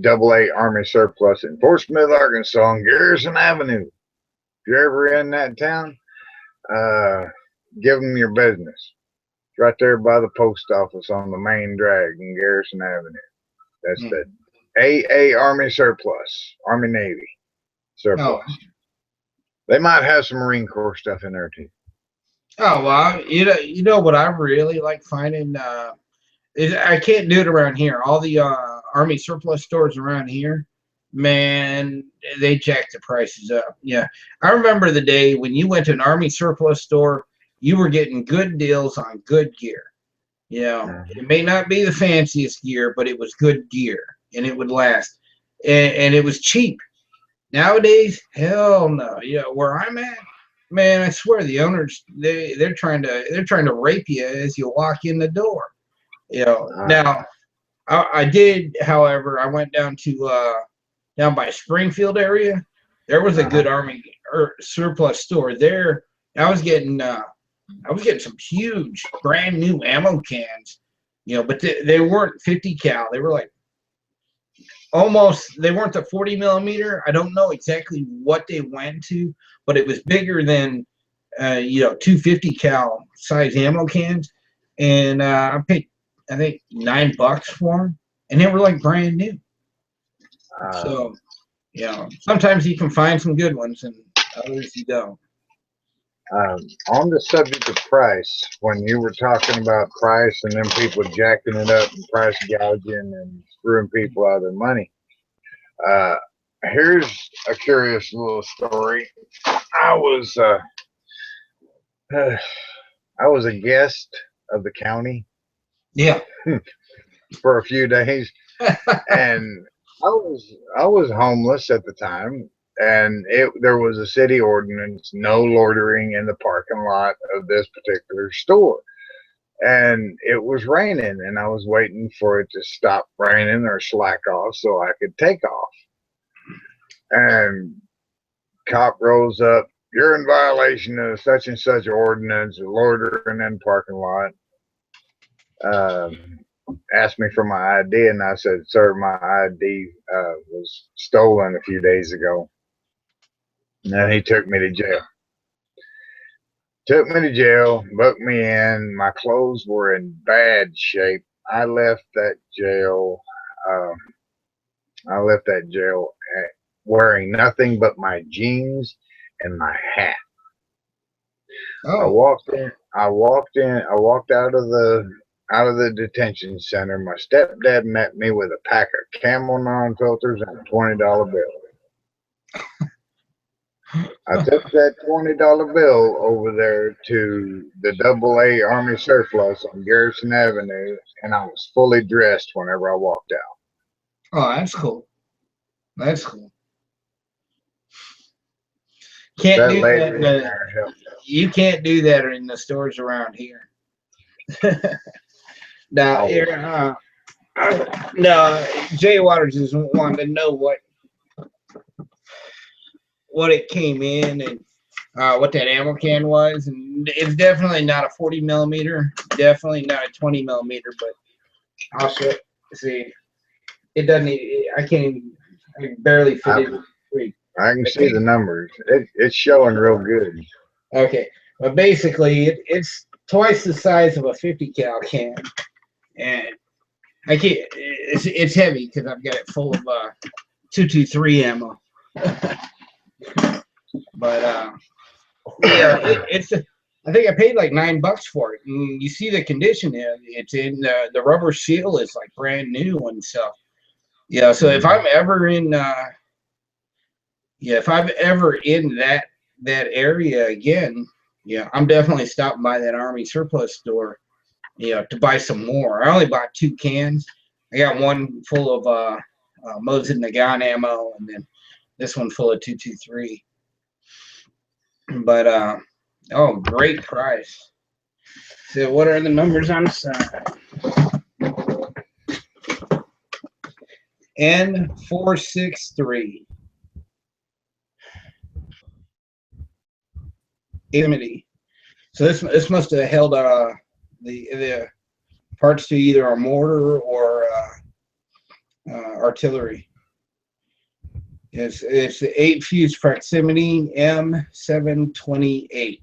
AA Army Surplus in Fort Smith, Arkansas on Garrison Avenue. If you're ever in that town, give them your business. It's right there by the post office on the main drag in Garrison Avenue. That's the AA Army Surplus, Army Navy Surplus. Oh. They might have some Marine Corps stuff in there too. Oh well, you know what I really like finding is I can't do it around here. All the Army surplus stores around here, man, they jack the prices up. Yeah, I remember the day when you went to an Army surplus store, you were getting good deals on good gear. You know, it may not be the fanciest gear, but it was good gear and it would last, and it was cheap. Nowadays, hell no. You know, where I'm at, man, I swear the owners they're trying to rape you as you walk in the door. You know. Now I did, however, I went down to down by Springfield area. There was a good Army surplus store there. I was getting some huge brand new ammo cans, you know, but they weren't 50 cal. They were like almost, they weren't the 40 millimeter. I don't know exactly what they went to, but it was bigger than you know, 250 cal size ammo cans, and I paid I think $9 for them, and they were like brand new. So you know, sometimes you can find some good ones, and others you don't. On the subject of price, when you were talking about price and then people jacking it up and price gouging and screwing people out of their money, here's a curious little story. I was a guest of the county. Yeah. For a few days, and I was homeless at the time, and there was a city ordinance, no loitering in the parking lot of this particular store. And it was raining, and I was waiting for it to stop raining or slack off so I could take off. And cop rolls up, you're in violation of such and such ordinance, loitering in parking lot. Asked me for my ID, and I said, sir, my ID was stolen a few days ago. And then he took me to jail. Booked me in. My clothes were in bad shape. I left that jail wearing nothing but my jeans and my hat. Oh. I walked out of the detention center. My stepdad met me with a pack of Camel non-filters and a $20 bill. I took that $20 bill over there to the AA Army Surplus on Garrison Avenue, and I was fully dressed whenever I walked out. Oh, that's cool. That's cool. Can't do that. You can't do that in the stores around here. Now, Oh. here, no, Jay Waters just wanted to know what it came in and what that ammo can was, and it's definitely not a 40 millimeter, definitely not a 20 millimeter, but I'll show. See, it doesn't. I can't even. I can barely fit it. I can see the numbers. It's showing real good. Okay, but basically, it's twice the size of a 50 cal can, and I can't. It's heavy because I've got it full of 223 ammo. But yeah, it's. I think I paid like $9 for it. And you see the condition in it's in the rubber seal is like brand new and stuff. Yeah, so if I'm ever in if I'm ever in that area again, yeah, I'm definitely stopping by that Army surplus store, to buy some more. I only bought 2 cans. I got one full of Mosin Nagant ammo, and then this one full of 223. But oh, great price. So what are the numbers on the side? N463. Amity. So this must have held the parts to either a mortar or artillery. It's the 8 fuse proximity M728.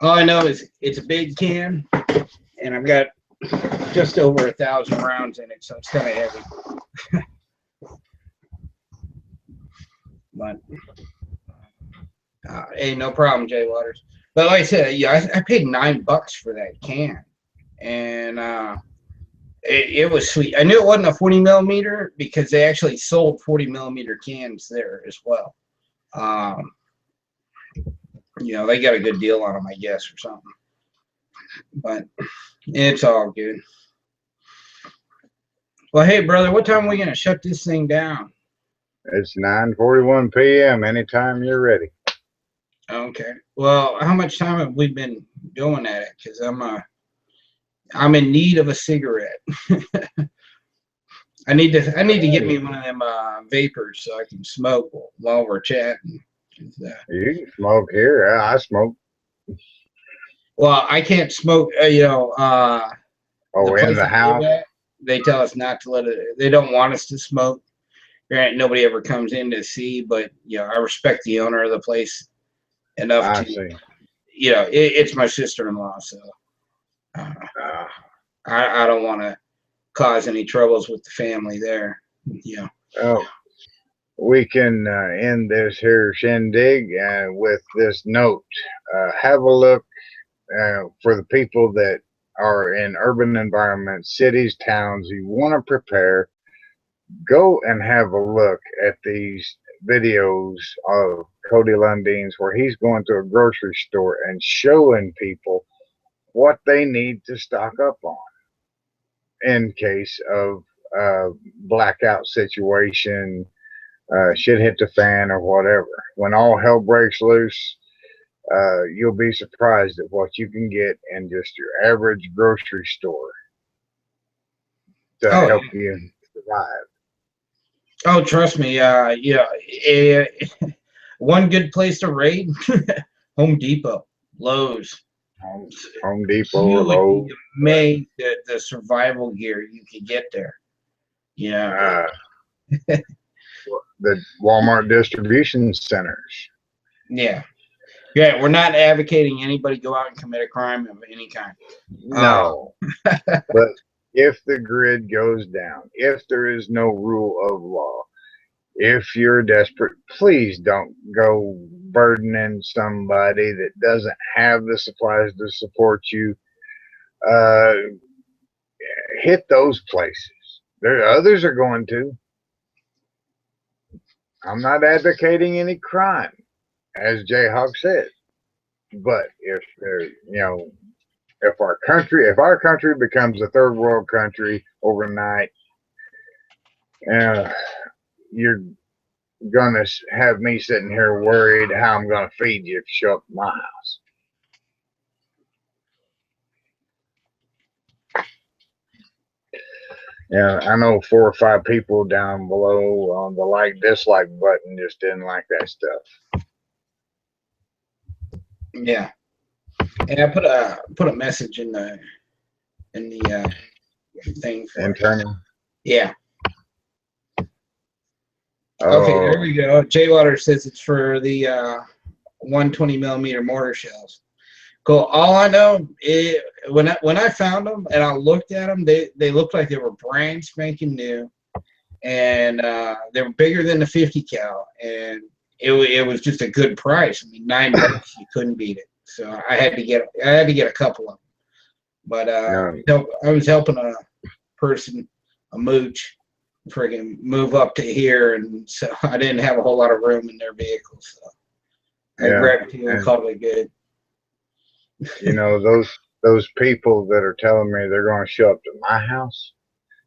All I know is it's a big can, and I've got just over 1,000 rounds in it, so it's kind of heavy. But hey, no problem, Jay Waters. But like I said, yeah, I paid $9 for that can, and it was sweet. I knew it wasn't a 40 millimeter because they actually sold 40 millimeter cans there as well. They got a good deal on them, I guess, or something. But it's all good. Well, hey, brother, what time are we gonna shut this thing down? It's 9:41 p.m. Anytime you're ready. Okay. Well, how much time have we been going at it? Because I'm in need of a cigarette. I need to get me one of them vapors so I can smoke while we're chatting. You can smoke here. I smoke. Well, I can't smoke. In the house. They tell us not to let it. They don't want us to smoke. Nobody ever comes in to see, but I respect the owner of the place enough I to. see. It's my sister-in-law, so I don't want to cause any troubles with the family there. Oh, we can end this here shindig with this note. Have a look for the people that are in urban environments, cities, towns. You want to prepare. Go and have a look at these videos of Cody Lundeen's where he's going to a grocery store and showing people what they need to stock up on in case of blackout situation, shit hit the fan or whatever. When all hell breaks loose, you'll be surprised at what you can get in just your average grocery store to help you survive. Oh, trust me. One good place to raid: Home Depot, Lowe's. Home Depot You or would Lowe's. be amazed at the survival gear you could get there. Yeah. The Walmart distribution centers. Yeah. We're not advocating anybody go out and commit a crime of any kind. No. But if the grid goes down, if there is no rule of law, if you're desperate, please don't go burdening somebody that doesn't have the supplies to support you. Hit those places. Others are going to. I'm not advocating any crime, as JayHoc said. But if our country becomes a third world country overnight, you're gonna have me sitting here worried how I'm gonna feed you if you show up at my house. Yeah, I know 4 or 5 people down below on the like dislike button just didn't like that stuff. Yeah, and I put a message in the thing for it. Internal. Yeah. Oh, Okay, there we go. Jaywater says it's for the 120 millimeter mortar shells. Cool. All I know is when I found them and I looked at them, they looked like they were brand spanking new, and they were bigger than the 50 cal, and it was just a good price. I mean, $9, you couldn't beat it. So I had to get a couple of them. But yeah. I was helping a person, a mooch, friggin' move up to here, and so I didn't have a whole lot of room in their vehicle, so I Yeah. grabbed two and called it good. You know, those people that are telling me they're going to show up to my house,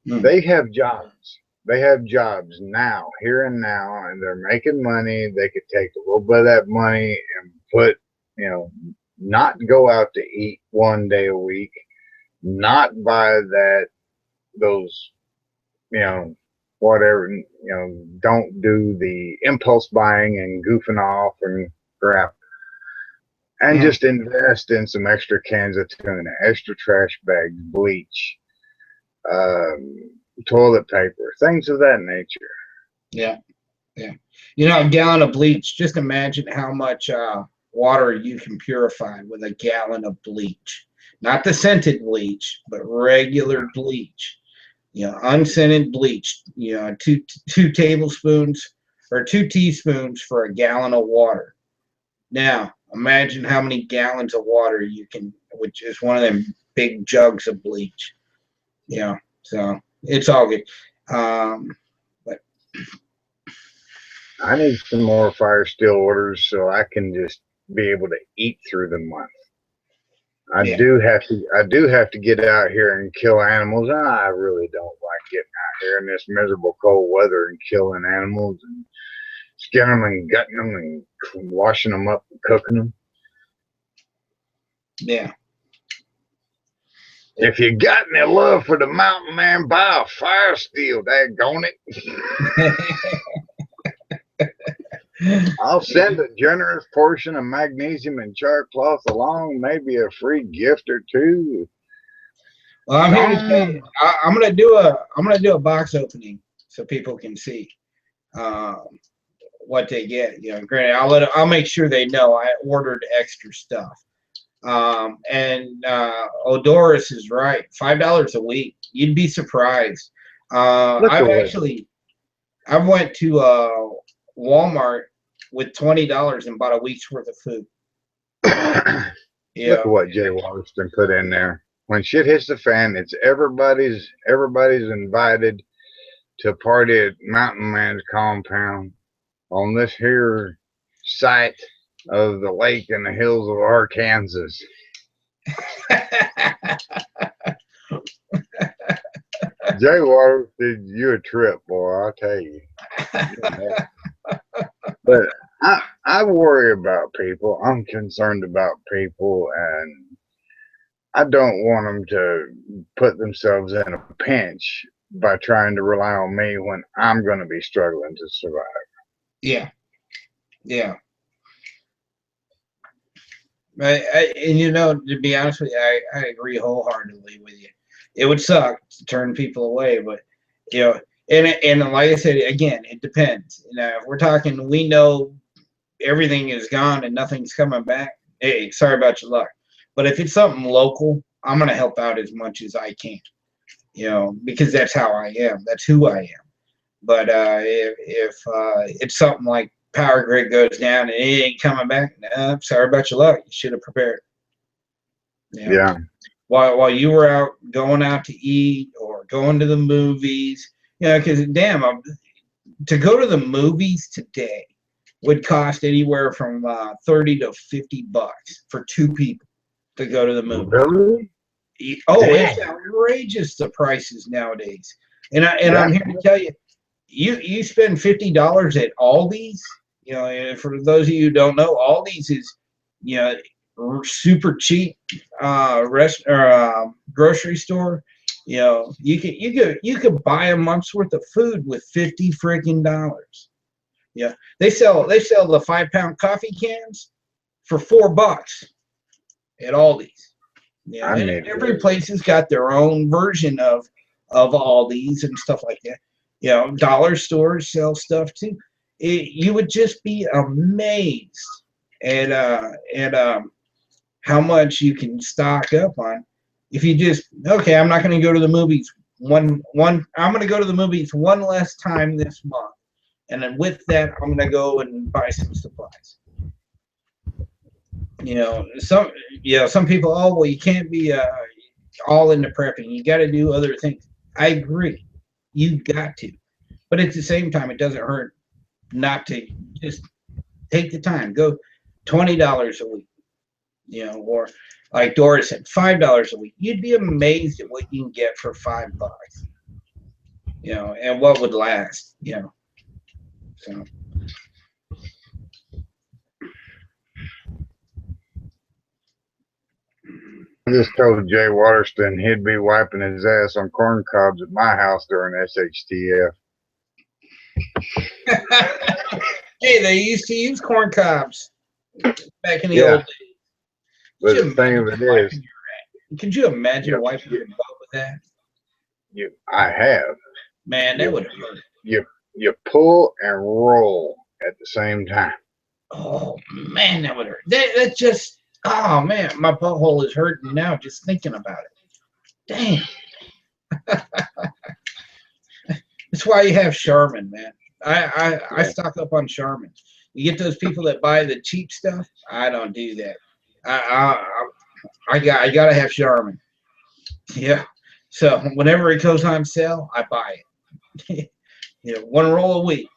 they have jobs. They have jobs now, here and now, and they're making money. They could take a little bit of that money and put, you know, not go out to eat 1 day a week, not buy those, you know, whatever, you know, don't do the impulse buying and goofing off and crap. And just invest in some extra cans of tuna, extra trash bags, bleach, toilet paper, things of that nature. Yeah, yeah. You know, a gallon of bleach. Just imagine how much water you can purify with a gallon of bleach. Not the scented bleach, but regular bleach. You know, unscented bleach. You know, two tablespoons or 2 teaspoons for a gallon of water. Now, imagine how many gallons of water you can, which is one of them big jugs of bleach. Yeah, so it's all good. But I need some more fire steel orders so I can just be able to eat through the month. I do have to get out here and kill animals, and I really don't like getting out here in this miserable cold weather and killing animals and skinning them and gutting them and washing them up and cooking them. yeah. If you got any love for the mountain man, buy a fire steel, daggone it. I'll send a generous portion of magnesium and chart cloth along, maybe a free gift or two. Well, I'm here to tell you, I'm gonna do a box opening so people can see what they get. You know, granted, I'll make sure they know I ordered extra stuff. And Odoris is right. $5 a week. You'd be surprised. I've went to Walmart with $20 and bought a week's worth of food. Look at what Jay Walston put in there. When shit hits the fan, it's everybody's invited to party at Mountain Man's compound on this here site of the lake in the hills of Arkansas. Jay Waters did you a trip, boy, I'll tell you. But I worry about people. I'm concerned about people, and I don't want them to put themselves in a pinch by trying to rely on me when I'm going to be struggling to survive. Yeah. Yeah. And you know, to be honest with you, I agree wholeheartedly with you. It would suck to turn people away, but you know, and like I said, again, it depends. You know, if we're talking, we know everything is gone and nothing's coming back. Hey, sorry about your luck. But if it's something local, I'm gonna help out as much as I can. You know, because that's how I am. That's who I am. But if it's something like power grid goes down and it ain't coming back, sorry about your luck. You should have prepared. You know? Yeah. While you were out going out to eat or going to the movies, you know, because damn, to go to the movies today would cost anywhere from $30 to $50 for 2 people to go to the movie. Really? Oh, damn. It's outrageous, the prices nowadays. And I'm here to tell you, you spend $50 at Aldi's. You know, for those of you who don't know, Aldi's is, you know, super cheap grocery store, You know, you could buy a month's worth of food with $50 freaking dollars. Yeah, they sell the 5-pound coffee cans for $4 at Aldi's. Yeah, and every place has got their own version of Aldi's and stuff like that. You know, dollar stores sell stuff too. You would just be amazed at how much you can stock up on if you just, okay, I'm not going to go to the movies I'm going to go to the movies one less time this month, and then with that I'm going to go and buy some supplies. You know, some people, oh well, you can't be all into prepping. You got to do other things. I agree, you got to, but at the same time, it doesn't hurt not to just take the time. Go $20 a week, you know, or like Doris said, $5 a week. You'd be amazed at what you can get for $5, you know, and what would last, you know. So. I just told Jay Waterston he'd be wiping his ass on corn cobs at my house during SHTF. Hey, they used to use corn cobs back in the old days. But the thing of it is, could you imagine wiping your butt with that? I have. Man, that would hurt. You pull and roll at the same time. Oh man, that would hurt. That just, oh man, my butthole is hurting now just thinking about it. Damn. That's why you have Charmin, man. I stock up on Charmin. You get those people that buy the cheap stuff. I don't do that. I gotta have Charmin. Yeah. So whenever it goes on sale, I buy it. You know, one roll a week.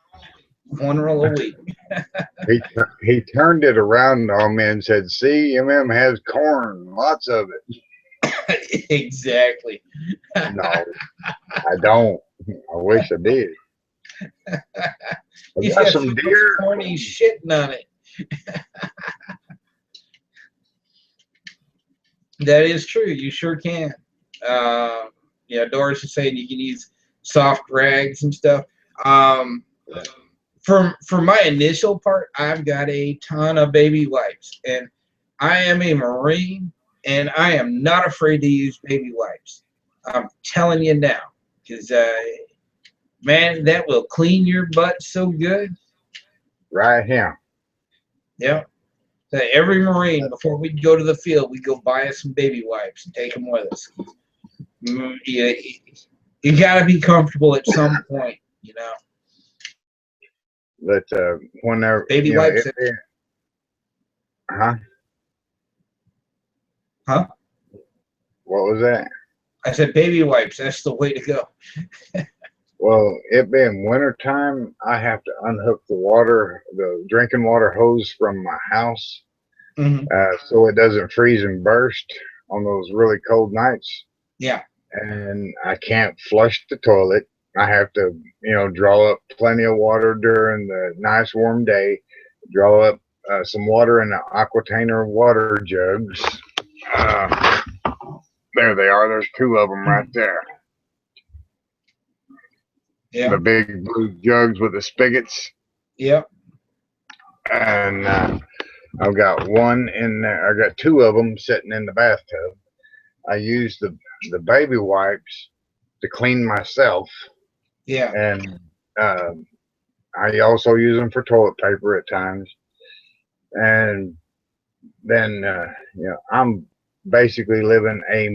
He turned it around on me and said, "See, has corn, lots of it." Exactly. No, I don't. I wish I did. He's got some deer. Corny shitting on it. That is true. You sure can. Yeah, Doris is saying you can use soft rags and stuff. For my initial part, I've got a ton of baby wipes, and I am a Marine, and I am not afraid to use baby wipes. I'm telling you now, because man, that will clean your butt so good. Right here. Yeah. So every Marine, before we go to the field, we go buy us some baby wipes and take them with us. You got to be comfortable at some point, you know. But whenever baby wipes, huh? Huh? What was that? I said baby wipes. That's the way to go. Well, it being wintertime, I have to unhook the drinking water hose from my house, so it doesn't freeze and burst on those really cold nights. Yeah. And I can't flush the toilet. I have to, draw up plenty of water during the nice warm day, draw up some water in the Aquatainer water jugs. There they are. There's two of them right there. Yeah. The big blue jugs with the spigots. Yep. And I've got one in there. I got two of them sitting in the bathtub. I use the baby wipes to clean myself. Yeah. And I also use them for toilet paper at times. And then, I'm basically living a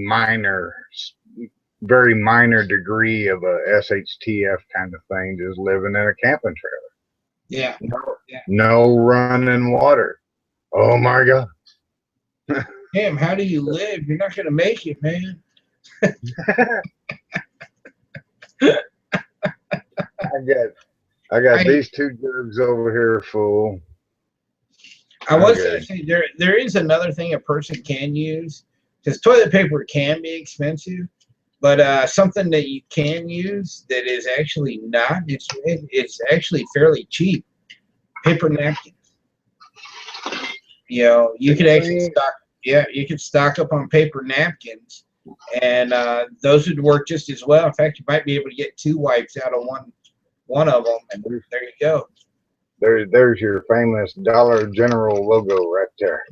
very minor degree of a SHTF kind of thing, just living in a camping trailer. Yeah. No running water. Oh my God. Damn, how do you live? You're not gonna make it, man. I got these two jugs over here full. I was going to say there is another thing a person can use, because toilet paper can be expensive, but something that you can use that is actually not. It's actually fairly cheap. Paper napkins. You know, you could actually stock. Yeah, you could stock up on paper napkins and those would work just as well. In fact, you might be able to get 2 wipes out of one of them, and there you go. There's your famous Dollar General logo right there.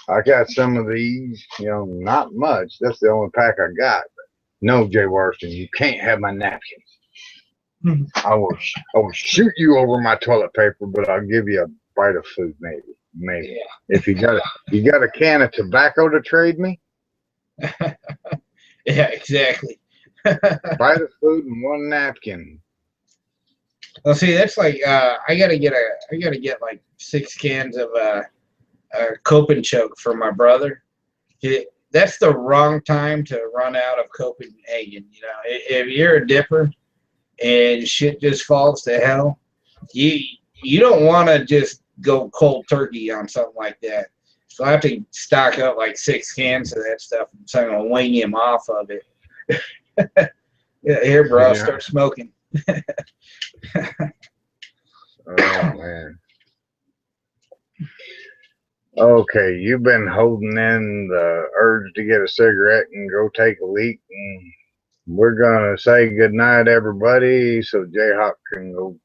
I got some of these, you know, not much. That's the only pack I got. But no, Jay Warston, you can't have my napkins. I will shoot you over my toilet paper, but I'll give you a bite of food, maybe. Yeah. If you got a can of tobacco to trade me. Yeah, exactly. Bite of food and 1 napkin. Well, see, that's like I gotta get like 6 cans of Cope and Choke for my brother. That's the wrong time to run out of Copenhagen. You know, if you're a dipper and shit just falls to hell, you don't want to just go cold turkey on something like that. So I have to stock up like 6 cans of that stuff, so I'm gonna wing him off of it. Yeah, here, bro, Yeah. start smoking. Oh man. Okay, you've been holding in the urge to get a cigarette and go take a leak, and we're gonna say goodnight, everybody, so JayHoc can go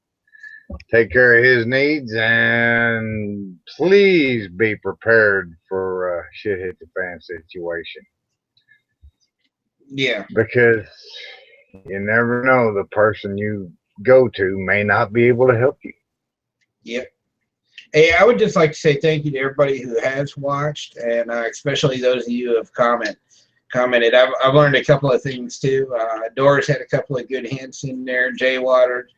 take care of his needs, and please be prepared for a shit hit the fan situation, Yeah. because you never know, the person you go to may not be able to help you. Yep. Hey, I would just like to say thank you to everybody who has watched, and especially those of you who have commented. I've learned a couple of things too. Doris had a couple of good hints in there. Jay Waters.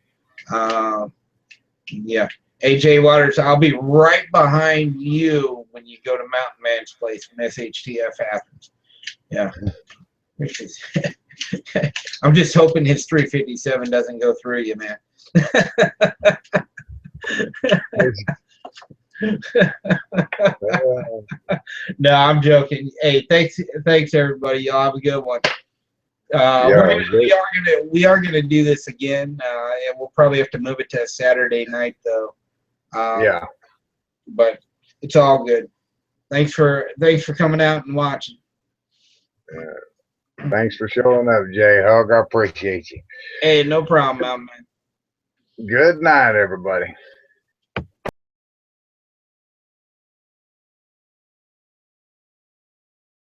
Yeah. Hey, Jay Waters, I'll be right behind you when you go to Mountain Man's place when SHTF happens. Yeah. I'm just hoping his 357 doesn't go through you, man. No, I'm joking. Hey, thanks everybody. Y'all have a good one. We are gonna do this again, and we'll probably have to move it to a Saturday night though. Yeah. But it's all good. Thanks for coming out and watching. Thanks for showing up, JayHoc. I appreciate you. Hey, no problem, man. Good night, everybody.